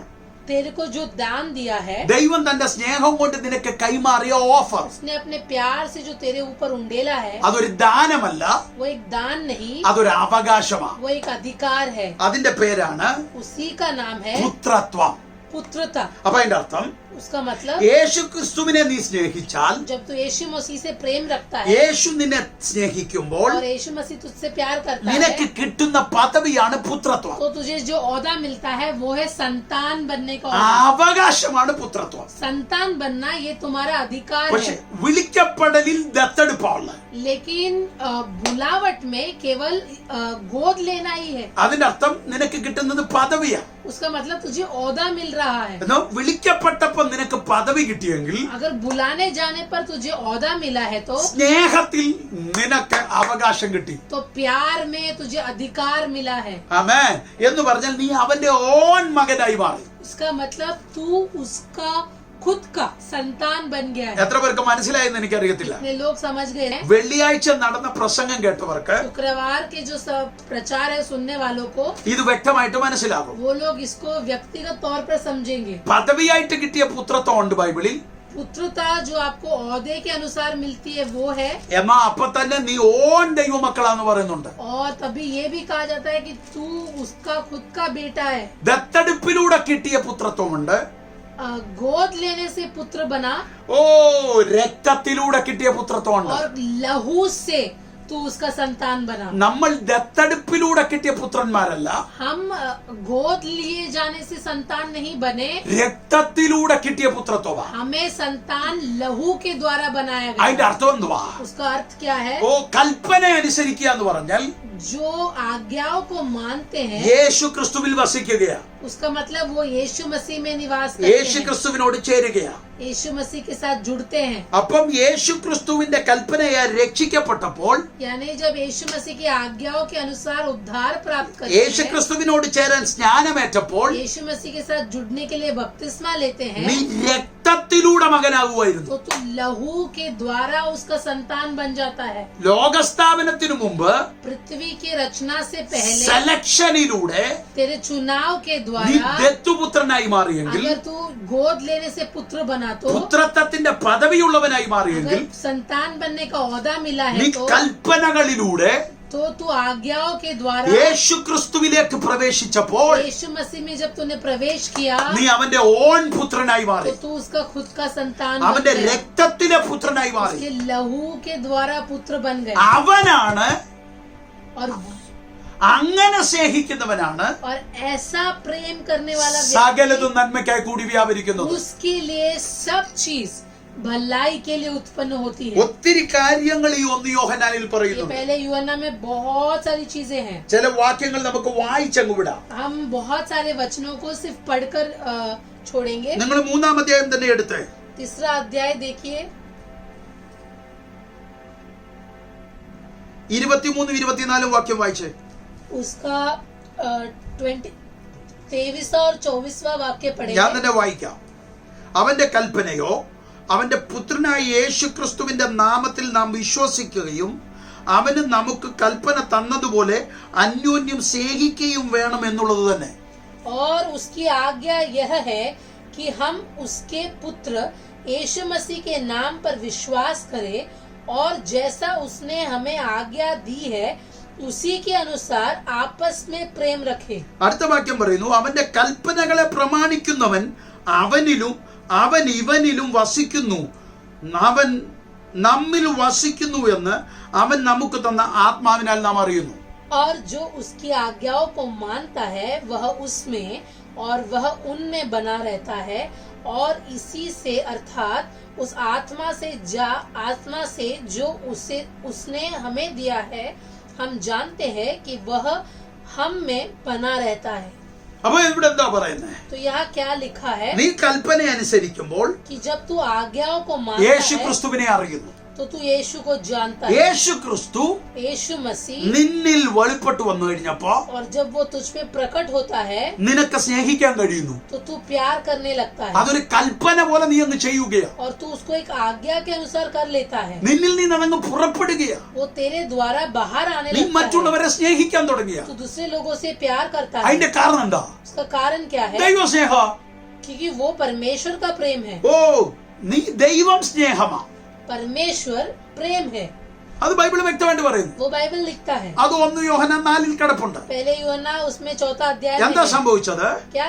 [SPEAKER 2] तेरे को जो दान दिया है,
[SPEAKER 4] ദൈവം തന്റെ സ്നേഹം കൊണ്ട് നിനക്ക് കൈമാറിയ ഓഫർ,
[SPEAKER 2] उसने अपने प्यार से जो तेरे ऊपर उंडेला है,
[SPEAKER 4] അതൊരു ദാനമല്ല,
[SPEAKER 2] वो एक दान नहीं,
[SPEAKER 4] അതൊരു അവകാശമാണ്.
[SPEAKER 2] वो एक अधिकार है.
[SPEAKER 4] അതിന്റെ പേരാണ്
[SPEAKER 2] उसी का नाम है
[SPEAKER 4] പുത്രത്വം.
[SPEAKER 2] पुत्रता.
[SPEAKER 4] അപ്പൊ അതിന്റെ അർത്ഥം,
[SPEAKER 2] उसका मतलब
[SPEAKER 4] യേശു ക്രിസ്തുവിനെ നീ സ്നേഹിച്ചാൽ,
[SPEAKER 2] जब तू यीशु मसीह से प्रेम रखता है
[SPEAKER 4] യേശു നിന്നെ സ്നേഹിക്കുമ്പോൾ
[SPEAKER 2] और यीशु मसीह तुझसे प्यार करता
[SPEAKER 4] നിനക്ക്
[SPEAKER 2] है,
[SPEAKER 4] കിട്ടുന്ന പദവിയാണ് പുത്രത്വം.
[SPEAKER 2] तो तुझे जो ओहदा मिलता है वो है संतान बनने का
[SPEAKER 4] ആ
[SPEAKER 2] ओहदा.
[SPEAKER 4] അവകാശമാണ് പുത്രത്വം.
[SPEAKER 2] संतान बनना ये तुम्हारा अधिकार
[SPEAKER 4] പക്ഷെ
[SPEAKER 2] है.
[SPEAKER 4] വിളിക്കപ്പെടലിൽ ദത്തെടുപ്പാണ്.
[SPEAKER 2] लेकिन बुलावट में केवल गोद लेना ही है.
[SPEAKER 4] അതിന്റെ അർത്ഥം നിനക്ക് കിട്ടുന്നത് പദവിയാണ്.
[SPEAKER 2] उसका मतलब तुझे ओहदा मिल रहा है.
[SPEAKER 4] എന്നോ വിളിക്കപ്പെട്ടപ്പോൾ നിനക്ക് പദവി കിട്ടിയെങ്കിൽ,
[SPEAKER 2] अगर बुलाने जाने पर तुझे ओहदा मिला है तो
[SPEAKER 4] സ്നേഹത്തിൽ നിനക്ക് അവകാശം കിട്ടി.
[SPEAKER 2] तो प्यार में तुझे अधिकार मिला है.
[SPEAKER 4] ആമേൻ എന്ന് പറഞ്ഞാൽ നീ അവന്റെ ഓൺ മകനായി മാറി.
[SPEAKER 2] इसका मतलब तू उसका खुद का संतान बन गया है.
[SPEAKER 4] എത്ര പേർക്ക് മനസ്സിലായെന്ന് എനിക്കറിയത്തില്ല.
[SPEAKER 2] कितने लोग समझ गए हैं?
[SPEAKER 4] വെള്ളിയാഴ്ച നടന്ന പ്രസംഗം കേട്ടവർക്ക്
[SPEAKER 2] शुक्रवार के जो सब प्रचार है सुनने वालों को,
[SPEAKER 4] ഇത് വ്യക്തമായിട്ട് മനസ്സിലാകും.
[SPEAKER 2] वो लोग इसको व्यक्तिगत तौर पर समझेंगे.
[SPEAKER 4] പദവിയായിട്ട് കിട്ടിയ പുത്രത്വം ഉണ്ട് ബൈബിളിൽ.
[SPEAKER 2] पुत्रता जो आपको ओहदे के अनुसार मिलती है वो है,
[SPEAKER 4] എന്നാ അപ്പൊ തന്നെ നീ ഓൺ ദൈവമക്കളാന്ന് പറയുന്നുണ്ട്.
[SPEAKER 2] और तभी ये भी कहा जाता है कि तू उसका खुद का बेटा है.
[SPEAKER 4] ദത്തെടുപ്പിലൂടെ കിട്ടിയ പുത്രത്വമുണ്ട്.
[SPEAKER 2] गोद लेने से पुत्र बना
[SPEAKER 4] ഓ രക്തത്തിലൂടെ കിട്ടിയ പുത്രത്വമുണ്ട്.
[SPEAKER 2] और लहू से तू उसका संतान बना.
[SPEAKER 4] നമ്മൾ ദത്തെടുപ്പിലൂടെ കിട്ടിയ പുത്രന്മാരല്ല,
[SPEAKER 2] हम गोद लिए जाने से संतान नहीं बने,
[SPEAKER 4] രക്തത്തിലൂടെ കിട്ടിയ പുത്രത്വമാണ്.
[SPEAKER 2] हमें संतान लहू के द्वारा बनाया
[SPEAKER 4] അതിന്റെ
[SPEAKER 2] गया.
[SPEAKER 4] അർത്ഥം എന്തുവാ?
[SPEAKER 2] उसका अर्थ क्या है?
[SPEAKER 4] ഓ കൽപ്പന അനുസരിക്കുക എന്ന് പറഞ്ഞാൽ
[SPEAKER 2] जो आज्ञाओं को मानते हैं,
[SPEAKER 4] യേശു ക്രിസ്തുവിൽ വസിക്കുകയാ,
[SPEAKER 2] उसका मतलब वो यीशु मसीह में निवास
[SPEAKER 4] യേശു
[SPEAKER 2] करते हैं,
[SPEAKER 4] ക്രിസ്തുവിനോട് ചേരുകയാ.
[SPEAKER 2] यीशु मसीह के साथ जुड़ते हैं.
[SPEAKER 4] അപ്പം യേശു ക്രിസ്തുവിന്റെ കൽപ്പനയെ രക്ഷിക്കപ്പെട്ടപ്പോൾ,
[SPEAKER 2] यानी जब यीशु मसीह की आज्ञाओं के अनुसार उद्धार प्राप्त करते
[SPEAKER 4] യേശു
[SPEAKER 2] हैं,
[SPEAKER 4] ക്രിസ്തുവിനോട് ചേരാൻ സ്നാനമേറ്റപ്പോൾ
[SPEAKER 2] यीशु मसीह के साथ जुड़ने के लिए बपतिस्मा लेते
[SPEAKER 4] നീ
[SPEAKER 2] हैं,
[SPEAKER 4] രക്തത്തിലൂടെ മകനാകുമായിരുന്നു.
[SPEAKER 2] तो तू लहू के द्वारा उसका संतान बन जाता है.
[SPEAKER 4] ലോകസ്ഥാപനത്തിനു മുമ്പ്
[SPEAKER 2] पृथ्वी की रचना से पहले
[SPEAKER 4] സെലക്ഷനിലൂടെ
[SPEAKER 2] तेरे चुनाव के
[SPEAKER 4] നീ
[SPEAKER 2] द्वारा
[SPEAKER 4] ദത്തുപുത്രനായി മാറിയെങ്കിൽ,
[SPEAKER 2] अगर तू गोद लेने से पुत्र बना तो,
[SPEAKER 4] പുത്രത്വത്തിന്റെ പദവിയുള്ളവനായി മാറിയെങ്കിൽ,
[SPEAKER 2] अगर संतान बनने का ओहदा मिला
[SPEAKER 4] നീ
[SPEAKER 2] है तो
[SPEAKER 4] കൽപ്പനകളിലൂടെ
[SPEAKER 2] तू आज्ञाओं के द्वारा
[SPEAKER 4] യേശു ക്രിസ്തുവിലേക്ക് പ്രവേശിച്ചപ്പോൾ
[SPEAKER 2] यीशु मसीह में जब तूने प्रवेश किया
[SPEAKER 4] നീ അവന്റെ ഓൺ പുത്രനായി മാറി,
[SPEAKER 2] तो तू उसका खुद का संतान बन
[SPEAKER 4] അവന്റെ
[SPEAKER 2] गया.
[SPEAKER 4] രക്തത്തിലെ പുത്രനായി മാറി.
[SPEAKER 2] उसके लहू के द्वारा पुत्र बन गए.
[SPEAKER 4] അവനാണ്,
[SPEAKER 2] और
[SPEAKER 4] അങ്ങനെ സ്നേഹിക്കുന്നവനാണ്
[SPEAKER 2] ऐसा प्रेम करने वाला
[SPEAKER 4] സകലതും നന്മയ്ക്കായി കൂടി വ്യാപരിക്കുന്നത്.
[SPEAKER 2] उसके लिए सब चीज भलाई के लिए उत्पन्न होती है.
[SPEAKER 4] ഒത്തിരി കാര്യങ്ങൾ ഈ 1 യോഹന്നാനിൽ
[SPEAKER 2] ये
[SPEAKER 4] പറയുന്നു.
[SPEAKER 2] पहले यूहन्ना में बहुत सारी चीजें हैं.
[SPEAKER 4] ചില വാക്യങ്ങൾ നമുക്ക് വായിച്ചങ്ങ് വിടാം.
[SPEAKER 2] हम बहुत सारे वचनों को सिर्फ पढ़कर छोड़ेंगे.
[SPEAKER 4] നിങ്ങൾ 3-ാം അധ്യായം തന്നെ എടുത്ത്
[SPEAKER 2] तीसरा अध्याय देखिए,
[SPEAKER 4] 23-24 വാക്യം വായിച്ചേ.
[SPEAKER 2] उसका 23वां और 24वां वाक्य
[SPEAKER 4] ഞാൻ
[SPEAKER 2] पढ़ेंगे.
[SPEAKER 4] തന്നെ വായിക്കാം. അവന്റെ കൽപ്പനയോ അവന്റെ പുത്രനായ യേശു ക്രിസ്തുവിന്റെ നാമത്തിൽ നാം വിശ്വസിക്കുകയും അവന് നമുക്ക് കൽപ്പന തന്നതുപോലെ അന്യോന്യം സ്നേഹിക്കുകയും വേണം എന്നുള്ളത് തന്നെ.
[SPEAKER 2] और उसकी आज्ञा यह है कि हम उसके पुत्र यीशु मसीह के नाम पर विश्वास करें और जैसा उसने हमें आज्ञा दी है उसी के अनुसार आपस में प्रेम रखें.
[SPEAKER 4] അടുത്ത വാക്യം പറയുന്നു, അവന്റെ കൽപ്പനകളെ പ്രമാണിക്കുന്നവൻ അവനിലും അവൻ ഇവനിലും വസിക്കുന്നു, അവൻ നമ്മിൽ വസിക്കുന്നു എന്ന് അവൻ നമുക്ക് തന്ന ആത്മാവിനാൽ നാം അറിയുന്നു.
[SPEAKER 2] और जो उसकी आज्ञाओं को मानता है वह उसमें और वह उनमें बना रहता है, और इसी से अर्थात उस आत्मा से जो उसने हमें दिया है हम जानते हैं कि वह हम में बना रहता है.
[SPEAKER 4] അപ്പൊ ഇവിടെ എന്താ പറയുന്നത്?
[SPEAKER 2] तो यहाँ क्या लिखा है
[SPEAKER 4] നീ കൽപ്പന അനുസരിക്കുമ്പോൾ
[SPEAKER 2] कि जब तू आज्ञाओं को
[SPEAKER 4] യേശു
[SPEAKER 2] मानता है
[SPEAKER 4] ക്രിസ്തുവിനെ അറിയുന്നു.
[SPEAKER 2] तो तू यीशु को जानता है.
[SPEAKER 4] യേശു ക്രിസ്തു
[SPEAKER 2] यीशु मसीह,
[SPEAKER 4] നിന്നിൽ വെളിപ്പെട്ടു വന്നു കഴിഞ്ഞപ്പോ
[SPEAKER 2] और जब वो तुझ में प्रकट होता है
[SPEAKER 4] നിനക്ക് സ്നേഹിക്കാൻ കഴിയുന്നു.
[SPEAKER 2] तो तू प्यार करने लगता है,
[SPEAKER 4] അതൊരു കൽപ്പന പോലെ നീ അങ്ങ് ചെയ്യുകയാ.
[SPEAKER 2] और तू उसको एक आज्ञा के अनुसार कर लेता है.
[SPEAKER 4] നിന്നിൽ നിന്ന് അതങ്ങ് പുറപ്പെടുകയാ.
[SPEAKER 2] वो तेरे द्वारा बाहर आने
[SPEAKER 4] നീ
[SPEAKER 2] लगता है.
[SPEAKER 4] മറ്റുള്ളവരെ സ്നേഹിക്കാൻ തുടങ്ങിയ.
[SPEAKER 2] तू दूसरे लोगों से प्यार करता है.
[SPEAKER 4] അതിന്റെ കാരണം എന്താ?
[SPEAKER 2] उसका कारण क्या है?
[SPEAKER 4] ദൈവസ്നേഹ.
[SPEAKER 2] क्योंकि वो परमेश्वर का प्रेम है.
[SPEAKER 4] ഓ നീ ദൈവം സ്നേഹമാ.
[SPEAKER 2] परमेश्वर प्रेम है,
[SPEAKER 4] അത് ബൈബിൾ വ്യക്തമായിട്ട് പറയുന്നു.
[SPEAKER 2] वो बाइबल लिखता है.
[SPEAKER 4] അത് 1 യോഹന്നാൻ 4 കിടപ്പുണ്ട്.
[SPEAKER 2] पहले यूहन्ना उसमें 4 अध्याय
[SPEAKER 4] എന്താ
[SPEAKER 2] में है.
[SPEAKER 4] സംഭവിച്ചത്?
[SPEAKER 2] क्या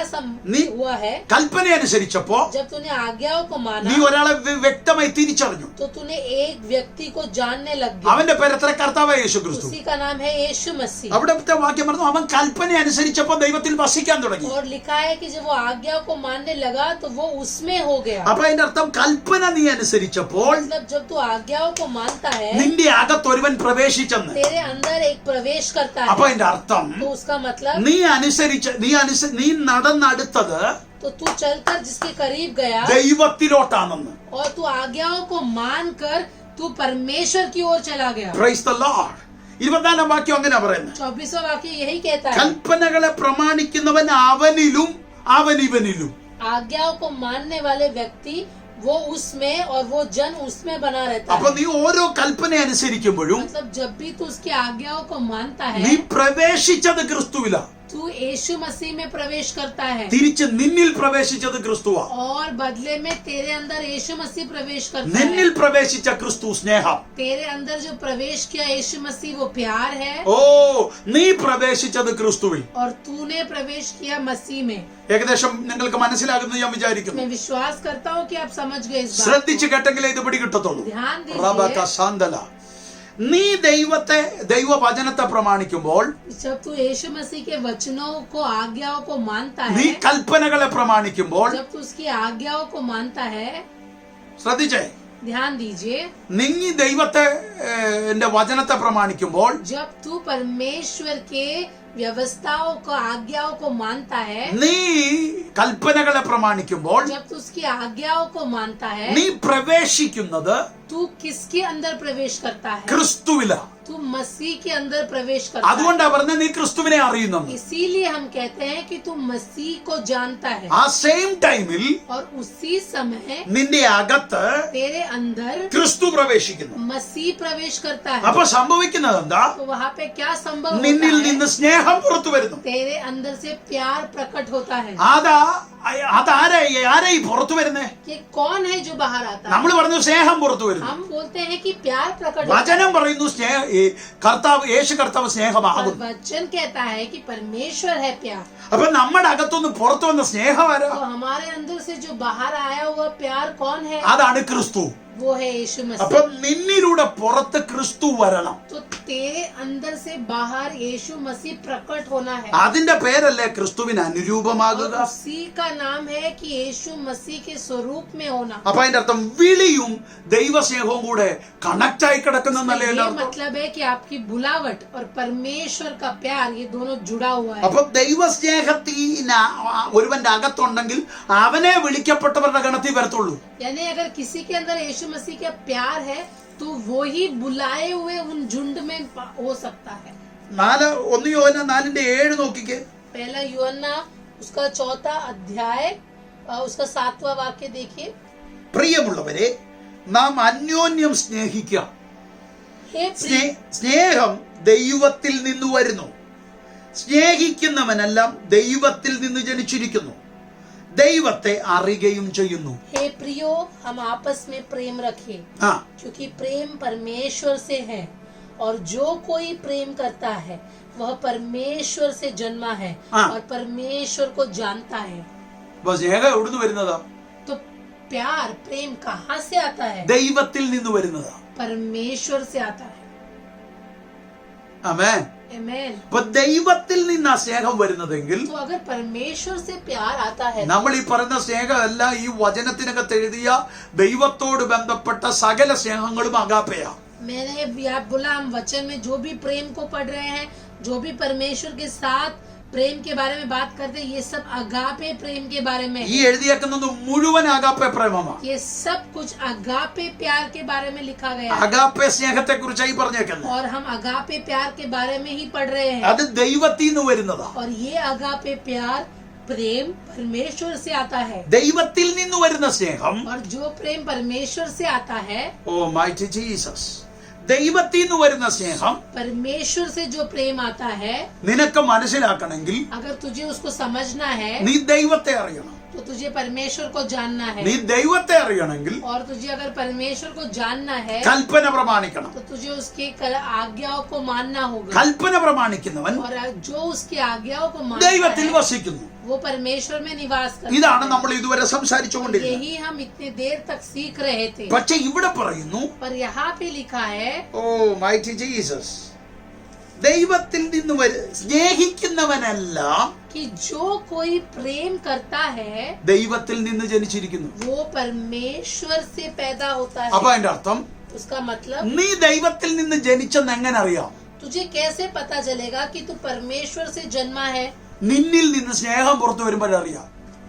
[SPEAKER 4] नी-
[SPEAKER 2] हुआ है?
[SPEAKER 4] കൽപ്പന അനുസരിച്ചപ്പോ
[SPEAKER 2] जब तूने आज्ञाओं को माना
[SPEAKER 4] നീ ഒരാളെ വ്യക്തമായി തിരിച്ചറിഞ്ഞു.
[SPEAKER 2] तो तूने एक व्यक्ति को जानने लग गया.
[SPEAKER 4] അവന്റെ പേരെത്ര? കർത്താവായ യേശു ക്രിസ്തു.
[SPEAKER 2] उसी का नाम है यीशु मसीह.
[SPEAKER 4] അവിടുത്തെ വാക്യം പറഞ്ഞു, അവൻ കൽപ്പന അനുസരിച്ചപ്പോ ദൈവത്തിൽ വസിക്കാൻ തുടങ്ങി.
[SPEAKER 2] और लिखा है कि जब वो आज्ञाओं को मानने लगा तो वो उसमें हो गया.
[SPEAKER 4] അപ്പൊ അതിന്റെ അർത്ഥം കൽപ്പന നീ അനുസരിച്ചപ്പോൾ
[SPEAKER 2] मतलब जब तू आज्ञाओं को मानता है
[SPEAKER 4] നിന്റെ അകത്തൊരുവൻ പ്രവേശിച്ചെന്ന്.
[SPEAKER 2] तेरे अंदर एक प्रवेश करता
[SPEAKER 4] അപ്പൊ
[SPEAKER 2] है.
[SPEAKER 4] അതിന്റെ അർത്ഥം
[SPEAKER 2] तो उसका मतलब
[SPEAKER 4] നീ നടന്നടുത്തത്
[SPEAKER 2] तो तू चलकर जिसके करीब गया
[SPEAKER 4] ദൈവത്തിലോട്ടാണെന്ന്.
[SPEAKER 2] और तू आज्ञाओं को मानकर तू परमेश्वर की ओर चला गया.
[SPEAKER 4] Praise the Lord. 24-ാം വാക്യം അങ്ങനെ പറയുന്നത്,
[SPEAKER 2] 24वां वाक्य यही कहता है,
[SPEAKER 4] കൽപ്പനകളെ പ്രമാണിക്കുന്നവൻ അവനിലും അവൻ ഇവനിലും.
[SPEAKER 2] आज्ञाओं को मानने वाले व्यक्ति वो उसमें और वो जन उसमें बना रहता
[SPEAKER 4] അപ്പൊ
[SPEAKER 2] है.
[SPEAKER 4] നീ ഓരോ കൽപ്പന അനുസരിക്കുമ്പോഴും
[SPEAKER 2] मतलब जब भी तू उसकी आज्ञाओं को मानता
[SPEAKER 4] നീ
[SPEAKER 2] है
[SPEAKER 4] പ്രവേശിച്ചത് ക്രിസ്തുവില.
[SPEAKER 2] तू यीशु मसीह में प्रवेश करता है
[SPEAKER 4] തിരിച്ച് നിന്നിൽ പ്രവേശിച്ചത് ക്രിസ്തുവാ.
[SPEAKER 2] और बदले में तेरे अंदर यीशु मसीह प्रवेश करता
[SPEAKER 4] നിന്നിൽ
[SPEAKER 2] है.
[SPEAKER 4] പ്രവേശിച്ച ക്രിസ്തു സ്നേഹം.
[SPEAKER 2] तेरे अंदर जो प्रवेश किया यीशु मसीह वो प्यार है.
[SPEAKER 4] ഓ, നീ പ്രവേശിച്ചത് ക്രിസ്തുവിൽ.
[SPEAKER 2] और तूने प्रवेश किया मसीह में.
[SPEAKER 4] ഏകദേശം നിങ്ങൾക്ക് മനസ്സിലാകുന്നു ഞാൻ വിചാരിക്കുന്നു.
[SPEAKER 2] मैं विश्वास करता हूँ कि आप समझ गए इस बात
[SPEAKER 4] ശ്രദ്ധിച്ച് കേട്ടെങ്കിലേ ഇത് പിടികിട്ടത്തുള്ളൂ.
[SPEAKER 2] ध्यान
[SPEAKER 4] റബക
[SPEAKER 2] दीजिए.
[SPEAKER 4] സാന്തല. നീ ദൈവവചനത്തെ പ്രമാണിക്കുമ്പോൾ,
[SPEAKER 2] जब तू यीशु मसीह के वचनों को आज्ञाओं को मानता
[SPEAKER 4] നീ
[SPEAKER 2] है,
[SPEAKER 4] കൽപ്പനകളെ പ്രമാണിക്കുമ്പോൾ,
[SPEAKER 2] जब तू उसकी आज्ञाओं को मानता है,
[SPEAKER 4] ശ്രദ്ധിച്ചേ,
[SPEAKER 2] ध्यान दीजिए,
[SPEAKER 4] നീ ദൈവത്തെ എന്റെ വചനത്തെ പ്രമാണിക്കുമ്പോൾ,
[SPEAKER 2] जब तू परमेश्वर के व्यवस्थाओं को आज्ञाओं को मानता है,
[SPEAKER 4] നീ കൽപ്പനകളെ പ്രമാണിക്കുമ്പോൾ,
[SPEAKER 2] जब तू उसकी आज्ञाओं को मानता है,
[SPEAKER 4] നീ പ്രവേശിക്കുന്നത്
[SPEAKER 2] तू किसके अंदर प्रवेश करता है?
[SPEAKER 4] ക്രിസ്തുവില.
[SPEAKER 2] तू मसीह के अंदर प्रवेश करता है.
[SPEAKER 4] അതുകൊണ്ടാ പറഞ്ഞ നീ ക്രിസ്തുവിനെ അറിയുന്നു.
[SPEAKER 2] इसीलिए हम कहते हैं कि तू मसीह को जानता है.
[SPEAKER 4] ആ സെയിം ടൈമിൽ
[SPEAKER 2] और उसी समय
[SPEAKER 4] നിന്റെ അകത്ത്
[SPEAKER 2] तेरे अंदर
[SPEAKER 4] ക്രിസ്തു പ്രവേശിക്കുന്നു.
[SPEAKER 2] मसीह प्रवेश करता है.
[SPEAKER 4] അപ്പൊ സംഭവിക്കുന്നത് എന്താ?
[SPEAKER 2] तो वहाँ पे क्या संभव
[SPEAKER 4] നിന്നിൽ
[SPEAKER 2] होता है?
[SPEAKER 4] നിന്ന് സ്നേഹം പുറത്തു വരുന്നു.
[SPEAKER 2] तेरे अंदर से प्यार प्रकट होता है.
[SPEAKER 4] ആരായി പുറത്തു വരുന്നേ?
[SPEAKER 2] ये कौन है जो बाहर आता है?
[SPEAKER 4] നമ്മൾ പറഞ്ഞു സ്നേഹം പുറത്തു വരുന്നു.
[SPEAKER 2] हम बोलते हैं कि प्यार प्रकट होता है.
[SPEAKER 4] വചനം പറയുന്നു യേശു കർത്താവ്
[SPEAKER 2] और
[SPEAKER 4] സ്നേഹമാകുന്നു.
[SPEAKER 2] वचन कहता है कि परमेश्वर है प्यार.
[SPEAKER 4] അപ്പൊ നമ്മുടെ അകത്തുനിന്ന് പുറത്തു വന്ന സ്നേഹം ആരാ?
[SPEAKER 2] तो हमारे अंदर से जो बाहर आया हुआ प्यार कौन है?
[SPEAKER 4] അതാണ് ക്രിസ്തു.
[SPEAKER 2] वो है यीशु
[SPEAKER 4] അപ്പൊ
[SPEAKER 2] मसीह.
[SPEAKER 4] നിന്നിലൂടെ പുറത്ത് ക്രിസ്തു വരണം.
[SPEAKER 2] तो तेरे अंदर से बाहर यीशु मसीह प्रकट होना है.
[SPEAKER 4] അതിന്റെ പേരല്ലേ ക്രിസ്തുവിന് അനുരൂപമാകുക.
[SPEAKER 2] और उसी का नाम है कि यीशु मसीह के स्वरूप में होना.
[SPEAKER 4] അപ്പൊ അതിന്റെ അർത്ഥം വിളിയും ദൈവസ്നേഹവും കൂടെ കണക്ട് ആയി കിടക്കുന്നല്ലേ
[SPEAKER 2] ये
[SPEAKER 4] അർത്ഥം.
[SPEAKER 2] मतलब है कि आपकी बुलावट और परमेश्वर का प्यार ये दोनों जुड़ा हुआ है.
[SPEAKER 4] അപ്പൊ ദൈവസ്നേഹത്തിന് ഒരുവന്റെ അകത്തുണ്ടെങ്കിൽ അവനെ വിളിക്കപ്പെട്ടവരുടെ ഗണത്തിൽ വരത്തുള്ളൂ.
[SPEAKER 2] यानी अगर किसी के अंदर यीशु मसीह का प्यार है तो वो ही बुलाए हुए उन झुंड में हो सकता है.
[SPEAKER 4] 1 യോഹന്നാൻ 4:7 നോക്കിക്കേ.
[SPEAKER 2] पहला यूहन्ना उसका 4 अध्याय उसका 7वां वाक्य देखिए.
[SPEAKER 4] പ്രിയമുള്ളവരെ, നാം അന്യോന്യം സ്നേഹിക്കുക.
[SPEAKER 2] हे प्रिय,
[SPEAKER 4] സ്നേഹം ദൈവത്തിൽ നിന്ന് വരുന്നു. സ്നേഹിക്കുന്നവനെല്ലാം ദൈവത്തിൽ നിന്ന് ജനിച്ചിരിക്കുന്നു, ദൈവത്തെ അറിയുകയും ചെയ്യുന്നു.
[SPEAKER 2] हे प्रियो, हम आपस में प्रेम रखें
[SPEAKER 4] ആ
[SPEAKER 2] क्योंकि प्रेम परमेश्वर से है और जो कोई प्रेम करता है वह परमेश्वर से जन्मा है
[SPEAKER 4] हाँ।
[SPEAKER 2] और परमेश्वर को जानता है.
[SPEAKER 4] അപ്പൊ സ്നേഹം എവിടുന്ന് വരുന്നതാ?
[SPEAKER 2] तो प्यार प्रेम कहाँ से आता है?
[SPEAKER 4] ദൈവത്തിൽ നിന്ന് വരുന്നതാ.
[SPEAKER 2] परमेश्वर से आता है.
[SPEAKER 4] ആമേൻ.
[SPEAKER 2] आमेन.
[SPEAKER 4] അപ്പൊ ദൈവത്തിൽ നിന്നാ സ്നേഹം വരുന്നതെങ്കിൽ
[SPEAKER 2] तो अगर परमेश्वर से प्यार आता है
[SPEAKER 4] നമ്മൾ ഈ പറയുന്ന സ്നേഹമല്ല, ഈ വചനത്തിനകത്ത് എഴുതിയ ദൈവത്തോട് ബന്ധപ്പെട്ട സകല സ്നേഹങ്ങളും അഗാപ്പയാ.
[SPEAKER 2] मैंने आप बोला हम वचन में जो भी प्रेम को पढ़ रहे हैं, जो भी परमेश्वर के साथ प्रेम के बारे में बात करते हैं, ये सब अगापे प्रेम के बारे में
[SPEAKER 4] ഈ
[SPEAKER 2] है.
[SPEAKER 4] എഴുതിയേക്കുന്നത് മുഴുവൻ അഗാപ്പെ പ്രേമമാണ്.
[SPEAKER 2] ये सब कुछ अगापे प्यार के बारे में लिखा गया है.
[SPEAKER 4] അഗാപ്പെ സ്നേഹത്തെ കുറിച്ചായി പറഞ്ഞേക്കുന്നത്.
[SPEAKER 2] और हम अगापे प्यार के बारे में ही पढ़ रहे हैं.
[SPEAKER 4] അത് ദൈവത്തിൽ നിന്ന് വരുന്നതാ.
[SPEAKER 2] और ये अगापे प्यार प्रेम परमेश्वर से आता है.
[SPEAKER 4] ദൈവത്തിൽ നിന്ന് വരുന്ന സ്നേഹം,
[SPEAKER 2] और जो प्रेम परमेश्वर से आता है,
[SPEAKER 4] ഓ മൈറ്റി ജീസസ്, ദൈവത്തിൽ നിന്ന് വരുന്ന സ്നേഹം
[SPEAKER 2] परमेश्वर से जो प्रेम आता है,
[SPEAKER 4] നിനക്ക് മനസ്സിലാക്കണമെങ്കിൽ
[SPEAKER 2] अगर तुझे उसको समझना है
[SPEAKER 4] നീ ദൈവത്തെ അറിയണം.
[SPEAKER 2] तो तुझे परमेश्वर को जानना है.
[SPEAKER 4] നീ ദൈവത്തെ അറിയണമെങ്കിൽ
[SPEAKER 2] और तुझे अगर परमेश्वर को जानना है
[SPEAKER 4] കൽപ്പന പ്രമാണിക്കണം.
[SPEAKER 2] तो तुझे उसके आज्ञाओं को मानना होगा.
[SPEAKER 4] കൽപ്പന പ്രമാണിക്കുന്നവൻ
[SPEAKER 2] और जो उसकी आज्ञाओं को मानता
[SPEAKER 4] ദൈവത്തിൽ
[SPEAKER 2] है
[SPEAKER 4] വസിക്കുന്നു.
[SPEAKER 2] वो परमेश्वर में निवास करता
[SPEAKER 4] ഇതാണ്
[SPEAKER 2] है.
[SPEAKER 4] നമ്മൾ ഇതുവരെ സംസാരിച്ചുകൊണ്ടിരുന്നത്.
[SPEAKER 2] यही हम इतने देर तक सीख रहे थे.
[SPEAKER 4] പക്ഷെ ഇവിടെ പറയുന്നു,
[SPEAKER 2] पर यहाँ पे लिखा है
[SPEAKER 4] ഓ മൈറ്റി ജീസസ്, ദൈവത്തിൽ നിന്ന് സ്നേഹിക്കുന്നവനെല്ലാം
[SPEAKER 2] कि जो कोई प्रेम करता है
[SPEAKER 4] ദൈവത്തിൽ നിന്ന് ജനിച്ചിരിക്കുന്നു.
[SPEAKER 2] वो परमेश्वर से पैदा होता
[SPEAKER 4] അപ്പൊ
[SPEAKER 2] है.
[SPEAKER 4] അതിന്റെ അർത്ഥം
[SPEAKER 2] उसका मतलब
[SPEAKER 4] നീ ദൈവത്തിൽ നിന്ന് ജനിച്ചെന്ന് എങ്ങനെ അറിയാം?
[SPEAKER 2] तुझे कैसे पता चलेगा कि तू परमेश्वर से जन्मा है?
[SPEAKER 4] നിന്നിൽ നിന്ന് സ്നേഹം പുറത്തു വരുമ്പോഴറിയാം.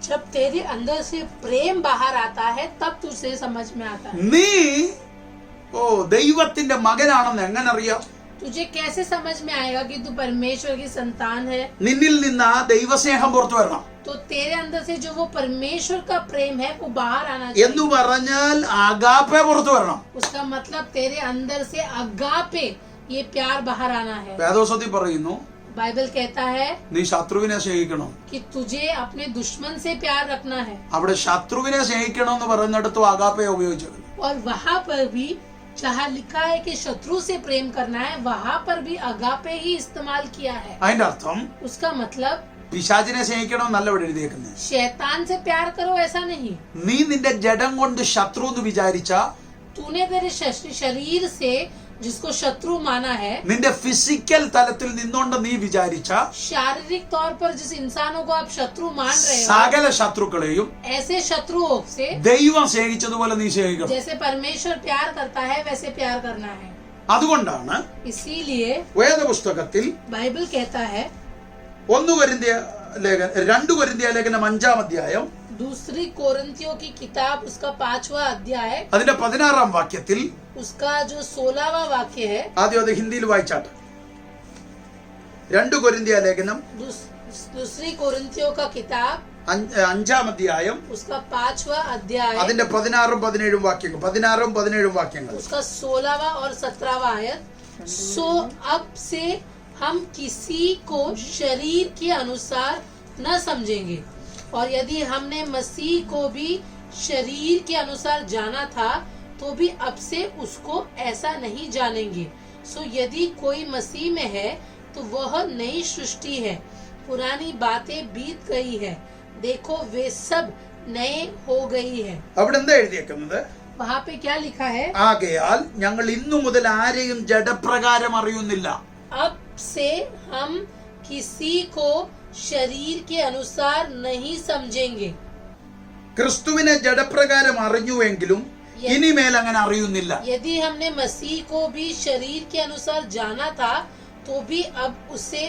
[SPEAKER 2] जब तेरे अंदर से प्रेम बाहर आता है तब तुझे समझ में आता है.
[SPEAKER 4] നീ ദൈവത്തിന്റെ മകനാണെന്ന് എങ്ങനെ അറിയാം?
[SPEAKER 2] तुझे कैसे समझ में आएगा कि तू परमेश्वर की संतान है?
[SPEAKER 4] നിന്നിൽ നിന്ന് ആ ദൈവസ്നേഹം പുറത്തു വരണം.
[SPEAKER 2] तो तेरे अंदर से जो वो परमेश्वर का प्रेम है वो बाहर आना
[SPEAKER 4] എന്ന്
[SPEAKER 2] चाहिए.
[SPEAKER 4] പറഞ്ഞാൽ അഗാപ്പെ പുറത്തു വരണം.
[SPEAKER 2] उसका मतलब तेरे अंदर से अगापे ये प्यार बाहर आना है.
[SPEAKER 4] വേദോസത്തിൽ പറയുന്നു,
[SPEAKER 2] बाइबल कहता है
[SPEAKER 4] നീ ശത്രുവിനെ സ്നേഹിക്കണം.
[SPEAKER 2] कि तुझे अपने दुश्मन से प्यार रखना है,
[SPEAKER 4] അവിടെ ശത്രുവിനെ സ്നേഹിക്കണം എന്ന് പറയുന്നിടത്തും അഗാപ്പയെ ഉപയോഗിച്ചത്.
[SPEAKER 2] और वहां पर भी जहाँ लिखा है कि शत्रु से प्रेम करना है, वहां पर भी अगापे ही इस्तेमाल किया है.
[SPEAKER 4] അതിന്റെ अर्थം
[SPEAKER 2] उसका मतलब
[SPEAKER 4] പിശാചിനെ സ്നേഹിക്കണം എന്നല്ല ഇവിടെ എഴുതിയേക്കുന്നത്.
[SPEAKER 2] शैतान से प्यार करो ऐसा नहीं.
[SPEAKER 4] നീ നിന്റെ ജഡം കൊണ്ട് ശത്രു എന്ന് വിചാരിച്ച,
[SPEAKER 2] तूने तेरे शरीर से जिसको शत्रु माना है,
[SPEAKER 4] നിന്റെ ഫിസിക്കൽ തലത്തിൽ നിന്നുകൊണ്ട് നീ വിചാരിച്ച
[SPEAKER 2] शारीरिक तौर पर जिस इंसानों को आप शत्रु मान रहे हो,
[SPEAKER 4] സകല ശത്രുക്കളെയും
[SPEAKER 2] ऐसे शत्रुओं से
[SPEAKER 4] ദൈവം സ്നേഹിച്ചതുപോലെ നീ സ്നേഹിക്കണം.
[SPEAKER 2] जैसे परमेश्वर प्यार करता है वैसे प्यार करना है.
[SPEAKER 4] അതുകൊണ്ടാണ്
[SPEAKER 2] इसीलिए
[SPEAKER 4] വേദപുസ്തകത്തിൽ
[SPEAKER 2] बाइबल कहता है,
[SPEAKER 4] 2 കൊരിന്ത്യ ലേഖനം 5-ാം അധ്യായം
[SPEAKER 2] दूसरी कोरिन्थियों की किताब उसका 5वां अध्याय
[SPEAKER 4] അതിന്റെ 16-ാം വാക്യത്തിൽ,
[SPEAKER 2] उसका जो 16वां वाक्य है,
[SPEAKER 4] ആദ്യം അത് ഹിന്ദിയിൽ വായിച്ചാട്ടെ. 2 കൊരിന്ത്യ ലേഖനം
[SPEAKER 2] दूसरी कोरिन्थियों का किताब
[SPEAKER 4] 5-ാം അധ്യായം
[SPEAKER 2] उसका 5वां अध्याय
[SPEAKER 4] അതിന്റെ 16-17 വാക്യങ്ങൾ.
[SPEAKER 2] उसका 16वां और 17वां आयत. सो अब से हम किसी को शरीर के अनुसार न समझेंगे, और यदि हमने मसीह को भी शरीर के अनुसार जाना था तो भी अब से उसको ऐसा नहीं जानेंगे. सो यदि कोई मसीह में है तो वह नई सृष्टि है, पुरानी बातें बीत गई है, देखो वे सब नए हो गई है.
[SPEAKER 4] അവിടെ എന്താ എഴുതിയേക്കുന്നത്?
[SPEAKER 2] वहाँ पे क्या लिखा है?
[SPEAKER 4] ആകയാൽ ഞങ്ങൾ ഇന്നു മുതൽ ആരെയും ജഡപ്രകാരം അറിയുന്നില്ല.
[SPEAKER 2] अब से हम किसी को शरीर के अनुसार नहीं समझेंगे.
[SPEAKER 4] ക്രിസ്തുവിനെ ജഡപ്രകാരം അറിഞ്ഞുവെങ്കിലും ഇനിമേൽ അങ്ങനെ അറിയുന്നില്ല.
[SPEAKER 2] यदि हमने मसीह को भी शरीर के अनुसार जाना था तो भी अब उसे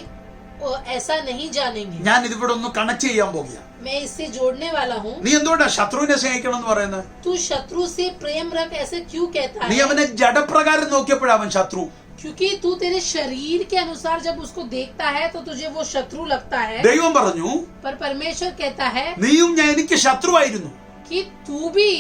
[SPEAKER 2] ऐसा नहीं जानेंगे.
[SPEAKER 4] ഞാൻ ഇതിവിടെ ഒന്ന് കണക്ട് ചെയ്യാൻ പോകുക.
[SPEAKER 2] मैं इससे जोड़ने वाला हूँ.
[SPEAKER 4] നീ എന്തുകൊണ്ടാ ശത്രുവിനെ സ്നേഹിക്കണം എന്ന് പറയുന്നത്?
[SPEAKER 2] तू शत्रु से प्रेम रख ऐसे क्यों कहता
[SPEAKER 4] നീ
[SPEAKER 2] है?
[SPEAKER 4] അവനെ ജഡപ്രകാരം നോക്കിയപ്പോഴാ അവൻ ശത്രു.
[SPEAKER 2] क्योंकि तू तेरे शरीर के अनुसार जब उसको देखता है तो तुझे वो शत्रु लगता है.
[SPEAKER 4] ദൈവം പറഞ്ഞു,
[SPEAKER 2] पर परमेश्वर कहता है
[SPEAKER 4] നീയും ഞാൻ എനിക്ക് ശത്രുവായിരുന്നു.
[SPEAKER 2] कि तू भी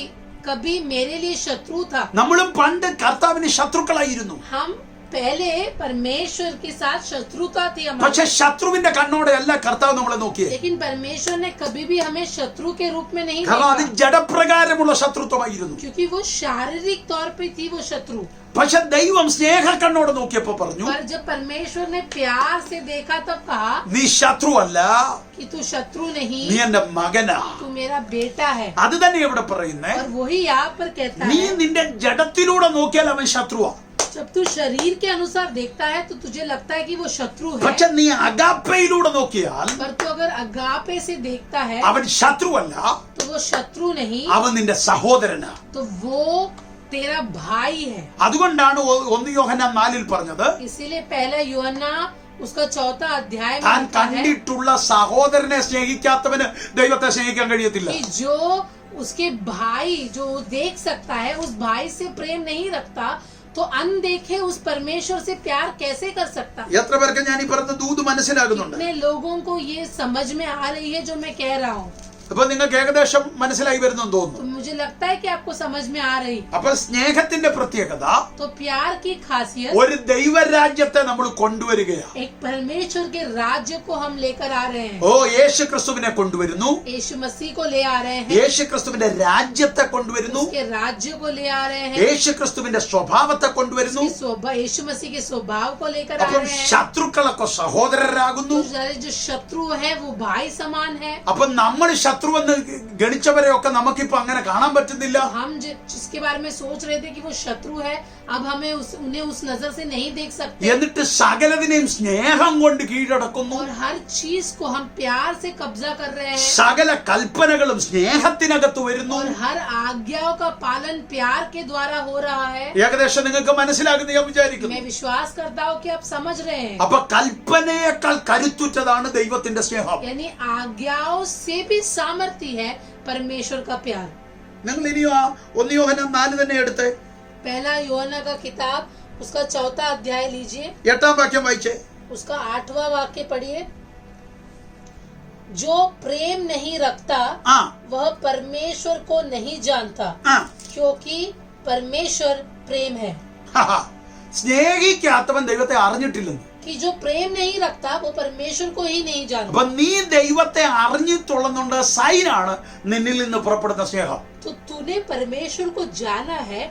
[SPEAKER 2] कभी मेरे लिए शत्रु था.
[SPEAKER 4] നമ്മളും പണ്ട് കർത്താവിന് ശത്രുക്കളായിരുന്നു.
[SPEAKER 2] हम पहले परमेश्वर के साथ शत्रुता थी हमारी.
[SPEAKER 4] പക്ഷെ ശത്രുവിന്റെ കണ്ണോടെ അല്ല കർത്താവ് നമ്മളെ നോക്കിയേ.
[SPEAKER 2] लेकिन परमेश्वर ने कभी भी हमें शत्रु के रूप में नहीं
[SPEAKER 4] കാരണം അത്
[SPEAKER 2] देखा,
[SPEAKER 4] ജഡപ്രകാരമുള്ള ശത്രുത്വമായിരുന്നു.
[SPEAKER 2] क्योंकि वो शारीरिक तौर पे थी वो शत्रु.
[SPEAKER 4] പക്ഷെ ദൈവം സ്നേഹ കണ്ണോട് നോക്കിയപ്പോ പറഞ്ഞു,
[SPEAKER 2] पर जब परमेश्वर ने प्यार से देखा तब कहा
[SPEAKER 4] നീ ശത്രുവല്ല,
[SPEAKER 2] कि तू शत्रु नहीं,
[SPEAKER 4] നീ എന്റെ മകനാ.
[SPEAKER 2] तू मेरा बेटा है.
[SPEAKER 4] അത് തന്നെ ഇവിടെ പറയുന്നേ.
[SPEAKER 2] और वही यहाँ पर कहता
[SPEAKER 4] നീ
[SPEAKER 2] है,
[SPEAKER 4] നിന്റെ ജഡത്തിലൂടെ നോക്കിയാൽ അവൻ ശത്രുവാ.
[SPEAKER 2] जब तू शरीर के अनुसार देखता है तो तुझे लगता है कि वो शत्रु है.
[SPEAKER 4] പക്ഷെ നീ അഗാപ്പയിലൂടെ നോക്കിയാൽ
[SPEAKER 2] पर तू अगर अगापे से देखता है
[SPEAKER 4] അവൻ ശത്രുവല്ല,
[SPEAKER 2] तो वो शत्रु नहीं,
[SPEAKER 4] അവൻ നിന്റെ സഹോദരനാ.
[SPEAKER 2] तो वो तेरा भाई है.
[SPEAKER 4] അതുകൊണ്ടാണ് 1 യോഹന്നാൻ 4 പറഞ്ഞത്,
[SPEAKER 2] इसीलिए पहला यूहन्ना उसका 4वां अध्याय में
[SPEAKER 4] താൻ
[SPEAKER 2] लिखा है
[SPEAKER 4] കണ്ടിട്ടുള്ള സഹോദരനെ സ്നേഹിക്കാത്തവന് ദൈവത്തെ സ്നേഹിക്കാൻ കഴിയത്തില്ല.
[SPEAKER 2] कि जो उसके भाई जो देख सकता है उस भाई से प्रेम नहीं रखता तो अनदेखे उस परमेश्वर से प्यार कैसे कर सकता.
[SPEAKER 4] എത്ര പേർക്ക് ഞാൻ ഈ പറഞ്ഞ ദൂത് മനസ്സിലാകുന്നുണ്ട്?
[SPEAKER 2] कितने लोगों को ये समझ में आ रही है जो मैं कह रहा हूँ.
[SPEAKER 4] അപ്പൊ നിങ്ങൾക്ക് ഏകദേശം മനസ്സിലായി വരുന്നെന്ന്
[SPEAKER 2] तो
[SPEAKER 4] തോന്നുന്നു.
[SPEAKER 2] मुझे लगता है कि आपको समझ में आ रही.
[SPEAKER 4] അപ്പൊ സ്നേഹത്തിന്റെ പ്രത്യേകത
[SPEAKER 2] तो प्यार की खासियत
[SPEAKER 4] ഒരു ദൈവരാജ്യത്തെ നമ്മൾ കൊണ്ടുവരികയാണ്.
[SPEAKER 2] एक परमेश्वर के राज्य को हम लेकर आ रहे हैं.
[SPEAKER 4] ഓ യേശു ക്രിസ്തുവിനെ കൊണ്ടുവരുന്നു,
[SPEAKER 2] यीशु मसीह को ले आ रहे हैं,
[SPEAKER 4] യേശു ക്രിസ്തുവിന്റെ രാജ്യത്തെ കൊണ്ടുവരുന്നു,
[SPEAKER 2] उसके राज्य को ले आ रहे हैं,
[SPEAKER 4] യേശു ക്രിസ്തുവിന്റെ സ്വഭാവത്തെ കൊണ്ടുവരുന്നു.
[SPEAKER 2] यीशु मसीह के स्वभाव को लेकर आ
[SPEAKER 4] അപ്പോൾ
[SPEAKER 2] रहे हैं.
[SPEAKER 4] ശത്രുക്കളൊക്കെ സഹോദരരാകുന്നു.
[SPEAKER 2] तो जो शत्रु है वो भाई समान है.
[SPEAKER 4] അപ്പൊ നമ്മൾ ശത്രുവെന്ന് ഗണിച്ചവരെയൊക്കെ നമുക്കിപ്പോ അങ്ങനെ കാണാൻ പറ്റുന്നില്ല.
[SPEAKER 2] हम जिसके बारे में सोच रहे थे कि वो शत्रु है, अब हमें उन्हें उस नजर से नहीं देख सकते.
[SPEAKER 4] എന്നിട്ട് സകലതിനെയും സ്നേഹം കൊണ്ട് കീഴടക്കുന്നു.
[SPEAKER 2] और हर चीज को हम प्यार से कब्जा कर रहे हैं.
[SPEAKER 4] സകല കൽപ്പനകളും സ്നേഹത്തിനകത്ത് വരുന്നു.
[SPEAKER 2] और हर आज्ञाओं का पालन प्यार के द्वारा हो रहा है.
[SPEAKER 4] ഏകദേശം നിങ്ങൾക്ക് മനസ്സിലാകുന്ന ഞാൻ വിചാരിക്കുന്നു.
[SPEAKER 2] मैं विश्वास करता हूँ कि आप समझ रहे हैं.
[SPEAKER 4] അപ്പൊ കൽപ്പനയേക്കാൾ കരുത്തുറ്റതാണ് ദൈവത്തിന്റെ സ്നേഹം.
[SPEAKER 2] यानी आज्ञाओं से भी सामर्थ्य है परमेश्वर का प्यार.
[SPEAKER 4] നിങ്ങൾ ഇനിയോ 1 യോഹന്നാൻ 4 തന്നെ എടുത്ത്
[SPEAKER 2] पहला यूहन्ना का किताब उसका 4वां अध्याय लीजिए,
[SPEAKER 4] 8-ാം വാക്യം വായിച്ചേ.
[SPEAKER 2] उसका 8वां वाक्य पढ़िए. जो प्रेम नहीं रखता
[SPEAKER 4] ആ
[SPEAKER 2] वह परमेश्वर को नहीं जानता,
[SPEAKER 4] ആ
[SPEAKER 2] क्योंकि परमेश्वर प्रेम है.
[SPEAKER 4] സ്നേഹിക്കാത്തവൻ ദൈവത്തെ അറിഞ്ഞിട്ടില്ലെന്ന്.
[SPEAKER 2] कि जो प्रेम नहीं रखता वो परमेश्वर को ही नहीं जानता।
[SPEAKER 4] അപ്പൊ നീ ദൈവത്തെ അറിഞ്ഞിട്ടുള്ളതുകൊണ്ട് സൈനാണ് നിന്നിൽ നിന്ന് പുറപ്പെടുന്ന സ്നേഹം.
[SPEAKER 2] तो तूने परमेश्वर को जाना है,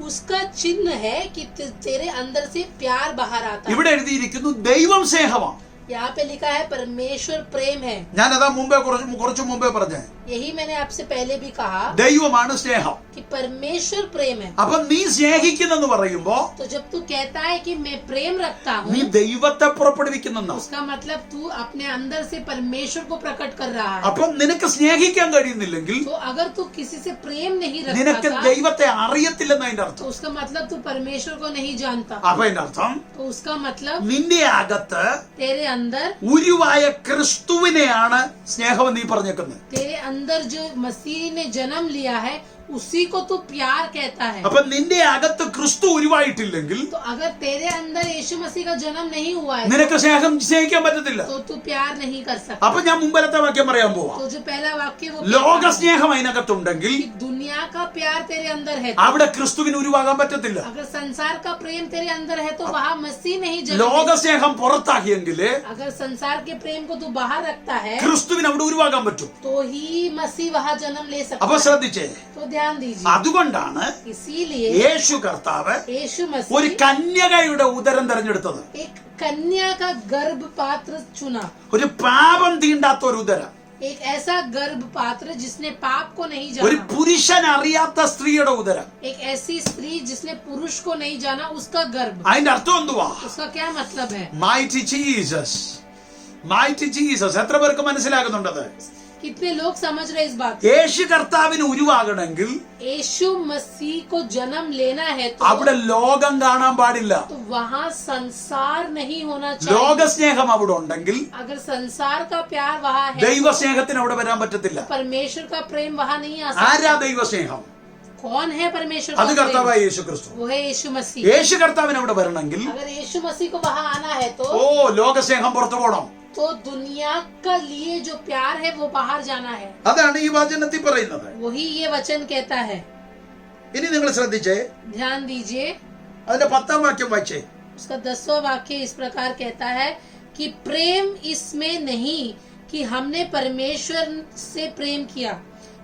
[SPEAKER 2] उसका चिन्ह है कि तेरे अंदर से प्यार बाहर आता है।
[SPEAKER 4] ഇവിടെ എഴുതിയിരിക്കുന്നു ദൈവം സ്നേഹമാണ്.
[SPEAKER 2] यहाँ पे लिखा है परमेश्वर प्रेम है।
[SPEAKER 4] ഞാനതാ മുമ്പേ കുറച്ചു മുമ്പേ പറഞ്ഞേ,
[SPEAKER 2] यही मैंने आपसे पहले भी कहा
[SPEAKER 4] ദൈവമാണ് സ്നേഹം.
[SPEAKER 2] कि परमेश्वर प्रेम है।
[SPEAKER 4] അപ്പൊ നീ സ്നേഹിക്കുന്നെന്ന് പറയുമ്പോ
[SPEAKER 2] तो जब तू कहता है कि मैं प्रेम रखता
[SPEAKER 4] നീ
[SPEAKER 2] हूँ,
[SPEAKER 4] ദൈവത്തെ പുറപ്പെടുവിക്കുന്നെന്ന.
[SPEAKER 2] उसका मतलब तू अपने अंदर से परमेश्वर को प्रकट कर रहा है।
[SPEAKER 4] അപ്പൊ നിനക്ക് സ്നേഹിക്കാൻ കഴിയുന്നില്ലെങ്കിൽ
[SPEAKER 2] तो अगर तू किसी से प्रेम नहीं
[SPEAKER 4] നിനക്ക്
[SPEAKER 2] रखता
[SPEAKER 4] ദൈവത്തെ അറിയത്തില്ലെന്ന് അതിന്റെ
[SPEAKER 2] तो
[SPEAKER 4] അർത്ഥം.
[SPEAKER 2] उसका मतलब तू परमेश्वर को नहीं जानता।
[SPEAKER 4] അപ്പൊ അതിന്റെ അർത്ഥം
[SPEAKER 2] तो उसका मतलब
[SPEAKER 4] നിന്റെ അകത്ത്
[SPEAKER 2] तेरे अंदर
[SPEAKER 4] ഉരുവായ ക്രിസ്തുവിനെയാണ് സ്നേഹം നീ പറഞ്ഞേക്കുന്നത്.
[SPEAKER 2] तेरे अंदर जो मसीह ने जन्म लिया है उसी को तू प्यार कहता है।
[SPEAKER 4] അപ്പൊ നിന്റെ അകത്ത് ക്രിസ്തു ഉരുവായിട്ടില്ലെങ്കിൽ
[SPEAKER 2] तो अगर तेरे अंदर यीशु मसीह का जन्म नहीं हुआ है
[SPEAKER 4] നിനക്ക് സ്നേഹിക്കാൻ പറ്റത്തില്ല.
[SPEAKER 2] तो तू प्यार नहीं कर सकता।
[SPEAKER 4] അപ്പൊ ഞാൻ മുമ്പലത്തെ വാക്യം പറയാൻ പോവാ.
[SPEAKER 2] तो जो पहला वाक्य वो
[SPEAKER 4] ലോക സ്നേഹം അതിനകത്തുണ്ടെങ്കിൽ
[SPEAKER 2] कि दुनिया का प्यार तेरे अंदर है,
[SPEAKER 4] അവിടെ ക്രിസ്തുവിന് ഉരുവാകാൻ പറ്റത്തില്ല.
[SPEAKER 2] अगर संसार का प्रेम तेरे अंदर है तो वहाँ मसीह नहीं जन्म
[SPEAKER 4] ലോക
[SPEAKER 2] ले।
[SPEAKER 4] സ്നേഹം പുറത്താക്കിയെങ്കില്
[SPEAKER 2] अगर संसार के प्रेम को तू बाहर रखता है
[SPEAKER 4] ക്രിസ്തുവിന് അവിടെ ഉരുവാകാൻ പറ്റും.
[SPEAKER 2] तो ही मसीह वहाँ जन्म ले सकता
[SPEAKER 4] അപ്പൊ
[SPEAKER 2] है।
[SPEAKER 4] ശ്രദ്ധിച്ചേ,
[SPEAKER 2] तो ध्यान दीजिए,
[SPEAKER 4] അതുകൊണ്ടാണ്
[SPEAKER 2] इसीलिए
[SPEAKER 4] യേശു കർത്താവ്
[SPEAKER 2] यीशु
[SPEAKER 4] ഒരു
[SPEAKER 2] मसीह
[SPEAKER 4] കന്യകയുടെ ഉദരം തെരഞ്ഞെടുത്തത്.
[SPEAKER 2] एक कन्या का गर्भ पात्र चुना,
[SPEAKER 4] ഒരു പാപം തീണ്ടാത്ത ഒരു ഉദരം,
[SPEAKER 2] एक ऐसा गर्भ पात्र जिसने पाप को नहीं
[SPEAKER 4] ഒരു
[SPEAKER 2] जाना,
[SPEAKER 4] പുരുഷൻ അറിയാത്ത സ്ത്രീയുടെ ഉദരം.
[SPEAKER 2] एक ऐसी स्त्री जिसने पुरुष को नहीं जाना, उसका गर्भ।
[SPEAKER 4] അതിന്റെ അർത്ഥം എന്തുവാ?
[SPEAKER 2] उसका क्या मतलब है?
[SPEAKER 4] Mighty Jesus, mighty Jesus. എത്ര പേർക്ക് മനസ്സിലാകുന്നുണ്ടത്?
[SPEAKER 2] कितने लोग समझ रहे इस बात?
[SPEAKER 4] യേശു കർത്താവിന് ഉരുവാകണമെങ്കിൽ
[SPEAKER 2] यीशु मसीह को जन्म लेना है
[SPEAKER 4] അവിടെ ലോകം കാണാൻ പാടില്ല.
[SPEAKER 2] तो वहाँ संसार नहीं होना
[SPEAKER 4] ലോക
[SPEAKER 2] चाहिए।
[SPEAKER 4] സ്നേഹം അവിടെ ഉണ്ടെങ്കിൽ
[SPEAKER 2] अगर संसार का प्यार वहाँ है
[SPEAKER 4] ദൈവസ്നേഹത്തിന് അവിടെ വരാൻ പറ്റത്തില്ല.
[SPEAKER 2] तो परमेश्वर का प्रेम वहाँ नहीं आ
[SPEAKER 4] ആരാ
[SPEAKER 2] सकता।
[SPEAKER 4] ദൈവസ്നേഹം?
[SPEAKER 2] कौन है परमेश्वर
[SPEAKER 4] അത്
[SPEAKER 2] का
[SPEAKER 4] കർത്താവായ
[SPEAKER 2] प्रेम?
[SPEAKER 4] യേശു ക്രിസ്തു.
[SPEAKER 2] वो है यीशु मसीह।
[SPEAKER 4] യേശു കർത്താവിന് അവിടെ വരണമെങ്കിൽ
[SPEAKER 2] अगर यीशु मसीह को वहाँ आना है
[SPEAKER 4] ഓ ലോകസ്നേഹം പുറത്തു പോകണം.
[SPEAKER 2] तो दुनिया का लिए जो प्यार है वो बाहर जाना है।
[SPEAKER 4] അതാണ് ഈ വചനത്തിൽ പറയുന്നത്.
[SPEAKER 2] वही ये वचन कहता है।
[SPEAKER 4] ഇനി നിങ്ങൾ ശ്രദ്ധിച്ചേ,
[SPEAKER 2] ध्यान दीजिए,
[SPEAKER 4] അതിന്റെ 10ാം വാക്യം വായിച്ചേ.
[SPEAKER 2] उसका 10वां वाक्य इस प्रकार कहता है कि प्रेम इसमें नहीं कि हमने परमेश्वर से प्रेम किया,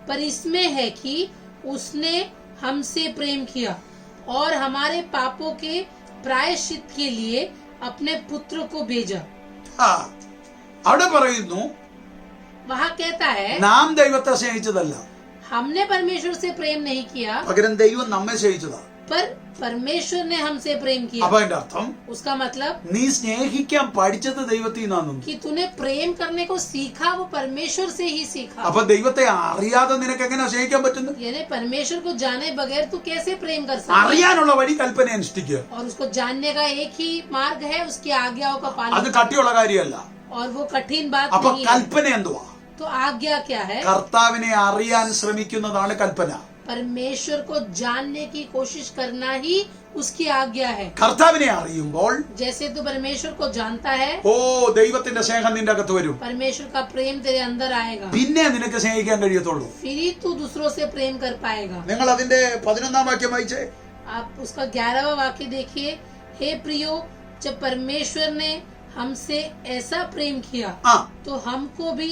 [SPEAKER 2] पर इसमें है कि उसने हमसे प्रेम किया और हमारे पापों के प्रायश्चित के लिए अपने पुत्र को भेजा।
[SPEAKER 4] ആ അവിടെ പറയുന്നു
[SPEAKER 2] वहाँ कहता है
[SPEAKER 4] നാം ദൈവത്തെ സ്നേഹിച്ചതല്ല,
[SPEAKER 2] हमने परमेश्वर से प्रेम नहीं किया,
[SPEAKER 4] പകരം ദൈവം നമ്മെ സ്നേഹിച്ചതാ.
[SPEAKER 2] पर परमेश्वर ने हमसे प्रेम किया।
[SPEAKER 4] അപ്പൊ അതിന്റെ അർത്ഥം
[SPEAKER 2] उसका मतलब
[SPEAKER 4] നീ സ്നേഹിക്കാൻ പഠിച്ചത് ദൈവത്തിൽ നിന്നാണ്.
[SPEAKER 2] कि तूने प्रेम करने को सीखा वो परमेश्वर से ही सीखा।
[SPEAKER 4] അപ്പൊ ദൈവത്തെ അറിയാതെ നിനക്ക് എങ്ങനെ സ്നേഹിക്കാൻ പറ്റുന്നു?
[SPEAKER 2] यानी परमेश्वर को जाने बगैर तू कैसे प्रेम कर सकता है?
[SPEAKER 4] അറിയാനുള്ള വഴി കൽപ്പന അനുഷ്ഠിക്കുക.
[SPEAKER 2] और उसको जानने का एक ही मार्ग है, उसकी आज्ञाओं का
[SPEAKER 4] അത്
[SPEAKER 2] पालन,
[SPEAKER 4] കട്ടിയുള്ള കാര്യമല്ല.
[SPEAKER 2] और वो कठिन बात
[SPEAKER 4] അപ്പൊ
[SPEAKER 2] नहीं है।
[SPEAKER 4] കൽപ്പന എന്തുവാ?
[SPEAKER 2] तो आज्ञा क्या है?
[SPEAKER 4] കർത്താവിനെ അറിയാൻ ശ്രമിക്കുന്നതാണ് കൽപ്പന.
[SPEAKER 2] परमेश्वर को जानने की कोशिश करना ही उसकी आज्ञा है।
[SPEAKER 4] കർത്താവിനെ അറിയുമ്പോൾ
[SPEAKER 2] जैसे तू परमेश्वर को जानता है,
[SPEAKER 4] ഓ ദൈവത്തിന്റെ സ്നേഹം നിന്റെ അകത്ത് വരും.
[SPEAKER 2] परमेश्वर का प्रेम तेरे अंदर आएगा,
[SPEAKER 4] പിന്നെ നിനക്ക് സ്നേഹിക്കാൻ കഴിയത്തുള്ളൂ.
[SPEAKER 2] फिर ही तू दूसरों से प्रेम कर पाएगा।
[SPEAKER 4] നിങ്ങൾ അതിന്റെ 11ാം വാക്യം വായിച്ചേ.
[SPEAKER 2] आप उसका 11वां वाक्य देखिए। हे प्रियो, जब परमेश्वर ने हमसे ऐसा प्रेम किया
[SPEAKER 4] ആ
[SPEAKER 2] तो हमको भी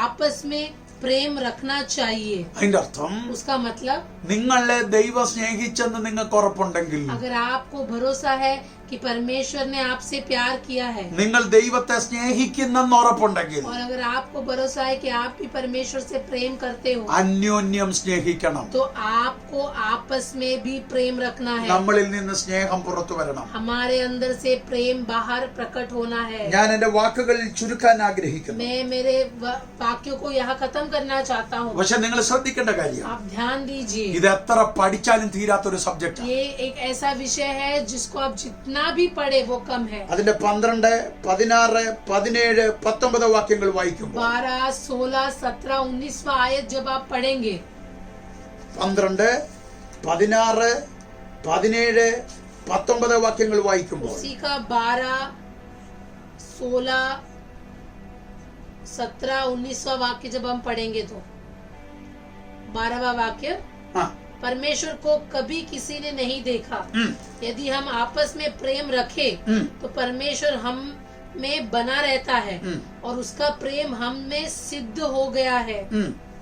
[SPEAKER 2] आपस में प्रेम रखना चाहिए।
[SPEAKER 4] അതിന്റെ അർത്ഥം
[SPEAKER 2] उसका मतलब
[SPEAKER 4] നിങ്ങളെ ദൈവം സ്നേഹിച്ചെന്ന് നിങ്ങൾക്ക് ഉറപ്പുണ്ടെങ്കിൽ,
[SPEAKER 2] अगर आपको भरोसा है कि परमेश्वर ने आपसे प्यार किया है,
[SPEAKER 4] നിങ്ങൾ ദൈവത്തെ സ്നേഹിക്കുന്നെന്ന് ഉറപ്പുണ്ടെങ്കിൽ
[SPEAKER 2] और अगर आपको भरोसा है कि आप भी परमेश्वर से प्रेम करते हो,
[SPEAKER 4] അന്യോന്യം സ്നേഹിക്കണം.
[SPEAKER 2] तो आपको आपस में भी प्रेम रखना है।
[SPEAKER 4] നമ്മളിൽ നിന്ന് സ്നേഹം പുറത്തു വരണം.
[SPEAKER 2] हमारे अंदर से प्रेम बाहर प्रकट होना है।
[SPEAKER 4] ഞാൻ എന്റെ വാക്കുകൾ ചുരുക്കാൻ ആഗ്രഹിക്കുന്നു.
[SPEAKER 2] मैं मेरे वाक्यों को यहाँ खत्म करना चाहता हूँ।
[SPEAKER 4] പക്ഷെ നിങ്ങൾ ശ്രദ്ധിക്കേണ്ട കാര്യം,
[SPEAKER 2] आप ध्यान दीजिए,
[SPEAKER 4] ഇത് എത്ര പഠിച്ചാലും തീരാത്തൊരു സബ്ജക്റ്റ്.
[SPEAKER 2] ये एक ऐसा विषय है जिसको आप जितना भी पढ़े वो कम है।
[SPEAKER 4] അതിന്റെ 12, 16, 17, 19 വാക്യങ്ങൾ വായിക്കുമ്പോൾ
[SPEAKER 2] 12, 16, 17, 19वां आयत जब आप पढ़ेंगे,
[SPEAKER 4] 12, 16, 17, 19 വാക്യങ്ങൾ വായിക്കുമ്പോൾ
[SPEAKER 2] उसी का 12, 16, 17, 19वां वाक्य जब हम पढ़ेंगे तो 12वां वाक्य
[SPEAKER 4] ആ
[SPEAKER 2] परमेश्वर को कभी किसी ने नहीं देखा। यदि हम आपस में प्रेम रखें तो परमेश्वर हम में बना रहता है और उसका प्रेम हम में सिद्ध हो गया है।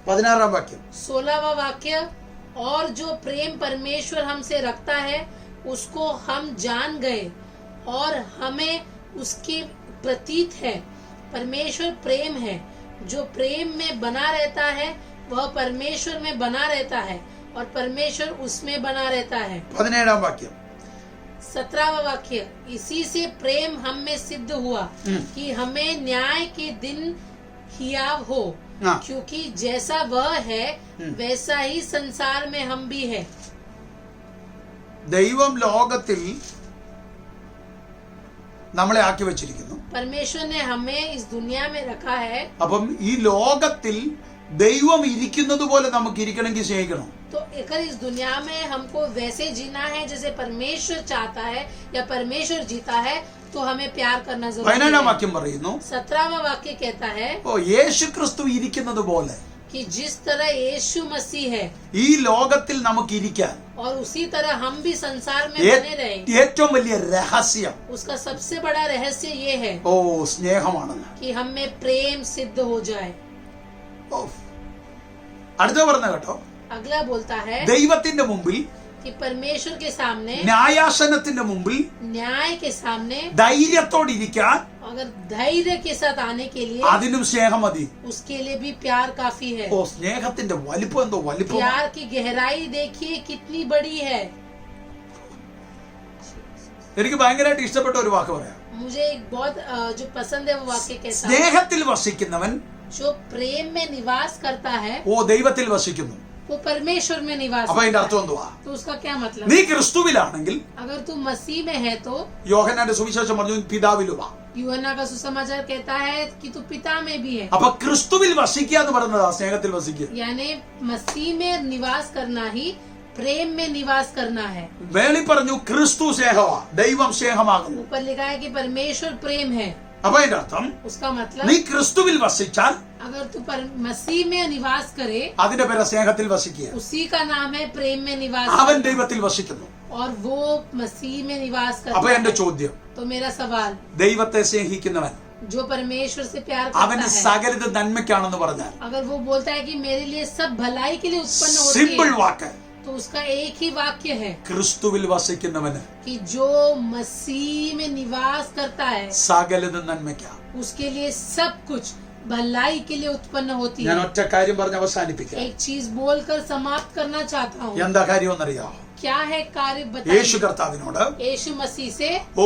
[SPEAKER 4] 16 वाक्യം
[SPEAKER 2] 16वां वाक्य, और जो प्रेम परमेश्वर हमसे रखता है उसको हम जान गए और हमें उसकी प्रतीत है। परमेश्वर प्रेम है, जो प्रेम में बना रहता है वह परमेश्वर में बना रहता है और परमेश्वर उसमें बना रहता है।
[SPEAKER 4] 17 वाक्യം
[SPEAKER 2] 17वां वाक्य, इसी से प्रेम हम में सिद्ध हुआ कि हमें न्याय के दिन हियाव हो, क्योंकि जैसा वह है वैसा ही संसार में हम भी है।
[SPEAKER 4] ദൈവം ലോകത്തിൽ നമ്മളെ ആക്കി വെച്ചിരിക്കുന്നു.
[SPEAKER 2] परमेश्वर ने हमें इस दुनिया में रखा है,
[SPEAKER 4] അപ്പം ഈ ലോകത്തിൽ ദൈവം ഇരിക്കുന്നത് പോലെ നമുക്ക് ഇരിക്കണമെങ്കിൽ സ്നേഹിക്കണം.
[SPEAKER 2] तो अगर इस दुनिया में हमको वैसे जीना है जैसे परमेश्वर चाहता है या परमेश्वर जीता है तो हमें प्यार करना जरूरी
[SPEAKER 4] 17
[SPEAKER 2] है।
[SPEAKER 4] വാക്യം പറയുന്നു,
[SPEAKER 2] 17वां वाक्य कहता है
[SPEAKER 4] ഓ യേശു ക്രിസ്തു ഇരിക്കുന്നത് പോലെ
[SPEAKER 2] कि जिस तरह यीशु मसीह है
[SPEAKER 4] ഈ ലോകത്തിൽ നമുക്ക് ഇരിക്കാൻ
[SPEAKER 2] और उसी तरह हम भी संसार में बने रहे।
[SPEAKER 4] ഏറ്റവും വലിയ രഹസ്യം
[SPEAKER 2] उसका सबसे बड़ा रहस्य ये है
[SPEAKER 4] ഓ സ്നേഹമാണെന്ന്.
[SPEAKER 2] कि हम में प्रेम सिद्ध हो जाए।
[SPEAKER 4] ഓ, അടുത്ത പറഞ്ഞ കേട്ടോ,
[SPEAKER 2] अगला बोलता है
[SPEAKER 4] ദൈവത്തിന്റെ മുമ്പിൽ,
[SPEAKER 2] कि परमेश्वर के सामने,
[SPEAKER 4] ന്യായാസനത്തിന്റെ മുമ്പിൽ
[SPEAKER 2] न्याय के सामने
[SPEAKER 4] ധൈര്യത്തോടെ ഇരിക്കാൻ
[SPEAKER 2] अगर धैर्य के साथ आने के लिए
[SPEAKER 4] അതിനും സ്നേഹം മതി.
[SPEAKER 2] उसके लिए भी प्यार काफी है।
[SPEAKER 4] ഓ സ്നേഹത്തിന്റെ വലിപ്പം എന്തോ വലിപ്പം.
[SPEAKER 2] प्यार की गहराई देखिए कितनी बड़ी है।
[SPEAKER 4] എനിക്ക് ഭയങ്കരമായിട്ട് ഇഷ്ടപ്പെട്ട ഒരു വാക്ക് പറയാം.
[SPEAKER 2] मुझे एक बहुत जो पसंद है वो वाक्य कहता है,
[SPEAKER 4] സ്നേഹത്തിൽ വസിക്കുന്നവൻ
[SPEAKER 2] जो प्रेम में निवास करता है
[SPEAKER 4] ഓ ദൈവത്തിൽ വസിക്കുന്നു.
[SPEAKER 2] वो परमेश्वर में निवास
[SPEAKER 4] അപ്പൊ അതിന്റെ
[SPEAKER 2] करता
[SPEAKER 4] അർത്ഥം
[SPEAKER 2] है।
[SPEAKER 4] എന്തുവാ?
[SPEAKER 2] तो उसका क्या मतलब?
[SPEAKER 4] നീ ക്രിസ്തുവിലാണെങ്കിൽ,
[SPEAKER 2] अगर तू मसीह में है तो
[SPEAKER 4] യോഹന്നാന്റെ സുവിശേഷം പറഞ്ഞു പിതാവിലുവാ.
[SPEAKER 2] यूहन्ना का सुसमाचार कहता है कि तू पिता में भी है।
[SPEAKER 4] അപ്പൊ ക്രിസ്തുവിൽ വസിക്കുക എന്ന് പറയുന്നതാ സ്നേഹത്തിൽ വസിക്കുക.
[SPEAKER 2] यानी मसीह में निवास करना ही प्रेम में निवास करना है।
[SPEAKER 4] വേളി പറഞ്ഞു ക്രിസ്തു സ്നേഹമാ, ദൈവം സ്നേഹമാകുന്നു.
[SPEAKER 2] ऊपर लिखा है कि परमेश्वर प्रेम है।
[SPEAKER 4] അപ്പൊ അതിന്റെ അർത്ഥം
[SPEAKER 2] उसका मतलब
[SPEAKER 4] നീ ക്രിസ്തുവിൽ വസിച്ചാൽ
[SPEAKER 2] अगर तू मसीह में निवास करे
[SPEAKER 4] അതിന്റെ പേര് സ്നേഹത്തിൽ വസിക്കുക.
[SPEAKER 2] उसी का नाम है प्रेम में निवास
[SPEAKER 4] അവൻ
[SPEAKER 2] करना।
[SPEAKER 4] ദൈവത്തിൽ വസിക്കുന്നു.
[SPEAKER 2] और वो मसीह में निवास
[SPEAKER 4] അപ്പൊ
[SPEAKER 2] करता
[SPEAKER 4] എന്റെ
[SPEAKER 2] है।
[SPEAKER 4] ചോദ്യം,
[SPEAKER 2] तो मेरा सवाल,
[SPEAKER 4] ദൈവത്തെ സ്നേഹിക്കുന്നവൻ
[SPEAKER 2] जो परमेश्वर से प्यार
[SPEAKER 4] അവന്
[SPEAKER 2] करता है,
[SPEAKER 4] സകലത് നന്മയ്ക്കാണെന്ന് പറഞ്ഞാൽ
[SPEAKER 2] अगर वो बोलता है कि मेरे लिए सब भलाई के लिए उत्पन्न होती
[SPEAKER 4] സിമ്പിൾ
[SPEAKER 2] है,
[SPEAKER 4] വാക്ക്,
[SPEAKER 2] तो उसका एक ही वाक्य है
[SPEAKER 4] ക്രിസ്തുവിൽ വസിക്കുന്നവന്
[SPEAKER 2] कि जो मसीह में निवास करता है
[SPEAKER 4] സകലത് നന്മയ്ക്കാ.
[SPEAKER 2] उसके लिए सब कुछ भलाई के लिए उत्पन्न होती
[SPEAKER 4] ഞാൻ
[SPEAKER 2] है।
[SPEAKER 4] ഒറ്റ കാര്യം പറഞ്ഞ് അവസാനിപ്പിക്കാം.
[SPEAKER 2] एक चीज बोलकर समाप्त करना चाहता हूँ।
[SPEAKER 4] എന്താ കാര്യം എന്നറിയാമോ?
[SPEAKER 2] क्या है कार्य
[SPEAKER 4] യേശു
[SPEAKER 2] बताइए।
[SPEAKER 4] കർത്താവിനോട്
[SPEAKER 2] यीशु मसीह से
[SPEAKER 4] ഓ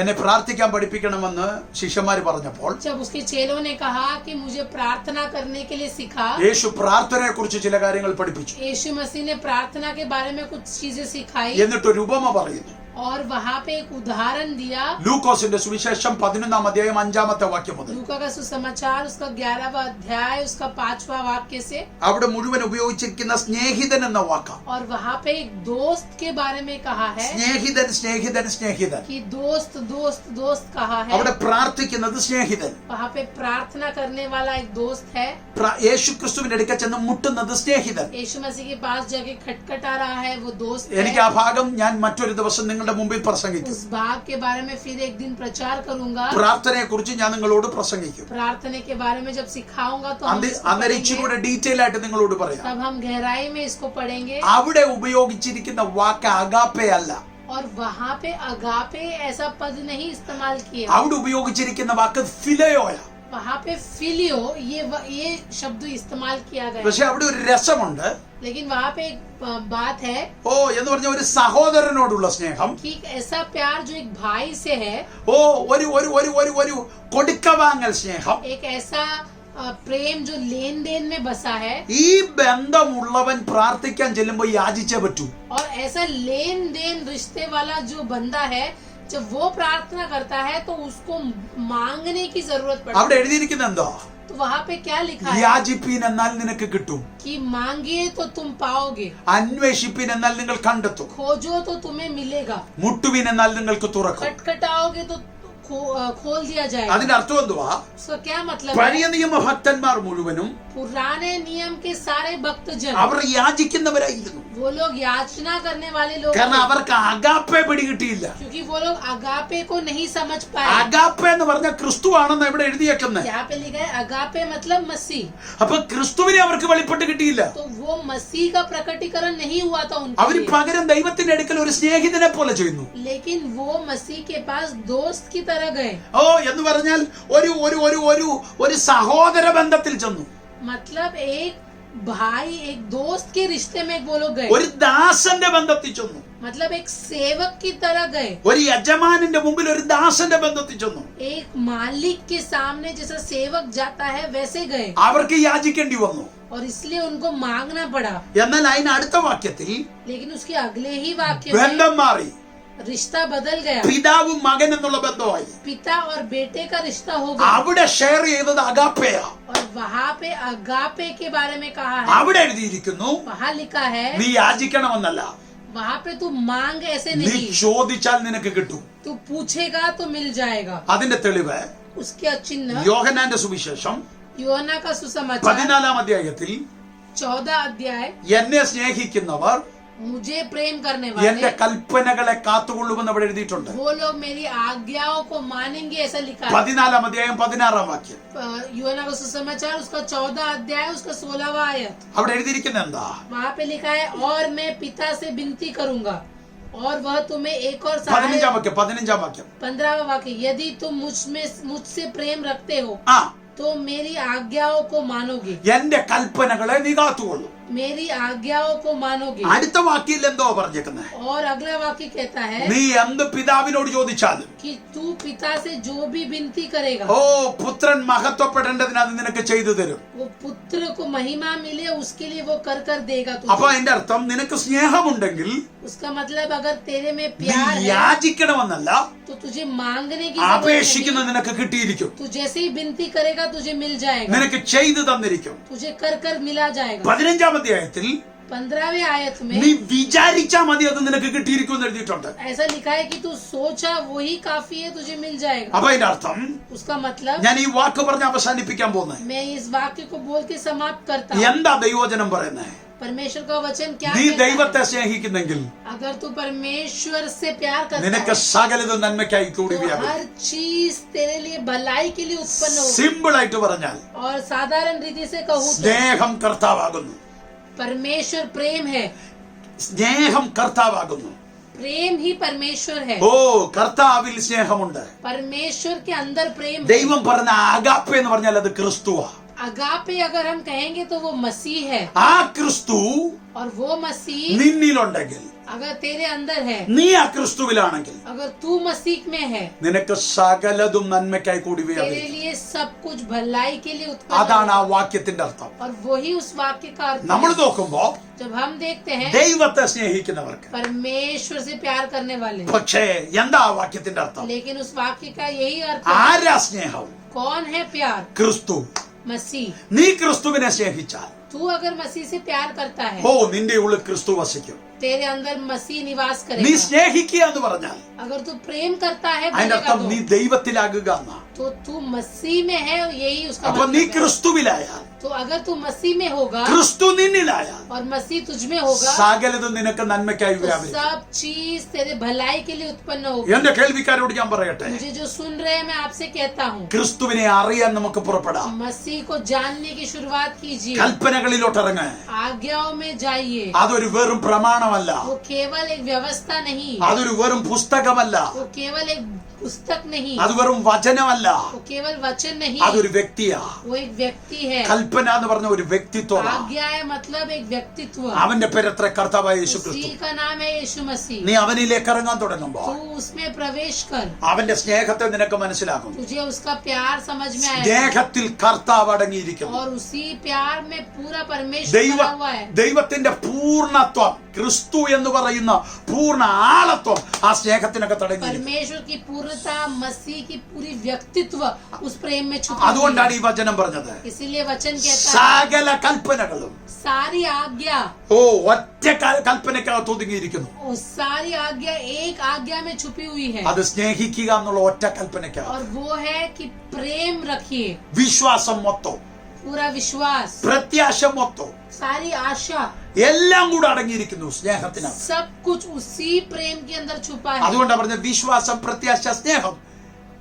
[SPEAKER 4] എന്നെ പ്രാർത്ഥിക്കാൻ പഠിപ്പിക്കണമെന്ന് ശിഷ്യന്മാര് പറഞ്ഞപ്പോൾ
[SPEAKER 2] जब उसके चेलों ने कहा कि मुझे प्रार्थना करने के लिए सिखा,
[SPEAKER 4] യേശു പ്രാർത്ഥനയെ കുറിച്ച് ചില കാര്യങ്ങൾ പഠിപ്പിച്ചു.
[SPEAKER 2] यीशु मसीह ने प्रार्थना के बारे में कुछ चीजें सिखाई
[SPEAKER 4] എന്നിട്ട് ഒരു ഉപമ പറയുന്നു.
[SPEAKER 2] और वहाँ पे एक उदाहरण दिया।
[SPEAKER 4] ലൂക്കോസിന്റെ സുവിശേഷം 11-ാം അധ്യായം 5-ാമത്തെ വാക്യം മുതൽ
[SPEAKER 2] लूका का सुसमाचार उसका 11वां अध्याय उसका 5वां वाक्य से,
[SPEAKER 4] അവിടെ മുഴുവൻ ഉപയോഗിച്ചിരിക്കുന്ന സ്നേഹിതൻ എന്ന വാക്കാണ്.
[SPEAKER 2] और वहाँ पे एक दोस्त के बारे में कहा है
[SPEAKER 4] സ്നേഹിതൻ സ്നേഹിതൻ സ്നേഹിതൻ.
[SPEAKER 2] कि दोस्त दोस्त दोस्त कहा है।
[SPEAKER 4] അവിടെ പ്രാർത്ഥിക്കുന്നത് സ്നേഹിതൻ.
[SPEAKER 2] वहाँ पे प्रार्थना करने वाला एक दोस्त है।
[SPEAKER 4] യേശു ക്രിസ്തുവിന്റെ അടുക്കൽ ചെന്ന് മുട്ടുന്നത് സ്നേഹിതൻ.
[SPEAKER 2] यीशु मसीह के पास जाके खटखटा रहा है, वो दोस्त
[SPEAKER 4] എനിക്ക്
[SPEAKER 2] है।
[SPEAKER 4] ആ ഭാഗം ഞാൻ മറ്റൊരു ദിവസം നിങ്ങളുടെ മുമ്പിൽ പ്രസംഗിക്കും.
[SPEAKER 2] उस भाग के बारे में फिर एक दिन प्रचार करूंगा।
[SPEAKER 4] പ്രാർത്ഥനയെ കുറിച്ച് ഞാൻ നിങ്ങളോട് പ്രസംഗിക്കും.
[SPEAKER 2] प्रार्थना के बारे में जब सिखाऊंगा तो हम इसको
[SPEAKER 4] അന്നേരം ഇച്ചിരി
[SPEAKER 2] पढ़ेंगे।
[SPEAKER 4] കൂടെ ഡീറ്റെയിൽ ആയിട്ട് നിങ്ങളോട് പറയാം.
[SPEAKER 2] तब हम गहराई में इसको पढ़ेंगे।
[SPEAKER 4] അവിടെ ഉപയോഗിച്ചിരിക്കുന്ന വാക്ക് അഗാപ്പെ അല്ല,
[SPEAKER 2] और वहाँ पे अगापे ऐसा पद नहीं इस्तेमाल किया,
[SPEAKER 4] അവിടെ ഉപയോഗിച്ചിരിക്കുന്ന വാക്ക് ഫിലയോയ.
[SPEAKER 2] वहाँ पे फिलियो ये शब्द इस्तेमाल किया गया।
[SPEAKER 4] പക്ഷെ അവിടെ ഒരു രസമുണ്ട്.
[SPEAKER 2] लेकिन वहाँ पे एक बात है
[SPEAKER 4] ഓ എന്ന് പറഞ്ഞ ഒരു സഹോദരനോടുള്ള സ്നേഹം,
[SPEAKER 2] कि एक ऐसा प्यार जो एक भाई से है,
[SPEAKER 4] ഓ ഒരു ഒരു ഒരു ഒരു ഒരു കൊടുക്കവാങ്ങൽ സ്നേഹം.
[SPEAKER 2] एक ऐसा प्रेम जो लेन देन में बसा है।
[SPEAKER 4] ഈ ബന്ധമുള്ളവൻ പ്രാർത്ഥിക്കാൻ ചെല്ലുമ്പോൾ യാചിച്ചേ പറ്റൂ.
[SPEAKER 2] और ऐसा लेन देन रिश्ते वाला जो बंदा है, जब वो प्रार्थना करता है तो उसको मांगने की जरूरत पड़ती
[SPEAKER 4] അവിടെ
[SPEAKER 2] है।
[SPEAKER 4] എഴുതിയിരിക്കുന്ന എന്തോ,
[SPEAKER 2] तो वहाँ पे क्या लिखा है
[SPEAKER 4] യാചിപ്പീൻ എന്നാൽ നിനക്ക് കിട്ടും,
[SPEAKER 2] कि मांगिए तो तुम पाओगे,
[SPEAKER 4] അന്വേഷിപ്പീൻ എന്നാൽ നിങ്ങൾ കണ്ടെത്തും,
[SPEAKER 2] खोजो तो तुम्हें मिलेगा,
[SPEAKER 4] മുട്ടുവീൻ എന്നാൽ നിങ്ങൾക്ക് തുറക്കും.
[SPEAKER 2] खटखटाओगे तो खोल दिया जाएगा।
[SPEAKER 4] അതിന്റെ അർത്ഥം എന്തുവാ?
[SPEAKER 2] उसका क्या मतलब है?
[SPEAKER 4] പഴയ നിയമ ഭക്തന്മാർ മുഴുവനും
[SPEAKER 2] पुराने नियम के सारे भक्तजन
[SPEAKER 4] അവർ യാചിക്കുന്നവരായിരുന്നു.
[SPEAKER 2] वो लोग याचना करने वाले लोग
[SPEAKER 4] കാരണം
[SPEAKER 2] थे,
[SPEAKER 4] അവർക്ക് അഗാപ്പെ പിടികിട്ടിയില്ല.
[SPEAKER 2] क्योंकि वो लोग अगापे को नहीं समझ पाए।
[SPEAKER 4] അഗാപ്പെ എന്ന് പറഞ്ഞ ക്രിസ്തു ആണെന്ന് ഇവിടെ എഴുതിയേക്കുന്നത്.
[SPEAKER 2] यहाँ पे लिखा है अगापे मतलब मसीह,
[SPEAKER 4] അപ്പൊ ക്രിസ്തുവിനെ അവർക്ക് വെളിപ്പെട്ട് കിട്ടിയില്ല.
[SPEAKER 2] तो वो मसीह का प्रकटीकरण नहीं हुआ था उनके
[SPEAKER 4] അവർ
[SPEAKER 2] लिए।
[SPEAKER 4] പകരം ദൈവത്തിന്റെ അടുക്കൽ ഒരു സ്നേഹിതനെ പോലെ ചെയ്യുന്നു.
[SPEAKER 2] लेकिन वो मसीह के पास दोस्त की तरह गए,
[SPEAKER 4] ഓ എന്ന് പറഞ്ഞാൽ ഒരു ഒരു ഒരു ഒരു ഒരു സഹോദര ബന്ധത്തിൽ ചെന്നു.
[SPEAKER 2] मतलब एक भाई एक दोस्त के रिश्ते में वो लोग गए,
[SPEAKER 4] ഒരു ദാസന്റെ ബന്ധത്തിൽ ചെന്നു.
[SPEAKER 2] मतलब एक सेवक की तरह गए,
[SPEAKER 4] ഒരു യജമാനന്റെ മുമ്പിൽ ഒരു ദാസന്റെ ബന്ധത്തിൽ ചെന്നു.
[SPEAKER 2] एक मालिक के सामने जैसा सेवक जाता है वैसे गए,
[SPEAKER 4] അവർക്ക് യാചിക്കേണ്ടി വന്നു.
[SPEAKER 2] और इसलिए उनको मांगना पड़ा।
[SPEAKER 4] എന്നാൽ അതിന് അടുത്ത വാക്യത്തിൽ
[SPEAKER 2] लेकिन उसके अगले ही वाक्य में
[SPEAKER 4] ബന്ധം മാറി.
[SPEAKER 2] रिश्ता बदल गया,
[SPEAKER 4] പിതാവും മകൻ എന്നുള്ള ബന്ധമായി.
[SPEAKER 2] पिता और बेटे का रिश्ता हो गया,
[SPEAKER 4] അവിടെ ഷെയർ ചെയ്തത് അഗാപ്പയാ.
[SPEAKER 2] और वहाँ पे अगापे के बारे में कहा है।
[SPEAKER 4] അവിടെ എഴുതിയിരിക്കുന്നു,
[SPEAKER 2] वहाँ लिखा है
[SPEAKER 4] നീ യാചിക്കണമെന്നല്ല,
[SPEAKER 2] वहाँ पे तू मांग ऐसे
[SPEAKER 4] നീ
[SPEAKER 2] नहीं,
[SPEAKER 4] ചോദിച്ചാൽ നിനക്ക് കിട്ടും.
[SPEAKER 2] तू पूछेगा तो मिल जाएगा।
[SPEAKER 4] അതിന്റെ തെളിവ്
[SPEAKER 2] उसके चिन्ह
[SPEAKER 4] യോഹന്നാന്റെ സുവിശേഷം
[SPEAKER 2] യോഹന്ന का सुसमाचार
[SPEAKER 4] 14 അധ്യായത്തിൽ
[SPEAKER 2] 14 अध्याय,
[SPEAKER 4] എന്നെ സ്നേഹിക്കുന്നവർ
[SPEAKER 2] मुझे प्रेम करने
[SPEAKER 4] എന്റെ
[SPEAKER 2] वाले
[SPEAKER 4] കൽപ്പനകളെ കാത്തുകൊള്ളുമെന്ന് അവിടെ എഴുതിയിട്ടുണ്ട്.
[SPEAKER 2] वो लोग मेरी आज्ञाओं को मानेंगे ऐसा लिखा है।
[SPEAKER 4] 14 अध्याയം 16 വാക്യം.
[SPEAKER 2] यूहन्ना का सुसमाचार उसका 14 अध्याय उसका 16वां आयत,
[SPEAKER 4] അവിടെ എഴുതിയിരിക്കുന്നത് എന്താ?
[SPEAKER 2] वहाँ पे लिखा है और मैं पिता से विनती करूंगा और वह तुम्हें एक और
[SPEAKER 4] 15
[SPEAKER 2] सहायक।
[SPEAKER 4] വാക്യം 15 വാക്യം.
[SPEAKER 2] 15वां वाक्य, यदि तुम मुझसे प्रेम रखते हो
[SPEAKER 4] ആ
[SPEAKER 2] तो मेरी आज्ञाओं को मानोगे,
[SPEAKER 4] എന്റെ കൽപ്പനകളെ നീ കാത്തുകൊള്ളു.
[SPEAKER 2] मेरी आज्ञाओं को मानोगे।
[SPEAKER 4] അടുത്ത വാക്യത്തിൽ എന്തോ പറഞ്ഞേക്കുന്നത്?
[SPEAKER 2] और अगला वाक्य कहता है
[SPEAKER 4] നീ എന്ത് പിതാവിനോട് ചോദിച്ചാലും
[SPEAKER 2] कि तू पिता से जो भी विनती करेगा,
[SPEAKER 4] ഓ പുത്രൻ മഹത്വപ്പെടേണ്ടതിന് അത് നിനക്ക് ചെയ്തു തരും.
[SPEAKER 2] वो पुत्र को महिमा मिले उसके लिए वो कर कर देगा
[SPEAKER 4] അപ്പൊ
[SPEAKER 2] तुझे।
[SPEAKER 4] അതിന്റെ അർത്ഥം നിനക്ക് സ്നേഹമുണ്ടെങ്കിൽ
[SPEAKER 2] उसका मतलब अगर तेरे में
[SPEAKER 4] നീ
[SPEAKER 2] प्यार है
[SPEAKER 4] യാചിക്കണമെന്നല്ല,
[SPEAKER 2] तो तुझे मांगने की जरूरत
[SPEAKER 4] അപേക്ഷിക്കുന്ന
[SPEAKER 2] नहीं।
[SPEAKER 4] നിനക്ക് കിട്ടിയിരിക്കും.
[SPEAKER 2] तू जैसे ही विनती करेगा तुझे मिल जाएगा,
[SPEAKER 4] നിനക്ക് ചെയ്തു തന്നിരിക്കും.
[SPEAKER 2] तुझे कर कर मिला जाएगा।
[SPEAKER 4] 15 അധ്യായത്തിൽ
[SPEAKER 2] 15वें आयत
[SPEAKER 4] നീ
[SPEAKER 2] में
[SPEAKER 4] വിചാരിച്ചാ മതി അത് നിനക്ക് കിട്ടിയിരിക്കും എന്ന് എഴുതിയിട്ടുണ്ട്.
[SPEAKER 2] ऐसा लिखा है कि तू सोचा वही काफी है, तुझे मिल जाएगा।
[SPEAKER 4] അപ്പൊ അതിന്റെ അർത്ഥം
[SPEAKER 2] उसका मतलब
[SPEAKER 4] ഞാൻ ഈ വാക്ക് പറഞ്ഞ് അവസാനിപ്പിക്കാൻ പോകുന്നത്
[SPEAKER 2] मैं इस वाक्य को बोल के समाप्त करता हूँ।
[SPEAKER 4] എന്താ ദൈവവചനം പറയുന്നത്?
[SPEAKER 2] परमेश्वर का वचन क्या
[SPEAKER 4] നീ
[SPEAKER 2] कहता
[SPEAKER 4] ദൈവത്തെ
[SPEAKER 2] है?
[SPEAKER 4] സ്നേഹിക്കുന്നെങ്കിൽ
[SPEAKER 2] अगर तू परमेश्वर से प्यार करता
[SPEAKER 4] നിനക്ക്
[SPEAKER 2] है
[SPEAKER 4] സകലതും നന്മയ്ക്കായി കൂടി
[SPEAKER 2] तो हर चीज तेरे लिए भलाई के लिए उत्पन्न होगी।
[SPEAKER 4] സിമ്പിൾ ആയിട്ട് പറഞ്ഞാൽ
[SPEAKER 2] और साधारण रीति से कहूँ तो
[SPEAKER 4] സ്നേഹം കർത്താവാകുന്നു.
[SPEAKER 2] परमेश्वर प्रेम है,
[SPEAKER 4] സ്നേഹം കർത്താവാകുന്നു.
[SPEAKER 2] प्रेम ही परमेश्वर है।
[SPEAKER 4] ഓ കർത്താവിൽ സ്നേഹമുണ്ട്.
[SPEAKER 2] परमेश्वर के अंदर प्रेम है।
[SPEAKER 4] ദൈവം പറഞ്ഞ അഗാപ്പെ എന്ന് പറഞ്ഞാൽ അത് ക്രിസ്തുവാ.
[SPEAKER 2] अगापे अगर हम कहेंगे तो वो मसीह है,
[SPEAKER 4] ആ ക്രിസ്തു
[SPEAKER 2] और वो मसीह
[SPEAKER 4] നിന്നിലുണ്ടെങ്കിൽ,
[SPEAKER 2] अगर तेरे अंदर है,
[SPEAKER 4] നീ ആ ക്രിസ്തുവിലാണെങ്കിൽ
[SPEAKER 2] अगर तू मसीह में है,
[SPEAKER 4] നിനക്ക് സകലതും നന്മയ്ക്കായി കൂടി
[SPEAKER 2] तेरे
[SPEAKER 4] വ്യാപരിക്കും.
[SPEAKER 2] लिए सब कुछ भलाई के लिए उत्पन्न
[SPEAKER 4] അതാണ് ആ
[SPEAKER 2] होगा।
[SPEAKER 4] വാക്യത്തിന്റെ അർത്ഥം.
[SPEAKER 2] और वही उस वाक्य का अर्थ
[SPEAKER 4] നമ്മൾ
[SPEAKER 2] है।
[SPEAKER 4] നോക്കുമ്പോ
[SPEAKER 2] जब हम देखते हैं
[SPEAKER 4] ദൈവത്തെ സ്നേഹിക്കുന്നവർക്ക്,
[SPEAKER 2] परमेश्वर से प्यार करने वाले,
[SPEAKER 4] പക്ഷേ എന്താ ആ വാക്യത്തിന്റെ അർത്ഥം?
[SPEAKER 2] लेकिन उस वाक्य का यही अर्थ है।
[SPEAKER 4] ആരാ സ്നേഹം?
[SPEAKER 2] कौन है प्यार?
[SPEAKER 4] ക്രിസ്തു.
[SPEAKER 2] मसीह।
[SPEAKER 4] നീ ക്രിസ്തുവിനെ സ്നേഹിച്ചാൽ
[SPEAKER 2] तू अगर मसीह से प्यार करता है,
[SPEAKER 4] ഓ നിന്റെ ഉള്ളിൽ ക്രിസ്തു വസിക്കും.
[SPEAKER 2] तेरे अंदर मसीह निवास
[SPEAKER 4] നീ
[SPEAKER 2] करेगा।
[SPEAKER 4] സ്നേഹിക്കുക എന്ന് പറഞ്ഞാൽ
[SPEAKER 2] अगर तू प्रेम करता है
[SPEAKER 4] അതിന്റെ
[SPEAKER 2] बोलेगा
[SPEAKER 4] അർത്ഥം നീ ദൈവത്തിലാകുക എന്നാ.
[SPEAKER 2] तो तू मसीह में है, यही उसका
[SPEAKER 4] അപ്പൊ നീ
[SPEAKER 2] मतलब है।
[SPEAKER 4] ക്രിസ്തുവിലായാൽ,
[SPEAKER 2] तो अगर तू मसीह में होगा
[SPEAKER 4] ക്രിസ്തു നിന്നിലായാൽ
[SPEAKER 2] और मसीह तुझ में होगा
[SPEAKER 4] സകലതും നിനക്ക് നന്മയ്ക്കായി
[SPEAKER 2] तो
[SPEAKER 4] വ്യാപരിക്കും.
[SPEAKER 2] सब चीज तेरे भलाई के लिए उत्पन्न होगी।
[SPEAKER 4] എന്റെ കേൾവിക്കാരോട് ഞാൻ പറയട്ടെ,
[SPEAKER 2] मुझे जो सुन रहे हैं मैं आपसे कहता हूँ,
[SPEAKER 4] ക്രിസ്തുവിനെ അറിയാൻ നമുക്ക് പുറപ്പെടാം.
[SPEAKER 2] मसीह को जानने की शुरुआत कीजिए,
[SPEAKER 4] കൽപ്പനകളിലോട്ട് ഇറങ്ങാൻ.
[SPEAKER 2] आज्ञाओं में जाइए।
[SPEAKER 4] അതൊരു വെറും പ്രമാണമല്ല,
[SPEAKER 2] वो केवल एक व्यवस्था नहीं,
[SPEAKER 4] അതൊരു വെറും പുസ്തകമല്ല,
[SPEAKER 2] वो केवल एक पुस्तक नहीं,
[SPEAKER 4] അത് വെറും വചനമല്ല,
[SPEAKER 2] वो केवल वचन नहीं,
[SPEAKER 4] അതൊരു വ്യക്തിയാ.
[SPEAKER 2] वो एक व्यक्ति है।
[SPEAKER 4] കൽപ്പന എന്ന് പറഞ്ഞ ഒരു വ്യക്തിത്വമാണ്.
[SPEAKER 2] आज्ञा है मतलब एक व्यक्तित्व।
[SPEAKER 4] അവന്റെ പേരത്ര കർത്താവായ യേശു ക്രിസ്തു.
[SPEAKER 2] उसी का नाम है यीशु मसीह।
[SPEAKER 4] നീ അവനിലേക്ക് ഇറങ്ങാൻ തുടങ്ങുമ്പോ
[SPEAKER 2] तू उसमें प्रवेश कर,
[SPEAKER 4] അവന്റെ സ്നേഹത്തെ നിനക്ക് മനസ്സിലാകും.
[SPEAKER 2] तुझे उसका प्यार समझ में आएगा,
[SPEAKER 4] സ്നേഹത്തിൽ കർത്താവ് അടങ്ങിയിരിക്കുന്നു.
[SPEAKER 2] और उसी प्यार में पूरा परमेश्वर
[SPEAKER 4] ദൈവ
[SPEAKER 2] भरा हुआ है।
[SPEAKER 4] ദൈവത്തിന്റെ പൂർണ്ണത്വം, ക്രിസ്തു എന്ന് പറയുന്ന പൂർണ്ണ ആളത്വം ആ സ്നേഹത്തിനകത്ത് അടങ്ങിയിരിക്കുന്നു.
[SPEAKER 2] परमेश्वर की पूर्णता, मसीह की पूरी व्यक्तित्व उस प्रेम में छुपी हुई
[SPEAKER 4] അതുകൊണ്ടാണ്
[SPEAKER 2] है।
[SPEAKER 4] ഈ വചനം പറഞ്ഞത്,
[SPEAKER 2] इसीलिए वचन कहता है
[SPEAKER 4] സകല കൽപ്പനകളും
[SPEAKER 2] सारी आज्ञा,
[SPEAKER 4] ഓ ഒറ്റ കൽപ്പനയ്ക്കകത്ത് ഒതുങ്ങിയിരിക്കുന്നു.
[SPEAKER 2] वो सारी आज्ञा एक आज्ञा में छुपी हुई है,
[SPEAKER 4] അത് സ്നേഹിക്കുക എന്നുള്ള ഒറ്റ കൽപ്പനയ്ക്കകത്ത്
[SPEAKER 2] और वो है कि प्रेम रखिए।
[SPEAKER 4] വിശ്വാസം മൊത്തം,
[SPEAKER 2] पूरा विश्वास,
[SPEAKER 4] പ്രത്യാശ മൊത്തം
[SPEAKER 2] सारी आशा,
[SPEAKER 4] എല്ലാം കൂടെ അടങ്ങിയിരിക്കുന്നു സ്നേഹത്തിനകത്ത്.
[SPEAKER 2] सब कुछ उसी प्रेम के अंदर छुपा है।
[SPEAKER 4] അതുകൊണ്ടാണ് പറഞ്ഞ വിശ്വാസം, പ്രത്യാശ, സ്നേഹം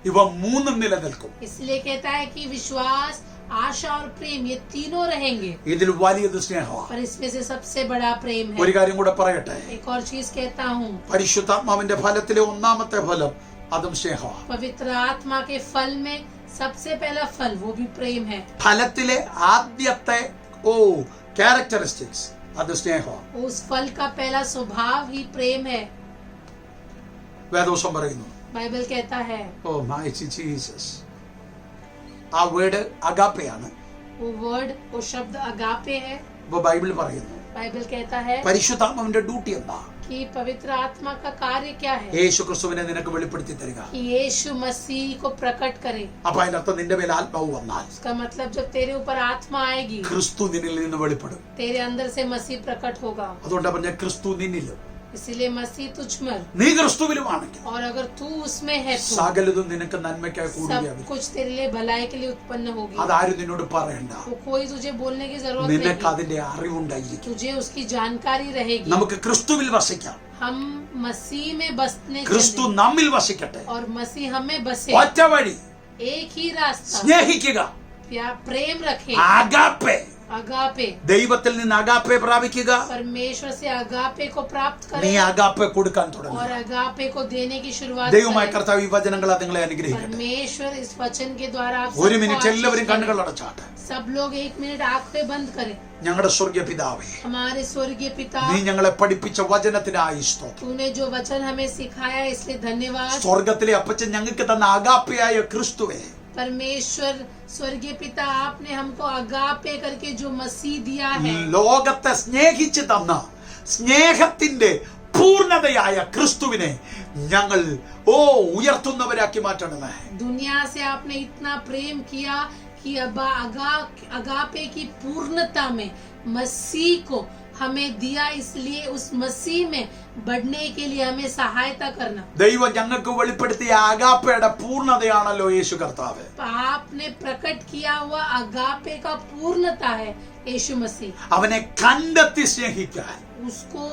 [SPEAKER 4] ഇവ മൂന്നും നിലനിൽക്കും.
[SPEAKER 2] इसलिए कहता है कि विश्वास, आशा और प्रेम ये तीनों रहेंगे,
[SPEAKER 4] ഇതിൽ വലിയത് സ്നേഹമാണ്.
[SPEAKER 2] पर इसमें से सबसे बड़ा प्रेम
[SPEAKER 4] ഒരു
[SPEAKER 2] है।
[SPEAKER 4] കാര്യം കൂടെ പറയട്ടെ,
[SPEAKER 2] एक और चीज कहता हूँ,
[SPEAKER 4] പരിശുദ്ധാത്മാവിന്റെ ഫലത്തിലെ ഒന്നാമത്തെ ഫലം അതും സ്നേഹമാണ്.
[SPEAKER 2] पवित्र आत्मा के फल में सबसे पहला फल वो भी प्रेम है।
[SPEAKER 4] ഫലത്തിലെ ആദ്യത്തെ ക്യാരക്ടറിസ്റ്റിക്സ് അത് സ്നേഹമാണ്.
[SPEAKER 2] उस फल का पहला स्वभाव ही प्रेम है।
[SPEAKER 4] വേദോസം പറയുന്നു.
[SPEAKER 2] बाइबल कहता है,
[SPEAKER 4] ഓ മൈറ്റി ജീസസ്. ആ വേർഡ് അഗാപ്പയാണ്.
[SPEAKER 2] वो वर्ड, वो शब्द अगापे है।
[SPEAKER 4] ഇപ്പൊ ബൈബിൾ പറയുന്നു
[SPEAKER 2] बाइबल कहता है
[SPEAKER 4] പരിശുദ്ധാത്മാവിന്റെ ഡ്യൂട്ടി എന്താ?
[SPEAKER 2] कि पवित्र आत्मा का कार्य क्या है,
[SPEAKER 4] യേശു ക്രിസ്തുവിനെ നിനക്ക് വെളിപ്പെടുത്തി തരിക.
[SPEAKER 2] कि यीशु मसीह को प्रकट करे।
[SPEAKER 4] അപ്പൊ അതിനർത്ഥം നിന്റെ മേൽ ആത്മാവ് വന്നാൽ
[SPEAKER 2] उसका मतलब जब तेरे ऊपर आत्मा आएगी,
[SPEAKER 4] ക്രിസ്തു നിന്നിൽ നിന്ന് വെളിപ്പെടും.
[SPEAKER 2] तेरे अंदर से मसीह प्रकट होगा।
[SPEAKER 4] അതുകൊണ്ടാ പറഞ്ഞ ക്രിസ്തു നിന്നിലും
[SPEAKER 2] इसीलिए मसीह तुझ में,
[SPEAKER 4] നീ ക്രിസ്തുവിലുമാണെങ്കിൽ
[SPEAKER 2] और अगर तू उसमें है तो
[SPEAKER 4] സകലതും നിനക്ക് നന്മയ്ക്കായി
[SPEAKER 2] सब
[SPEAKER 4] കൂടുകയാണ്.
[SPEAKER 2] कुछ तेरे लिए भलाई के लिए उत्पन्न होगी।
[SPEAKER 4] അതാരും നിന്നോട് പറയണ്ട,
[SPEAKER 2] वो कोई तुझे बोलने की जरूरत
[SPEAKER 4] നിനക്ക്
[SPEAKER 2] नहीं,
[SPEAKER 4] അതിന്റെ അറിവുണ്ടായിരിക്കും.
[SPEAKER 2] तुझे उसकी जानकारी रहेगी।
[SPEAKER 4] നമുക്ക് ക്രിസ്തുവിൽ വസിക്കാം,
[SPEAKER 2] हम मसीह में बसने
[SPEAKER 4] ക്രിസ്തു
[SPEAKER 2] चलें,
[SPEAKER 4] നമ്മിൽ വസിക്കട്ടെ.
[SPEAKER 2] और मसीह हमें बसे।
[SPEAKER 4] ഒറ്റ വഴി,
[SPEAKER 2] एक ही रास्ता,
[SPEAKER 4] സ്നേഹിക്കുക,
[SPEAKER 2] प्रेम रखे,
[SPEAKER 4] അഗാപ്പെ.
[SPEAKER 2] अगापे,
[SPEAKER 4] ദൈവത്തിൽ നിന്ന് അഗാപ്പെ പ്രാപിക്കുക.
[SPEAKER 2] परमेश्वर से अगापे को प्राप्त
[SPEAKER 4] നീ
[SPEAKER 2] करें
[SPEAKER 4] അഗാപ്പെ കൊടുക്കാൻ തുടങ്ങും.
[SPEAKER 2] और अगापे को देने की शुरुआत
[SPEAKER 4] ദൈവമായ
[SPEAKER 2] करें।
[SPEAKER 4] കർത്താവ് ഈ വചനങ്ങൾ നിങ്ങളെ അനുഗ്രഹിക്കട്ടെ.
[SPEAKER 2] परमेश्वर इस वचन के द्वारा आप
[SPEAKER 4] ഒരു
[SPEAKER 2] सबको
[SPEAKER 4] മിനിറ്റ് എല്ലാവരും
[SPEAKER 2] आशीष
[SPEAKER 4] കണ്ണുകൾ
[SPEAKER 2] करें।
[SPEAKER 4] അടച്ചാട്ടെ.
[SPEAKER 2] सब लोग 1 मिनट आंखें बंद करें।
[SPEAKER 4] ഞങ്ങളുടെ സ്വർഗീയ പിതാവേ,
[SPEAKER 2] हमारे स्वर्गीय पिता,
[SPEAKER 4] നീ ഞങ്ങളെ പഠിപ്പിച്ച വചനത്തിനായി സ്തോത്രം.
[SPEAKER 2] तूने जो वचन हमें सिखाया इसलिए धन्यवाद।
[SPEAKER 4] സ്വർഗത്തിലെ അപ്പച്ചൻ ഞങ്ങൾക്ക് തന്ന അഗാപ്പയായ ക്രിസ്തുവേ,
[SPEAKER 2] परमेश्वर स्वर्गीय पिता, आपने हमको अगापे करके जो मसीह दिया है,
[SPEAKER 4] ലോകത്തെ സ്നേഹിച്ചു തന്ന സ്നേഹത്തിന്റെ പൂർണ്ണതയായ ക്രിസ്തുവിനെ ഞങ്ങൾ ഉയർത്തുന്നവരാക്കി മാറ്റണമേ.
[SPEAKER 2] दुनिया से आपने इतना प्रेम किया कि अब अगापे की पूर्णता में मसीह को हमें दिया, इसलिए उस मसीह में बढ़ने के लिए हमें सहायता करना।
[SPEAKER 4] ദൈവം ഞങ്ങൾക്ക് വെളിപ്പെടുത്തിയ അഗാപ്പയുടെ പൂർണ്ണതയാണല്ലോ യേശു കർത്താവ്.
[SPEAKER 2] आपने प्रकट किया हुआ अगापे का पूर्णता है यीशु मसीह।
[SPEAKER 4] അവനെ കണ്ടെത്തി സ്നേഹിക്കാൻ,
[SPEAKER 2] उसको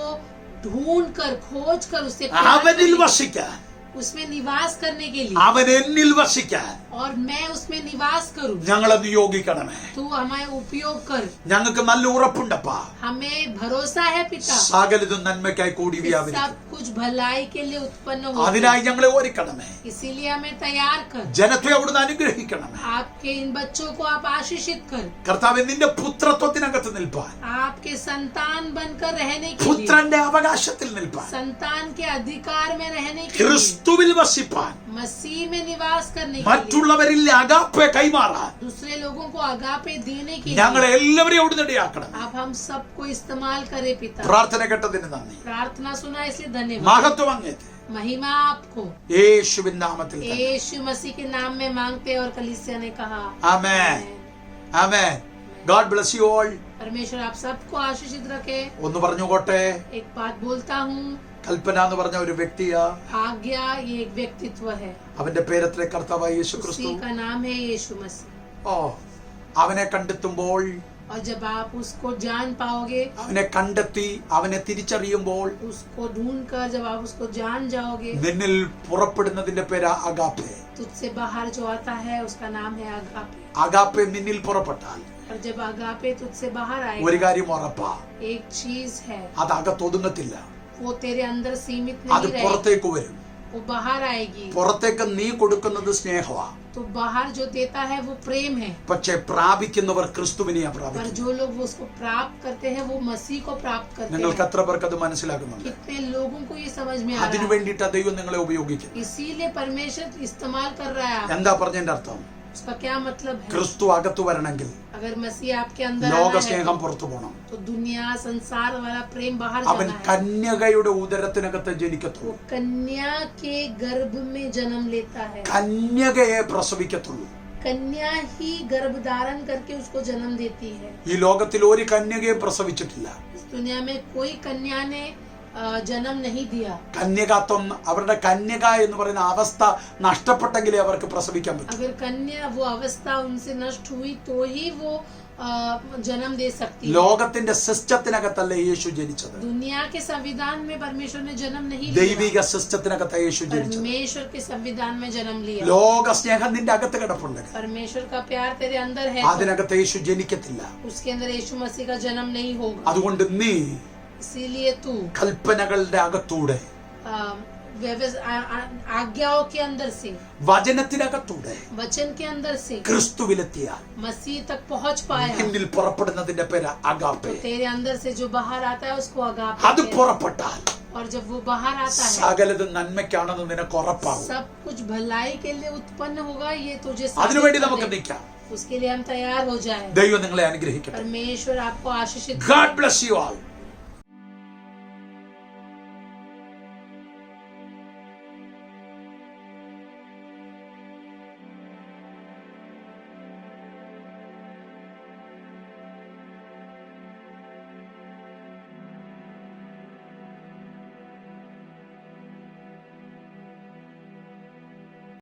[SPEAKER 2] ढूंढ कर, खोज कर, उससे प्यार
[SPEAKER 4] അവനിൽ
[SPEAKER 2] करने,
[SPEAKER 4] വസിക്കാൻ,
[SPEAKER 2] उसमें निवास करने के लिए,
[SPEAKER 4] അവൻ എന്നിൽ വസിക്കാൻ
[SPEAKER 2] और मैं उसमें निवास करूं।
[SPEAKER 4] ഞങ്ങളെ നിയോഗിക്കണമേ.
[SPEAKER 2] तू हमें उपयोग कर।
[SPEAKER 4] ഞങ്ങൾക്ക് നല്ല ഉറപ്പുണ്ടപ്പാ,
[SPEAKER 2] हमें भरोसा है पिता,
[SPEAKER 4] സകലതും നന്മയ്ക്കായി കൂടി
[SPEAKER 2] कि
[SPEAKER 4] വ്യാപരിക്കും.
[SPEAKER 2] सब कुछ भलाई के लिए उत्पन्न हो,
[SPEAKER 4] അതിനായി ഞങ്ങളെ ഒരുക്കണമേ.
[SPEAKER 2] इसीलिए हमें तैयार कर।
[SPEAKER 4] ജനത്തെ അവിടുന്ന് അനുഗ്രഹിക്കണമേ.
[SPEAKER 2] आपके इन बच्चों को आप आशीषित कर,
[SPEAKER 4] കർത്താവേ, നിന്റെ പുത്രത്വത്തിനകത്ത് നിൽപ്പാൻ,
[SPEAKER 2] आपके संतान बनकर रहने के लिए,
[SPEAKER 4] പുത്രന്റെ അവകാശത്തിൽ നിൽപ്പാൻ,
[SPEAKER 2] संतान के अधिकार में रहने के लिए,
[SPEAKER 4] ക്രിസ്തുവിൽ വസിപ്പാൻ,
[SPEAKER 2] मसीह में निवास करने के लिए,
[SPEAKER 4] മറ്റുള്ളവരിൽ അഗാപ്പെ കൈമാറാൻ
[SPEAKER 2] दूसरे लोगों को आगापे देने के
[SPEAKER 4] ഞങ്ങളെ
[SPEAKER 2] लिए
[SPEAKER 4] എല്ലാവരെയും അവിടുന്ന് ഇടയാക്കണം.
[SPEAKER 2] आप हम सबको इस्तेमाल करें पिता।
[SPEAKER 4] പ്രാർത്ഥന കേട്ടതിന് നന്ദി.
[SPEAKER 2] प्रार्थना सुना इसलिए धन्यवाद।
[SPEAKER 4] മഹത്വം അങ്ങേക്ക്
[SPEAKER 2] महिमा आपको
[SPEAKER 4] യേശുവിൻ നാമത്തിൽ തന്നെ.
[SPEAKER 2] यीशु मसीह के नाम में मांगते और कलीसिया ने कहा
[SPEAKER 4] amen. Amen. God bless you all.
[SPEAKER 2] परमेश्वर आप सबको आशीषित रखे।
[SPEAKER 4] ഒന്ന് പറഞ്ഞുകൊട്ടെ,
[SPEAKER 2] एक बात बोलता हूँ,
[SPEAKER 4] കൽപ്പന എന്ന് പറഞ്ഞ ഒരു വ്യക്തിയാ,
[SPEAKER 2] आज्ञा ये एक व्यक्तित्व है,
[SPEAKER 4] അവന്റെ പേരത്ര കർത്താവായ യേശു ക്രിസ്തു.
[SPEAKER 2] उसी का नाम है यीशु मसीह।
[SPEAKER 4] അവനെ കണ്ടെത്തുമ്പോൾ,
[SPEAKER 2] और जब आप उसको जान पाओगे,
[SPEAKER 4] അവനെ കണ്ടെത്തി അവനെ തിരിച്ചറിയുമ്പോൾ
[SPEAKER 2] उसको ढूंढ कर जब आप उसको जान जाओगे,
[SPEAKER 4] നിന്നിൽ പുറപ്പെടുന്നതിന്റെ പേര് അഗാപ്പെ.
[SPEAKER 2] तुझसे बाहर जो आता है उसका नाम है अगापे।
[SPEAKER 4] അഗാപ്പെ നിന്നിൽ പുറപ്പെട്ടാൽ
[SPEAKER 2] और जब अगापे तुझसे बाहर
[SPEAKER 4] ഒരു
[SPEAKER 2] आएगा,
[SPEAKER 4] കാര്യം ഉറപ്പാ,
[SPEAKER 2] एक चीज है,
[SPEAKER 4] അത് അകത്തൊതുങ്ങത്തില്ല,
[SPEAKER 2] वो तेरे अंदर सीमित
[SPEAKER 4] അത്
[SPEAKER 2] नहीं रहेगी,
[SPEAKER 4] പുറത്തേക്ക് വരും.
[SPEAKER 2] वो बाहर आएगी।
[SPEAKER 4] പുറത്തേക്ക് നീ കൊടുക്കുന്നത് സ്നേഹമാ,
[SPEAKER 2] तो बाहर जो देता है वो प्रेम है,
[SPEAKER 4] പക്ഷെ പ്രാപിക്കുന്നവർ ക്രിസ്തുവിനെയാ
[SPEAKER 2] पर
[SPEAKER 4] പ്രാപിക്കുന്നത്.
[SPEAKER 2] जो लोग उसको प्राप्त करते हैं वो मसीह को प्राप्त करते
[SPEAKER 4] നിങ്ങൾക്ക്
[SPEAKER 2] हैं।
[SPEAKER 4] എത്ര പേർക്ക് അത് മനസ്സിലാകുന്നുണ്ട്?
[SPEAKER 2] कितने लोगों को ये समझ में आ
[SPEAKER 4] അതിനു
[SPEAKER 2] रहा है?
[SPEAKER 4] വേണ്ടിയിട്ടാ ദൈവം നിങ്ങളെ ഉപയോഗിക്കുന്നത്.
[SPEAKER 2] इसीलिए परमेश्वर इस्तेमाल कर रहा है।
[SPEAKER 4] എന്താ പറഞ്ഞതിന്റെ അർത്ഥം?
[SPEAKER 2] उसका क्या मतलब है?
[SPEAKER 4] ക്രിസ്തു അകത്തു വരണമെങ്കിൽ
[SPEAKER 2] अगर मसीह आपके अंदर
[SPEAKER 4] ലോക
[SPEAKER 2] आना है
[SPEAKER 4] സ്നേഹം പുറത്തു പോകണം.
[SPEAKER 2] तो दुनिया संसार वाला प्रेम बाहर
[SPEAKER 4] അവൻ
[SPEAKER 2] जाना है।
[SPEAKER 4] കന്യകയുടെ ഉദരത്തിനകത്ത് ജനിക്കത്തുള്ളൂ,
[SPEAKER 2] वो कन्या के गर्भ में जन्म लेता है,
[SPEAKER 4] കന്യകയെ പ്രസവിക്കത്തുള്ളൂ.
[SPEAKER 2] कन्या ही गर्भ धारण करके उसको जन्म देती है।
[SPEAKER 4] ഈ ലോകത്തിൽ ഒരു കന്യകയെ പ്രസവിച്ചിട്ടില്ല.
[SPEAKER 2] इस दुनिया में कोई कन्या ने जन्म नहीं दिया।
[SPEAKER 4] കന്യകാത്വം അവരുടെ കന്യക എന്ന് പറയുന്ന അവസ്ഥ നഷ്ടപ്പെട്ടെങ്കിലേ അവർക്ക് പ്രസവിക്കാൻ പറ്റും.
[SPEAKER 2] अगर कन्या वो अवस्था उनसे नष्ट हुई तो ही वो जन्म दे सकती है।
[SPEAKER 4] ലോകത്തിന്റെ സിസ്റ്റത്തിനകത്തല്ല യേശു ജനിച്ചത്.
[SPEAKER 2] दुनिया के संविधान में परमेश्वर ने जन्म नहीं लिया।
[SPEAKER 4] ദൈവിക സിസ്റ്റത്തിനകത്ത് യേശു ജനിച്ചത്.
[SPEAKER 2] परमेश्वर के संविधान में जन्म लिया।
[SPEAKER 4] ലോക സ്നേഹം നിന്റെ അകത്ത് കിടപ്പുണ്ട്.
[SPEAKER 2] परमेश्वर का प्यार तेरे अंदर है।
[SPEAKER 4] അതിനകത്ത് യേശു ജനിക്കത്തില്ല.
[SPEAKER 2] उसके अंदर यीशु मसीह का जन्म नहीं होगा।
[SPEAKER 4] അതുകൊണ്ട് നീ
[SPEAKER 2] इसीलिए तू
[SPEAKER 4] കൽപ്പനകളുടെ അകത്തൂടെ,
[SPEAKER 2] आज्ञाओं के अंदर से,
[SPEAKER 4] വചനത്തിനകത്തൂടെ
[SPEAKER 2] वचन के अंदर से
[SPEAKER 4] ക്രിസ്തുവിലെത്തിയാൽ
[SPEAKER 2] मसीह तक पहुंच पाया
[SPEAKER 4] നിന്നിൽ പുറപ്പെടുന്നതിന്റെ പേര് അഗാപ്പെ.
[SPEAKER 2] तो तेरे अंदर से जो बाहर आता है उसको अगापे
[SPEAKER 4] അത്
[SPEAKER 2] कहते हैं।
[SPEAKER 4] പുറപ്പെട്ടാൽ
[SPEAKER 2] और जब वो बाहर आता है
[SPEAKER 4] സകലതും നന്മയ്ക്കാണെന്ന് നിനക്ക് ഉറപ്പാകും.
[SPEAKER 2] सब कुछ भलाई के लिए उत्पन्न होगा। ये तुझे
[SPEAKER 4] അതിനുവേണ്ടി
[SPEAKER 2] साबित
[SPEAKER 4] നമുക്ക്
[SPEAKER 2] करेगा।
[SPEAKER 4] നിൽക്കാം.
[SPEAKER 2] उसके लिए हम तैयार हो जाए।
[SPEAKER 4] ദൈവം നിങ്ങളെ അനുഗ്രഹിക്കട്ടെ.
[SPEAKER 2] परमेश्वर आपको आशीषित
[SPEAKER 4] God bless you all.